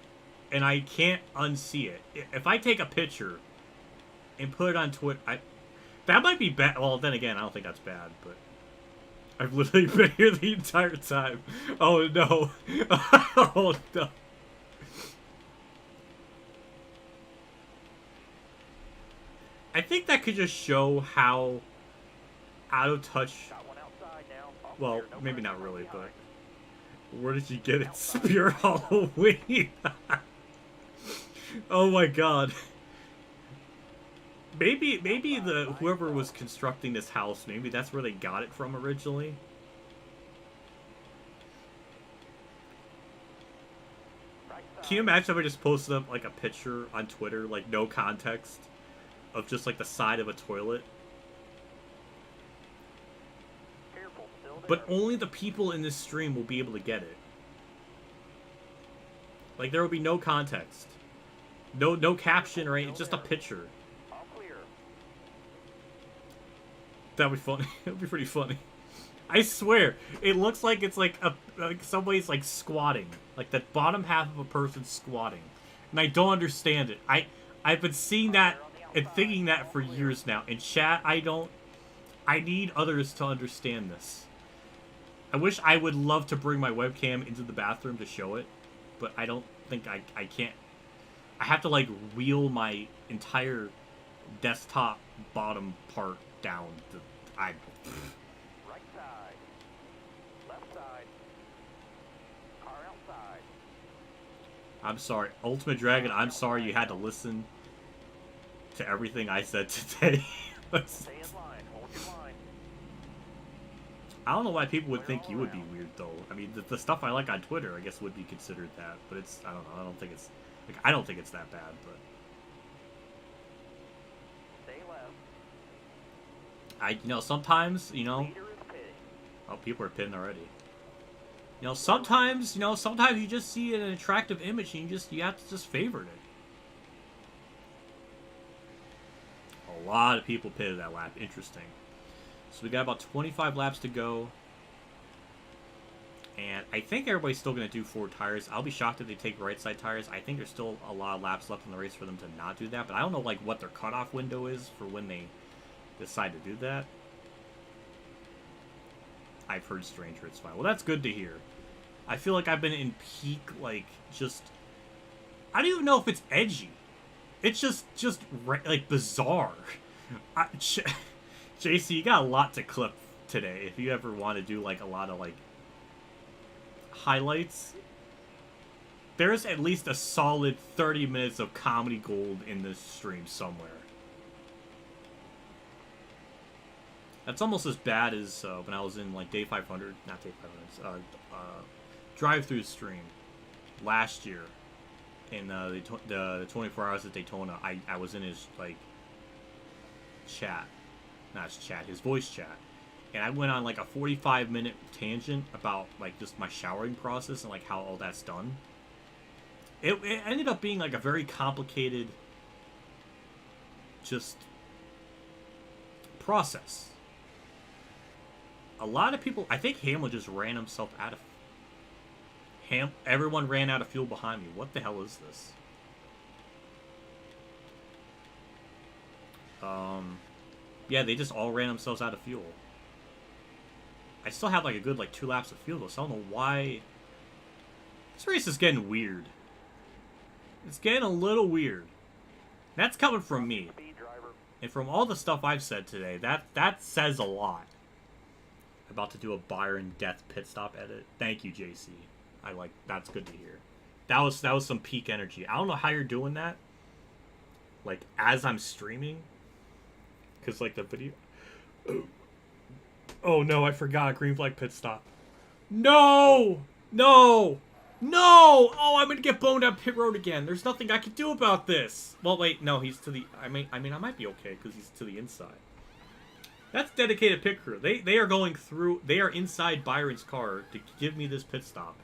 A: And I can't unsee it. If I take a picture and put it on Twitter, that might be bad. Well, then again, I don't think that's bad, but I've literally been here the entire time. Oh no. Oh no. I think that could just show how out of touch.
B: Got one outside now. All
A: Well,
B: clear, no
A: maybe
B: pressure
A: not
B: from
A: really,
B: behind.
A: but where did you get it? Spirit Halloween. Oh my god. Maybe the whoever was constructing this house, maybe that's where they got it from originally.
B: Right side.
A: Can you imagine if I just posted up like a picture on Twitter, like no context, of just like the side of a toilet?
B: Careful, still there.
A: But only the people in this stream will be able to get it. Like there will be no context. No caption or anything, just a picture.
B: All clear.
A: That'd be funny. That'd be pretty funny. I swear, it looks like it's like somebody's like squatting, like the bottom half of a person squatting, and I don't understand it. I've been seeing that and thinking that for years now. In chat, I need others to understand this. I wish I would love to bring my webcam into the bathroom to show it, but I don't think I can't. I have to like wheel my entire desktop bottom part down.
B: Right side. Left side. Car outside.
A: I'm sorry, Ultimate Dragon. I'm sorry you had to listen to everything I said today.
B: Stay in line. Hold your line.
A: I don't know why people would think you would be weird though. I mean, the stuff I like on Twitter, I guess, would be considered that. But it's, I don't know. I don't think it's like, I don't think it's that bad. But
B: Stay left.
A: sometimes,
B: Leader is pitting.
A: oh, people are pinned already. Sometimes you just see an attractive image and you have to just favorite it. A lot of people pitted that lap. Interesting. So we got about 25 laps to go. And I think everybody's still going to do 4 tires. I'll be shocked if they take right side tires. I think there's still a lot of laps left in the race for them to not do that. But I don't know like what their cutoff window is for when they decide to do that. I've heard stranger, it's fine. Well, that's good to hear. I feel like I've been in peak, like, just... I don't even know if it's edgy. It's just like, bizarre. JC, you got a lot to clip today. If you ever want to do, like, a lot of, like, highlights, there's at least a solid 30 minutes of comedy gold in this stream somewhere. That's almost as bad as when I was in like day 500, not day 500, drive-through stream last year in the 24 hours at Daytona. I was in his like chat, not his chat, his voice chat. And I went on like a 45-minute tangent about like just my showering process and like how all that's done. It ended up being like a very complicated just process. A lot of people, I think Hamlin just ran himself out of everyone ran out of fuel behind me. What the hell is this? Yeah, they just all ran themselves out of fuel. I still have like a good like 2 laps of fuel though, so I don't know why. This race is getting weird. It's getting a little weird. That's coming from me. And from all the stuff I've said today, that says a lot. About to do a Byron death pit stop edit. Thank you, JC. I like, that's good to hear. That was some peak energy. I don't know how you're doing that. Like as I'm streaming. Cause like the video. Oh no, I forgot. Green flag pit stop. No! No! No! Oh, I'm gonna get boned up pit road again. There's nothing I can do about this. Well, wait, no, he's to the... I mean, I might be okay because he's to the inside. That's dedicated pit crew. They are going through... They are inside Byron's car to give me this pit stop.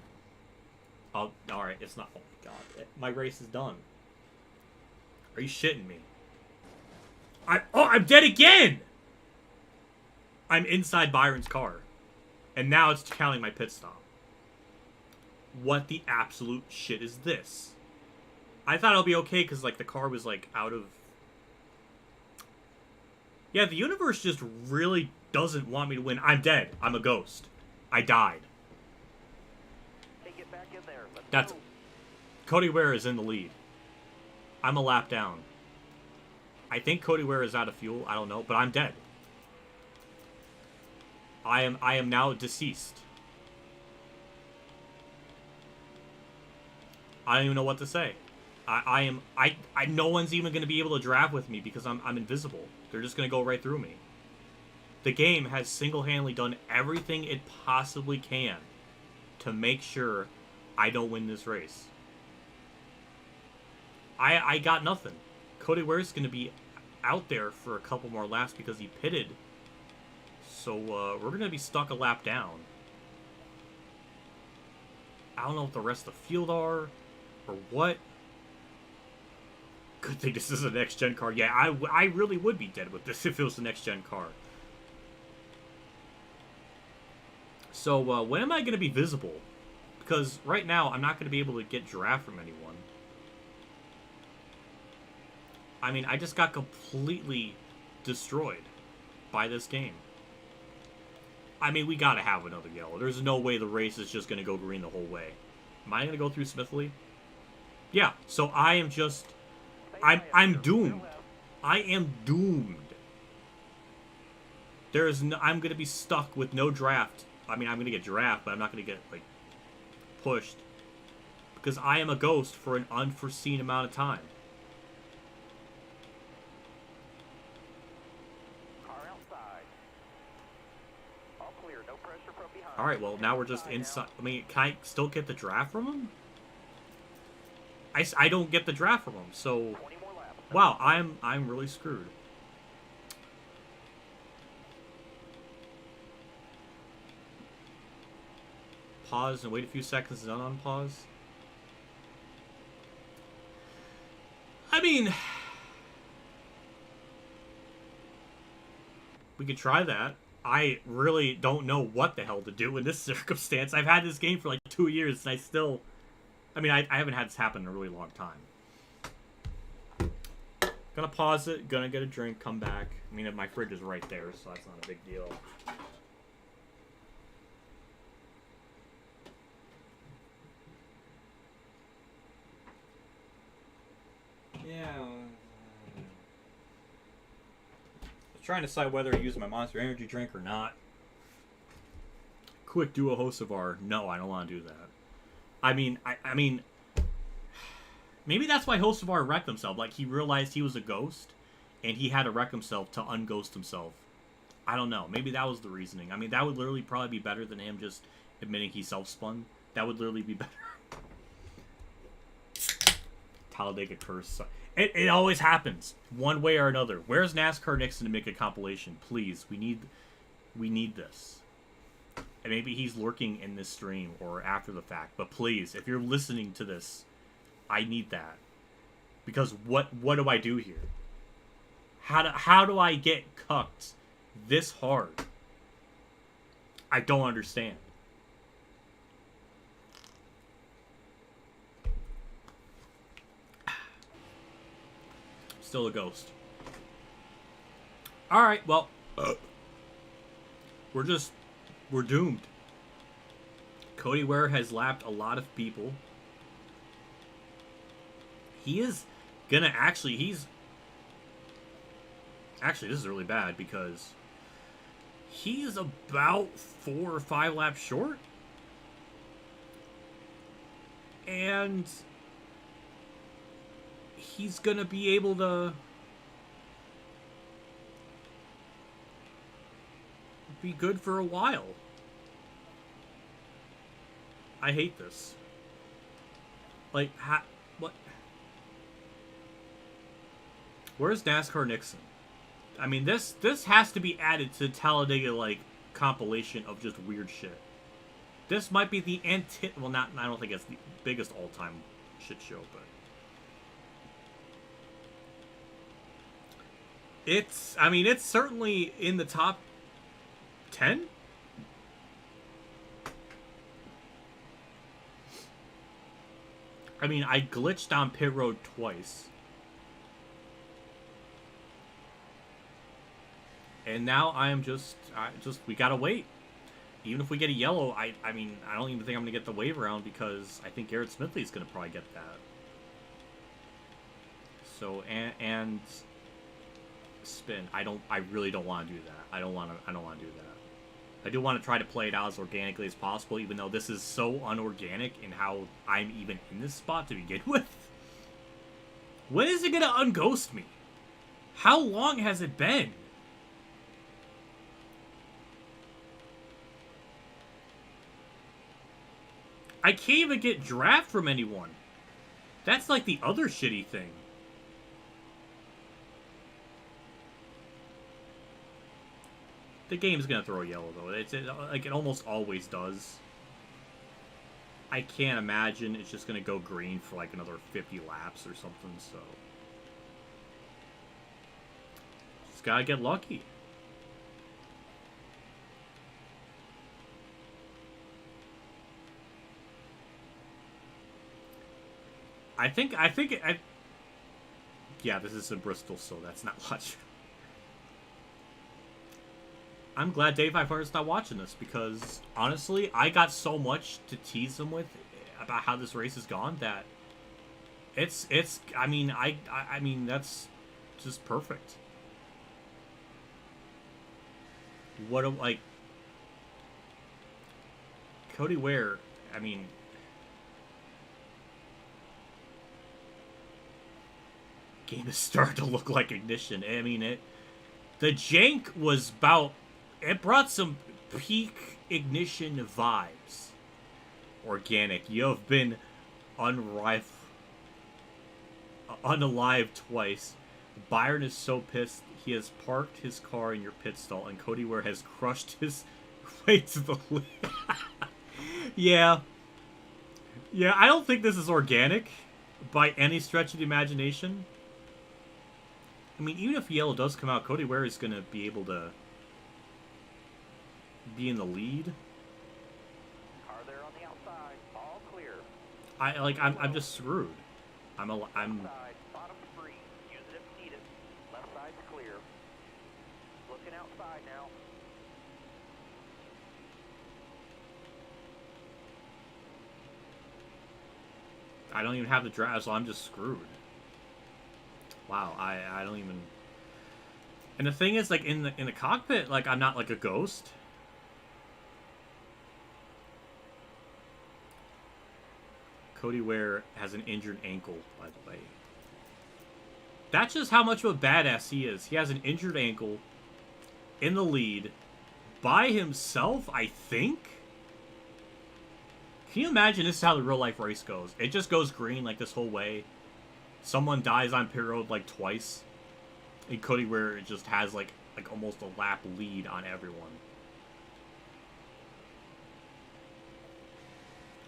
A: Oh, alright, it's not... Oh my god. My race is done. Are you shitting me? I'm dead again! I'm inside Byron's car. And now it's counting my pit stop. What the absolute shit is this? I thought it'll be okay because, like, the car was, like, out of... Yeah, the universe just really doesn't want me to win. I'm dead. I'm a ghost. I died.
B: Hey, get back in there.
A: That's... Cody Ware is in the lead. I'm a lap down. I think Cody Ware is out of fuel. I don't know, but I'm dead. I am now deceased. I don't even know what to say. No one's even going to be able to draft with me because I'm invisible. They're just going to go right through me. The game has single-handedly done everything it possibly can to make sure I don't win this race. I got nothing. Cody Ware's going to be out there for a couple more laps because he pitted. So we're going to be stuck a lap down. I don't know what the rest of the field are or what. Good thing this is a next-gen car. Yeah, I really would be dead with this if it was the next-gen car. So when am I going to be visible? Because right now I'm not going to be able to get draft from anyone. I mean, I just got completely destroyed by this game. I mean, we gotta have another yellow. There's no way the race is just gonna go green the whole way. Am I gonna go through Smithley? Yeah, so I am just... I'm doomed. I am doomed. I'm gonna be stuck with no draft. I mean, I'm gonna get draft, but I'm not gonna get, like, pushed. Because I am a ghost for an unforeseen amount of time. Alright, well, now we're just inside. I mean, can I still get the draft from him? I don't get the draft from him, so... Wow, I'm really screwed. Pause and wait a few seconds and unpause. I mean... We could try that. I really don't know what the hell to do in this circumstance. I've had this game for like 2 years, and I still... I mean, I haven't had this happen in a really long time. Gonna pause it, gonna get a drink, come back. I mean, my fridge is right there, so that's not a big deal. Yeah. Trying to decide whether to use my Monster Energy drink or not. Quick duo host of our... No, I don't want to do that. I mean, maybe that's why host of our wrecked himself. Like, he realized he was a ghost, and he had to wreck himself to unghost himself. I don't know. Maybe that was the reasoning. I mean, that would literally probably be better than him just admitting he self-spun. That would literally be better. Talladega curse. It always happens, one way or another. Where's NASCAR Nixon to make a compilation? Please, we need this. And maybe he's lurking in this stream or after the fact. But please, if you're listening to this, I need that. Because what do I do here? How do I get cucked this hard? I don't understand. Still a ghost. Alright, well, we're doomed. Cody Ware has lapped a lot of people. He is gonna actually, Actually, this is really bad because he's about 4 or 5 laps short. And he's gonna be able to be good for a while. I hate this. Like, what? Where's NASCAR Nixon? I mean, this has to be added to Talladega, like, compilation of just weird shit. This might be the well, not, I don't think it's the biggest all-time shit show, but I mean, it's certainly in the top 10? I mean, I glitched on pit road twice. And now I am we gotta wait. Even if we get a yellow, I mean, I don't even think I'm gonna get the wave around because I think Garrett Smithley's gonna probably get that. So, and spin. I really don't want to do that. I don't want to do that. I do want to try to play it out as organically as possible, even though this is so unorganic in how I'm even in this spot to begin with. When is it gonna unghost me? How long has it been? I can't even get draft from anyone. That's like the other shitty thing. The game's gonna throw a yellow though. Like it almost always does. I can't imagine it's just gonna go green for like another 50 laps or something. So just gotta get lucky. Yeah, this is in Bristol, so that's not much. I'm glad Dave 500's not watching this because honestly, I got so much to tease him with about how this race has gone that I mean that's just perfect. Like Cody Ware, I mean, game is starting to look like Ignition. I mean, the jank was about... It brought some peak Ignition vibes. Organic. You have been unalived twice. Byron is so pissed he has parked his car in your pit stall, and Cody Ware has crushed his way to the lead. Yeah. Yeah, I don't think this is organic by any stretch of the imagination. I mean, even if yellow does come out, Cody Ware is going to be able to be in the lead.
B: Car there on the outside. All clear.
A: I'm just screwed. I'm
B: Left side, bottom free. Use it if needed. Left side's clear. Looking outside now.
A: I don't even have the drive, so I'm just screwed. Wow, I don't even. And the thing is, like in the cockpit, like I'm not like a ghost. Cody Ware has an injured ankle, by the way. That's just how much of a badass he is. He has an injured ankle in the lead by himself, I think. Can you imagine this is how the real life race goes? It just goes green like this whole way. Someone dies on pit road like twice. And Cody Ware just has like almost a lap lead on everyone.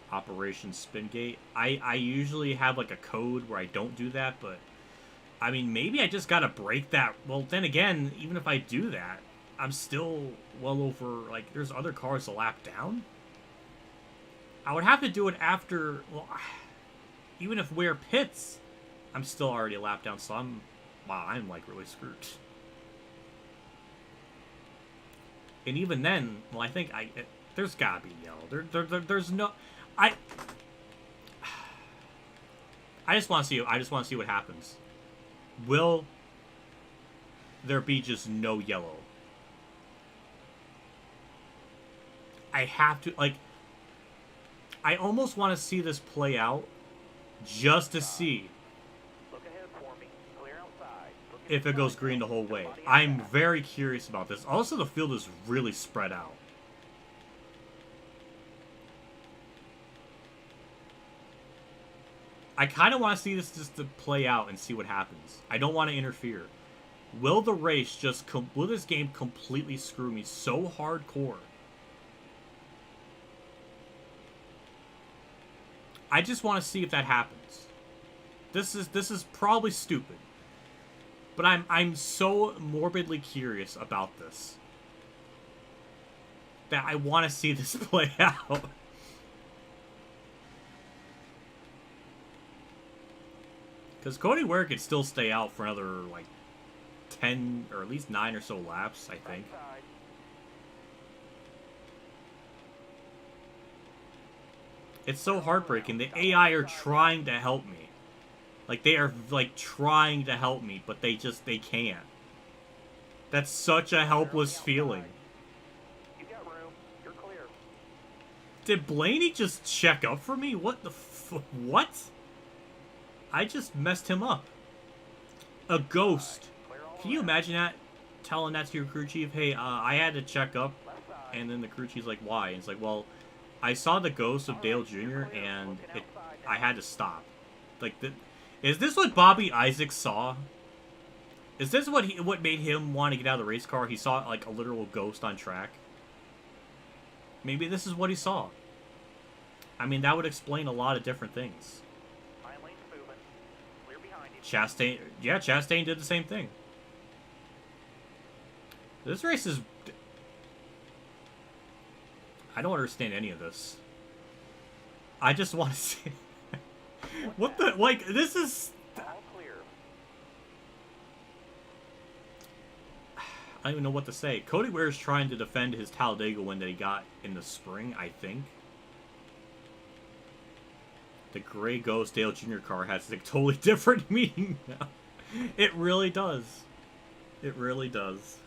A: Operation Spingate. I usually have like a code where I don't do that, but I mean maybe I just gotta break that. Well, then again, even if I do that, I'm still well over, like, there's other cars a lap down. I would have to do it after, well, even if Ware pits, I'm still already a lap down, so I'm like really screwed. And even then, well, I think there's gotta be yellow. There's no, I just want to see. I just want to see what happens. Will there be just no yellow? I have to, like, I almost want to see this play out just to see
B: Look ahead for me. Clear outside.
A: if it goes green the whole way. I'm very curious about this. Also, the field is really spread out. I kind of want to see this just to play out and see what happens. I don't want to interfere. Will the race just... will this game completely screw me so hardcore? I just want to see if that happens. This is probably stupid. But I'm so morbidly curious about this that I want to see this play out. Because Cody Ware could still stay out for another, like, 10 or at least 9 or so laps, I think. It's so heartbreaking. The AI are trying to help me. Like, they are, like, trying to help me, but they can't. That's such a helpless feeling.
B: You got room. You're clear.
A: Did Blaney just check up for me? What the what? I just messed him up. A ghost. Can you imagine that? Telling that to your crew chief, hey, I had to check up. And then the crew chief's like, why? And it's like, well, I saw the ghost of Dale Jr. and I had to stop. Like, is this what Bobby Isaacs saw? Is this what made him want to get out of the race car? He saw, like, a literal ghost on track. Maybe this is what he saw. I mean, that would explain a lot of different things. Chastain, yeah, Chastain did the same thing. This race is... I don't understand any of this. I just want to see... What the... Like, this is...
B: All clear.
A: I don't even know what to say. Cody Ware is trying to defend his Talladega win that he got in the spring, I think. The Gray Ghost Dale Jr. car has a totally different meaning now. It really does. It really does.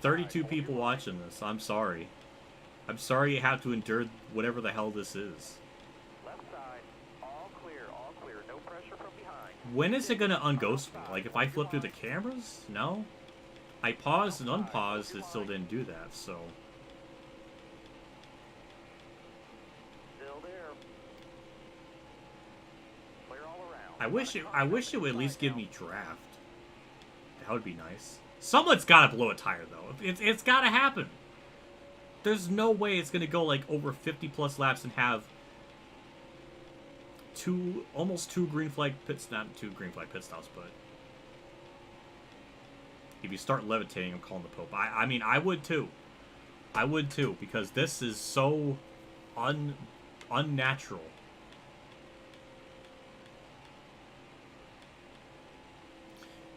A: 32 people watching this. I'm sorry. I'm sorry you have to endure whatever the hell this is.
B: Left side. All clear. All clear. No pressure from behind.
A: When is it going to unghost me? Like, if I flip through the cameras? No? I paused and unpaused. It still didn't do that, so... I wish it would at least give me draft. That would be nice. Someone's gotta blow a tire though. It's gotta happen. There's no way it's gonna go like over 50 plus laps and have almost two green flag pits, not two green flag pit stops, but if you start levitating, I'm calling the Pope. I mean, I would too. I would too, because this is so unnatural.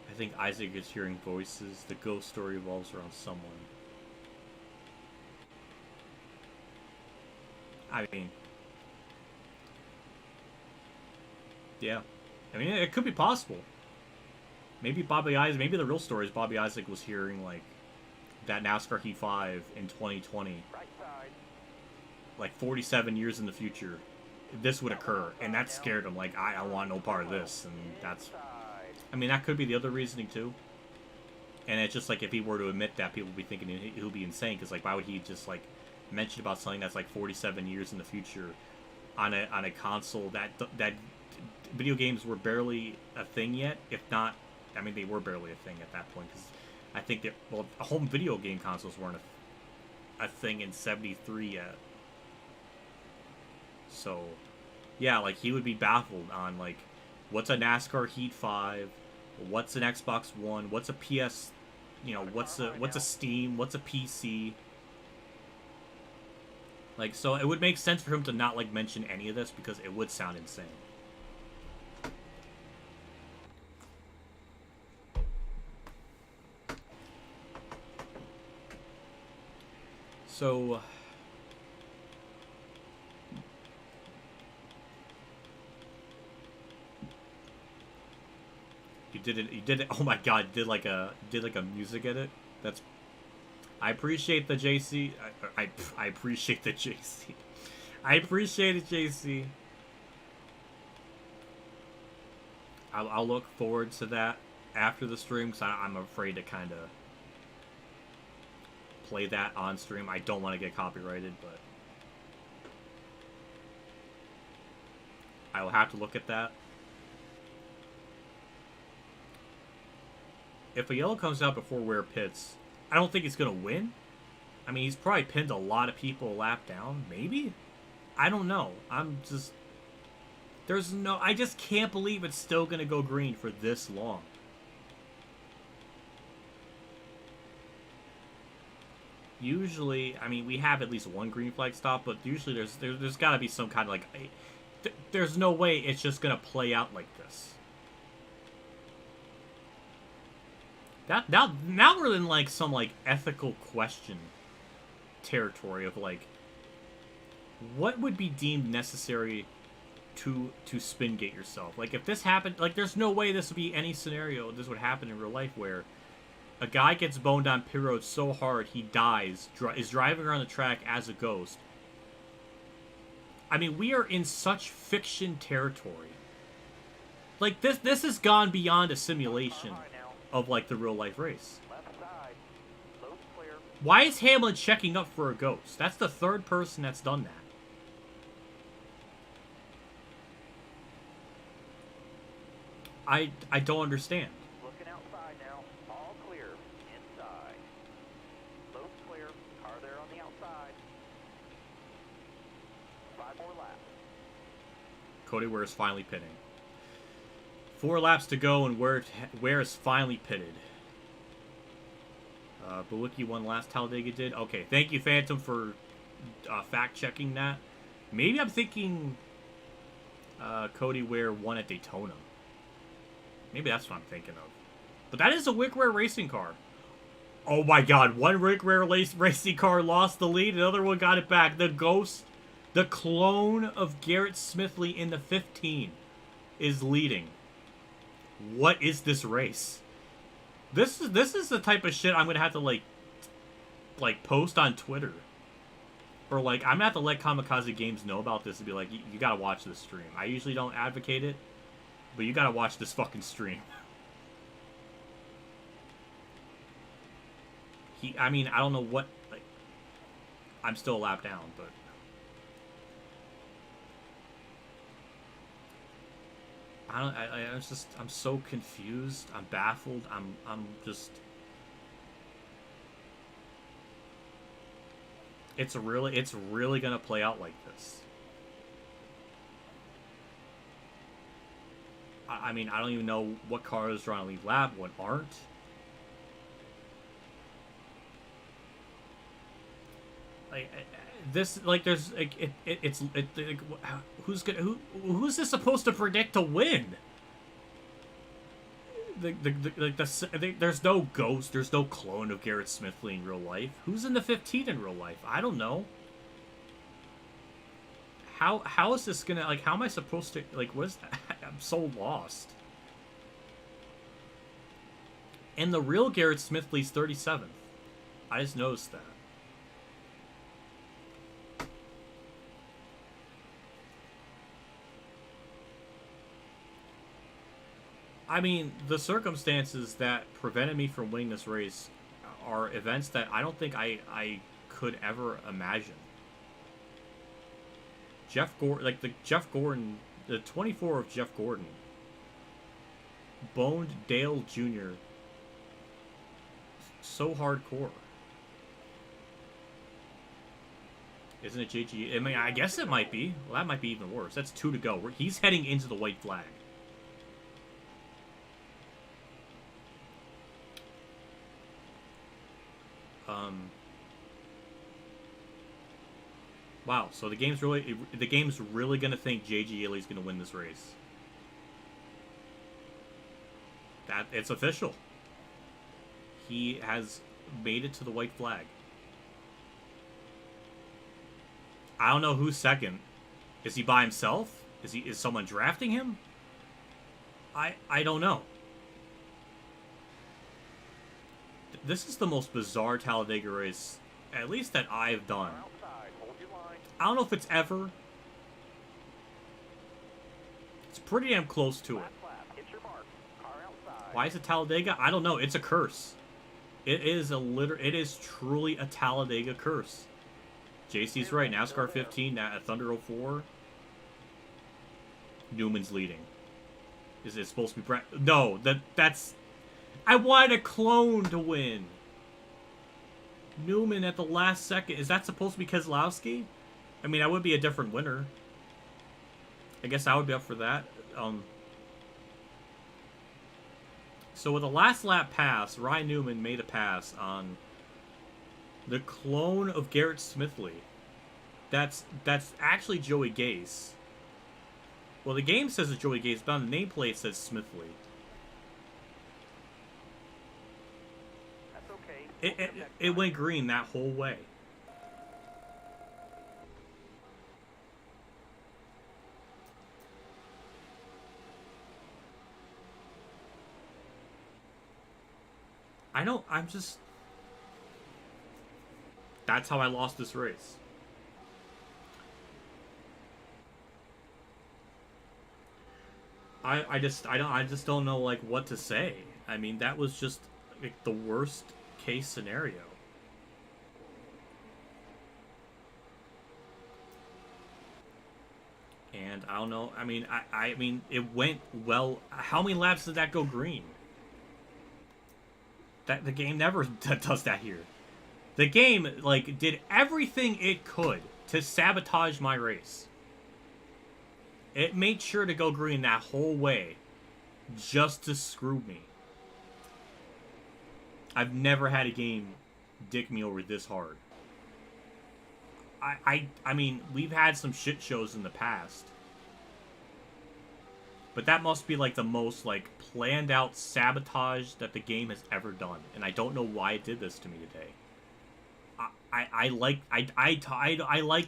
A: I think Isaac is hearing voices. The ghost story revolves around someone. I mean, yeah. I mean, it could be possible. Maybe Bobby Isaac, maybe the real story is Bobby Isaac was hearing, like, that NASCAR Heat 5 in 2020.
B: Right side.
A: Like, 47 years in the future, this would occur. And that scared him. Like, I want no part of this. And that's... I mean, that could be the other reasoning, too. And it's just, like, if he were to admit that, people would be thinking he would be insane. Because, like, why would he just, like, mention about something that's, like, 47 years in the future on a console that video games were barely a thing yet? If not... I mean, they were barely a thing at that point, because I think that, well, home video game consoles weren't a thing in 73 yet. So, yeah, like, he would be baffled on, like, what's a NASCAR Heat 5, what's an Xbox One, what's a PS, you know, what's a Steam, what's a PC. Like, so it would make sense for him to not, like, mention any of this, because it would sound insane. So, you did it. Oh my God, you did like a music edit. That's. I appreciate the JC. I appreciate the JC. I appreciate it, JC. I'll look forward to that after the stream, because I'm afraid to kind of play that on stream. I don't want to get copyrighted, but I will have to look at that. If a yellow comes out before Ware pits, I don't think he's going to win. I mean, he's probably pinned a lot of people a lap down. Maybe? I don't know. I'm just... I just can't believe it's still going to go green for this long. Usually, I mean, we have at least one green flag stop, but usually there's got to be some kind of, like... There's no way it's just going to play out like this. Now we're in, like, some, like, ethical question territory of, like, what would be deemed necessary to spin gate yourself? Like, if this happened, like, there's no way this would be any scenario this would happen in real life where a guy gets boned on pit road so hard he dies, is driving around the track as a ghost. I mean, we are in such fiction territory. Like, this has gone beyond a simulation of, like, the real life race. Why is Hamlin checking up for a ghost? That's the third person that's done that. I don't understand.
B: Looking outside now. All clear. Inside. Load's clear. Car there on the outside. 5 more laps.
A: Cody Ware is finally pitting. 4 laps to go, and Ware is finally pitted. Bawicki won last Talladega did. Okay, thank you, Phantom, for fact-checking that. Maybe I'm thinking Cody Ware won at Daytona. Maybe that's what I'm thinking of. But that is a Wick Rare racing car. Oh my God, one Wick Rare racing car lost the lead, another one got it back. The Ghost, the clone of Garrett Smithley in the 15, is leading. What is this race? This is the type of shit I'm gonna have to like post on Twitter, or like I'm gonna have to let YellaWood know about this and be like, you gotta watch this stream. I usually don't advocate it, but you gotta watch this fucking stream. I mean, I don't know what, like, I'm still a lap down, but I'm so confused. I'm baffled. I'm just. It's really gonna play out like this. I mean, I don't even know what cars are trying to lead lap, what aren't. this like there's like it's like, who's this supposed to predict to win? There's no ghost, there's no clone of Garrett Smithley in real life. Who's in the 15 in real life? I don't know. How is this gonna, like, how am I supposed to, like, what is that? I'm so lost. And the real Garrett Smithley's 37th. I just noticed that. I mean, the circumstances that prevented me from winning this race are events that I don't think I could ever imagine. Jeff Gordon, like Jeff Gordon, the 24 of Jeff Gordon, boned Dale Jr. so hardcore. Isn't it JG? I mean, I guess it might be. Well, that might be even worse. That's 2 to go. He's heading into the white flag. Wow, so the game's really gonna think JG Ellie's gonna win this race. That it's official. He has made it to the white flag. I don't know who's second. Is he by himself? Is someone drafting him? I don't know. This is the most bizarre Talladega race, at least that I've done. I don't know if it's ever. It's pretty damn close to it. Why is it Talladega? I don't know. It's a curse. It is truly a Talladega curse. JC's right. NASCAR 15, Thunder 04. Newman's leading. Is it supposed to be No, that's... I wanted a clone to win. Newman at the last second. Is that supposed to be Keselowski? I mean, I would be a different winner. I guess I would be up for that. So with the last lap pass, Ryan Newman made a pass on the clone of Garrett Smithley. That's actually Joey Gase. Well, the game says it's Joey Gase, but on the nameplate it says Smithley. That's okay. It went green that whole way. I'm just... That's how I lost this race. I just don't know, like, what to say. I mean, that was just, like, the worst case scenario. And I don't know, I mean, I mean, it went well. How many laps did that go green? The game never does that here. The game, like, did everything it could to sabotage my race. It made sure to go green that whole way just to screw me. I've never had a game dick me over this hard. I mean, we've had some shit shows in the past. But that must be, like, the most, like, planned out sabotage that the game has ever done. And I don't know why it did this to me today. I like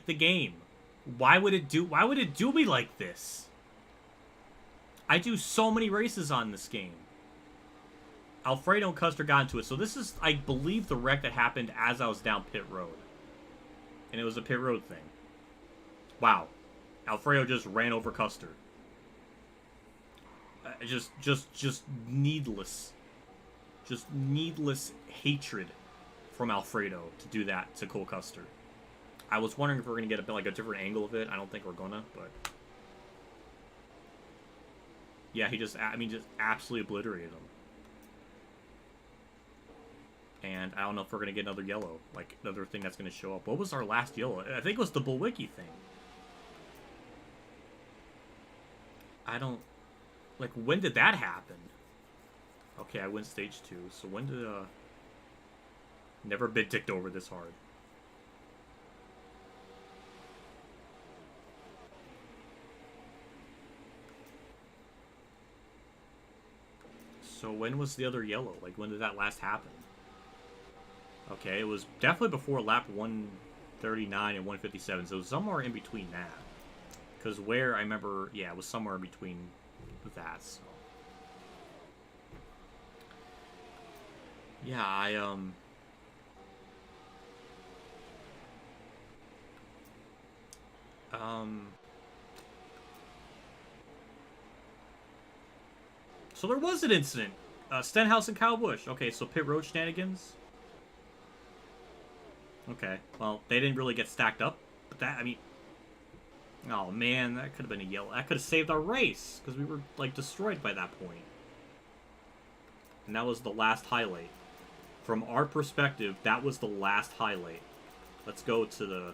A: the game. Why would it do me like this? I do so many races on this game. Alfredo and Custer got into it. So this is, I believe, the wreck that happened as I was down pit road. And it was a pit road thing. Wow. Alfredo just ran over Custer. Just needless. Just needless hatred from Alfredo to do that to Cole Custer. I was wondering if we're going to get a bit like a different angle of it. I don't think we're gonna, but... Yeah, he just absolutely obliterated him. And I don't know if we're going to get another yellow. Like, another thing that's going to show up. What was our last yellow? I think it was the Bulwicki thing. I don't... Like, when did that happen? Okay, I win stage 2. So when did, Never been dicked over this hard. when was the other yellow? Like, when did that last happen? Okay, it was definitely before lap 139 and 157, so it was somewhere in between that. Because where I remember, yeah, it was somewhere in between that, so. Yeah, so there was an incident. Stenhouse and Kyle Busch. Okay, so pit road shenanigans. Okay, well, they didn't really get stacked up, but that, I mean, oh man, that could have been a yellow. That could have saved our race, because we were, like, destroyed by that point. And that was the last highlight. From our perspective, that was the last highlight. Let's go to the...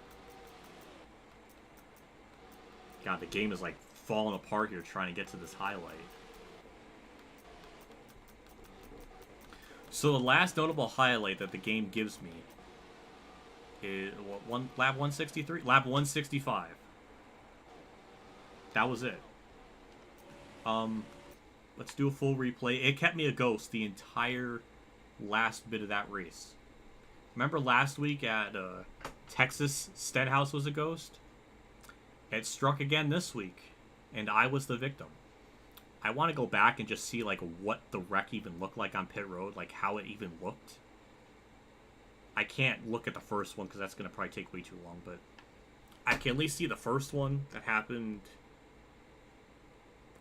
A: God, the game is, like, falling apart here trying to get to this highlight. So the last notable highlight that the game gives me is what, lap 163? Lap 165. That was it. Let's do a full replay. It kept me a ghost the entire last bit of that race. Remember last week at Texas, Stenhouse was a ghost? It struck again this week, and I was the victim. I want to go back and just see, like, what the wreck even looked like on pit road, like, how it even looked. I can't look at the first one, because that's going to probably take way too long, but I can at least see the first one that happened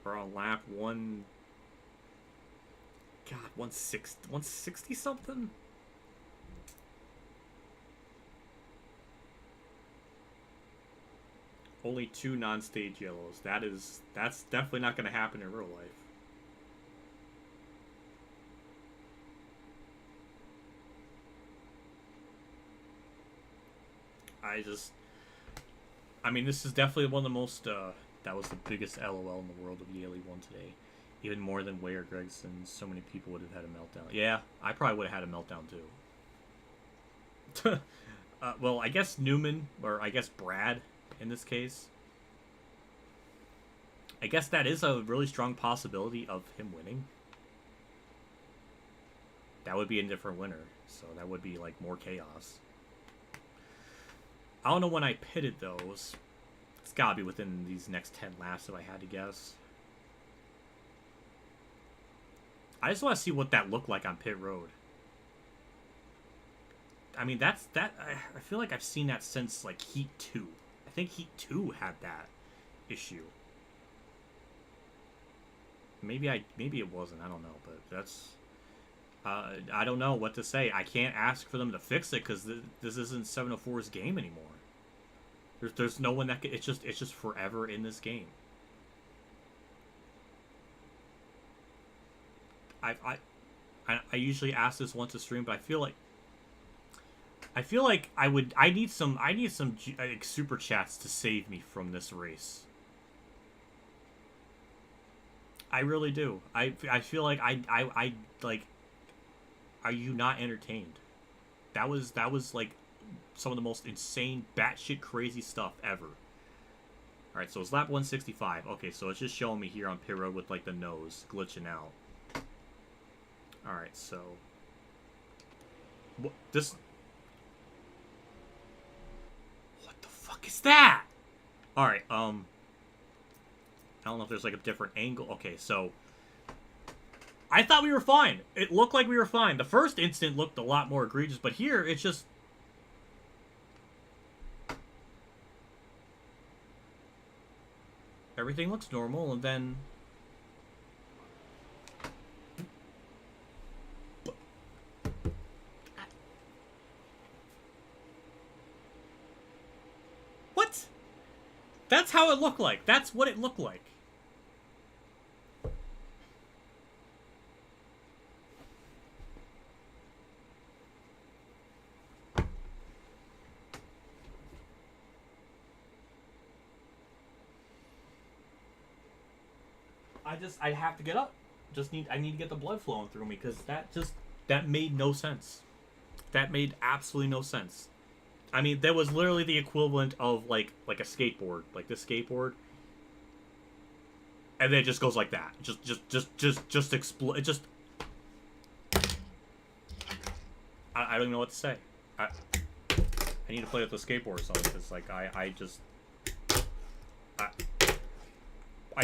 A: around lap 160 something? Only 2 non-stage yellows. That's definitely not going to happen in real life. I mean, this is definitely one of the most, that was the biggest LOL in the world of YellaWood today. Even more than Way or Gregson, so many people would have had a meltdown. Yeah, I probably would have had a meltdown too. Well, I guess Newman, or I guess Brad, in this case. I guess that is a really strong possibility of him winning. That would be a different winner, so that would be, like, more chaos. I don't know when I pitted those. It's gotta be within these next 10 laps if I had to guess. I just want to see what that looked like on pit road. I mean, I feel like I've seen that since, like, Heat 2. I think Heat 2 had that issue. Maybe it wasn't. I don't know, but that's... I don't know what to say. I can't ask for them to fix it because this isn't 704's game anymore. There's no one that can, it's just forever in this game. I usually ask this once a stream, but I feel like I need some like, super chats to save me from this race. I really do. I feel like I like. Are you not entertained? That was like some of the most insane, batshit crazy stuff ever. All right, so it's lap 165. Okay, so it's just showing me here on pit road with like the nose glitching out. All right, so what the fuck is that? All right, I don't know if there's like a different angle. Okay, so I thought we were fine. It looked like we were fine. The first instant looked a lot more egregious, but here it's just... everything looks normal, and then... What? That's how it looked like. That's what it looked like. I have to get up. I need to get the blood flowing through me because that made no sense. That made absolutely no sense. I mean, that was literally the equivalent of like a skateboard, like this skateboard, and then it just goes like that. Just explode. It just I don't even know what to say. I need to play with the skateboard or something, because, like, I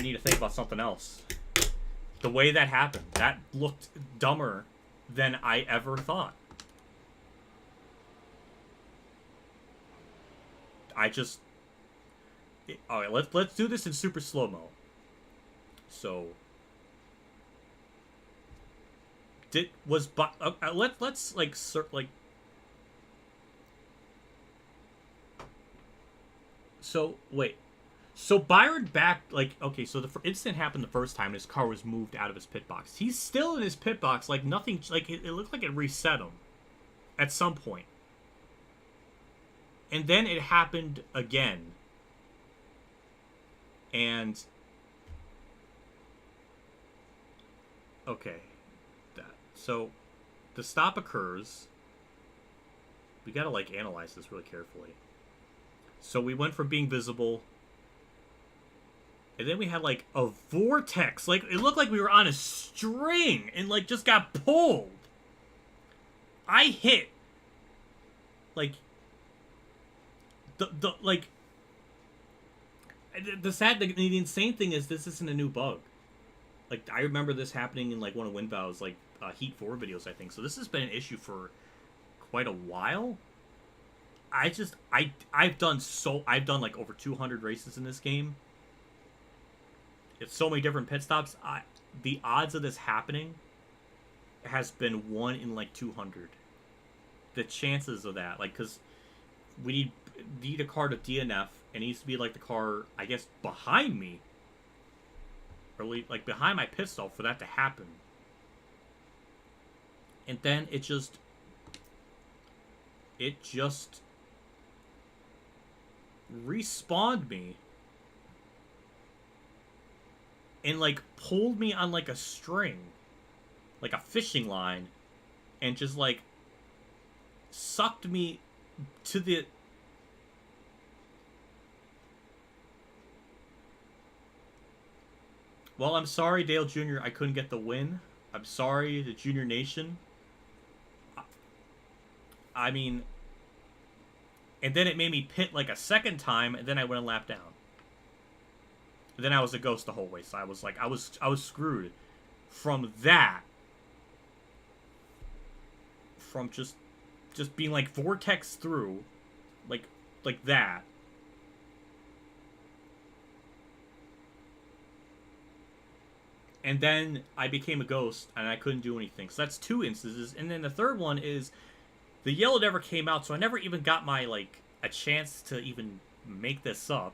A: need to think about something else. The way that happened, that looked dumber than I ever thought. Alright, let's do this in super slow-mo. So... let's so wait, so Byron backed, like, okay, so the incident happened the first time and his car was moved out of his pit box. He's still in his pit box, like nothing, like it looked like it reset him at some point, and then it happened again, and okay. So, the stop occurs. We gotta, like, analyze this really carefully. So, we went from being visible. And then we had, like, a vortex. Like, it looked like we were on a string. And, like, just got pulled. I hit. Like. The insane thing is this isn't a new bug. Like, I remember this happening in, like, one of WinBow's, like, Heat 4 videos, I think. So this has been an issue for quite a while. I've done like over 200 races in this game. It's so many different pit stops. The odds of this happening has been 1 in like 200. The chances of that, like, because we need a car to DNF, and it needs to be like the car, I guess, behind me, or like behind my pit stop for that to happen. And then it just respawned me and, like, pulled me on, like, a string, like a fishing line, and just, like, sucked me to the... Well, I'm sorry, Dale Jr., I couldn't get the win. I'm sorry, the Junior Nation. I mean, and then it made me pit like a second time, and then I went a lap down. And then I was a ghost the whole way, so I was like, I was screwed from that. From just being like vortex through, like that. And then I became a ghost, and I couldn't do anything. So that's 2 instances. And then the third one is, the yellow never came out, so I never even got my, like, a chance to even make this up.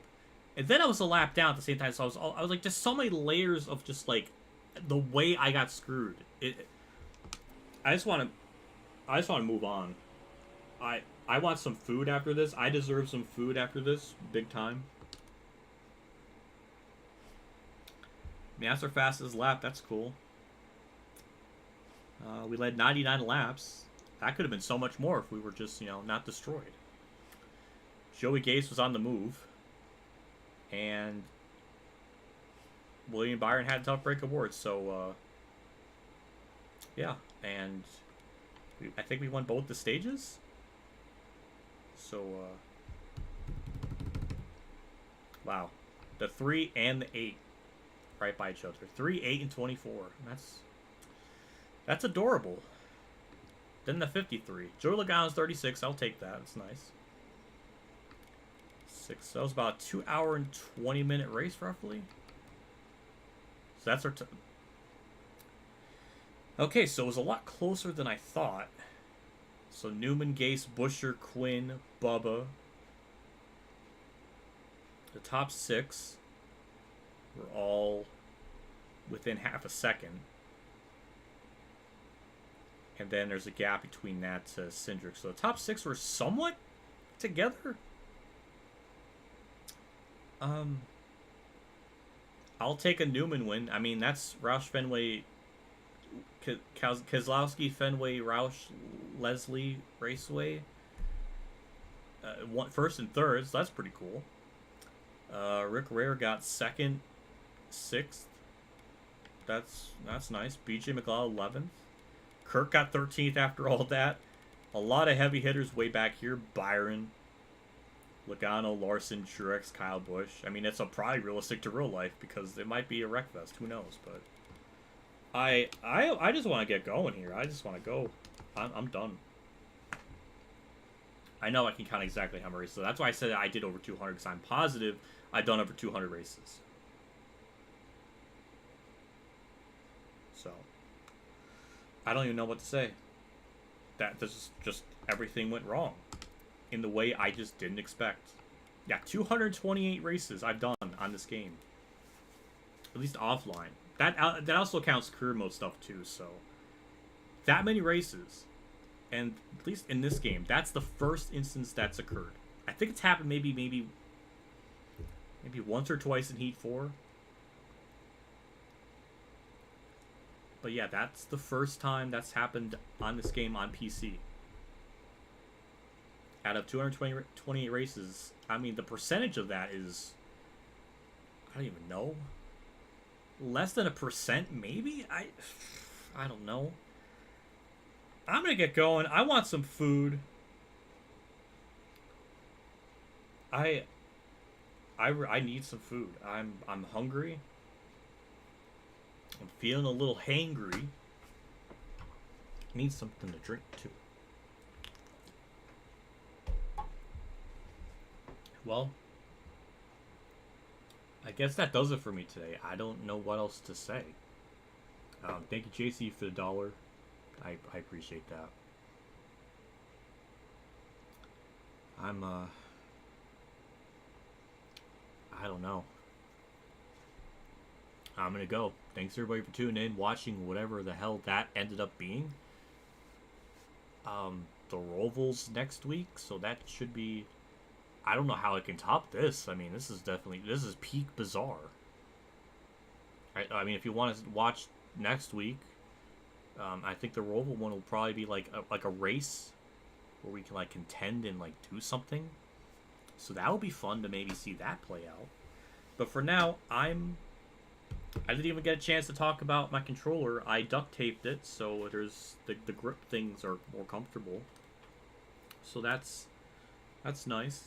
A: And then I was a lap down at the same time, so I was like, just so many layers of just, like, the way I got screwed. I just want to move on. I want some food after this. I deserve some food after this, big time. NASCAR fastest lap, that's cool. We led 99 laps. That could have been so much more if we were just, not destroyed. Joey Gase was on the move. And William Byron had a tough break awards. So, yeah. And I think we won both the stages. So, wow. The 3 and the 8 right by each other. 3, 8, and 24. That's adorable. Then the 53. Joey Logano's 36. I'll take that. That's nice. 6. So that was about a 2 hour and 20 minute race, roughly. So that's our... Okay, so it was a lot closer than I thought. So Newman, Gase, Buescher, Quinn, Bubba. The top 6 were all within half a second. And then there's a gap between that to Cindric. So the top 6 were somewhat together. I'll take a Newman win. I mean, that's Roush, Fenway, Keselowski, Fenway, Roush, Leslie, Raceway. First and third, so that's pretty cool. Rick Rare got 2nd, 6th. That's nice. BJ McLeod 11th. Kirk got 13th after all that. A lot of heavy hitters way back here. Byron, Logano, Larson, Truex, Kyle Busch. I mean, it's probably realistic to real life because it might be a wreck fest. Who knows? But I just want to get going here. I just want to go. I'm done. I know I can count exactly how many races. So that's why I said I did over 200 because I'm positive I've done over 200 races. So I don't even know what to say. That this is just everything went wrong in the way I just didn't expect. Yeah, 228 races I've done on this game. At least offline. That also counts career mode stuff too, so that many races. And at least in this game, that's the first instance that's occurred. I think it's happened maybe once or twice in Heat 4. But yeah, that's the first time that's happened on this game on PC. Out of 228 races, I mean, the percentage of that is, I don't even know. Less than 1%, maybe? I don't know. I'm gonna get going. I want some food. I need some food. I'm hungry. I'm feeling a little hangry. Need something to drink too. Well, I guess that does it for me today. I don't know what else to say. Thank you, JC, for the $1. I appreciate that. I don't know. I'm gonna go. Thanks everybody for tuning in, watching whatever the hell that ended up being. The Rovals next week, so that should be. I don't know how I can top this. I mean, this is peak bizarre. I mean, if you want to watch next week, I think the Roval one will probably be like a race where we can like contend and like do something. So that will be fun to maybe see that play out. But for now, I didn't even get a chance to talk about my controller. I duct taped it, so there's the grip things are more comfortable. So that's nice.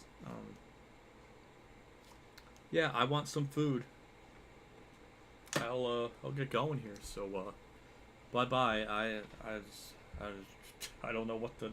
A: Yeah, I want some food. I'll get going here. So bye bye. I don't know what to.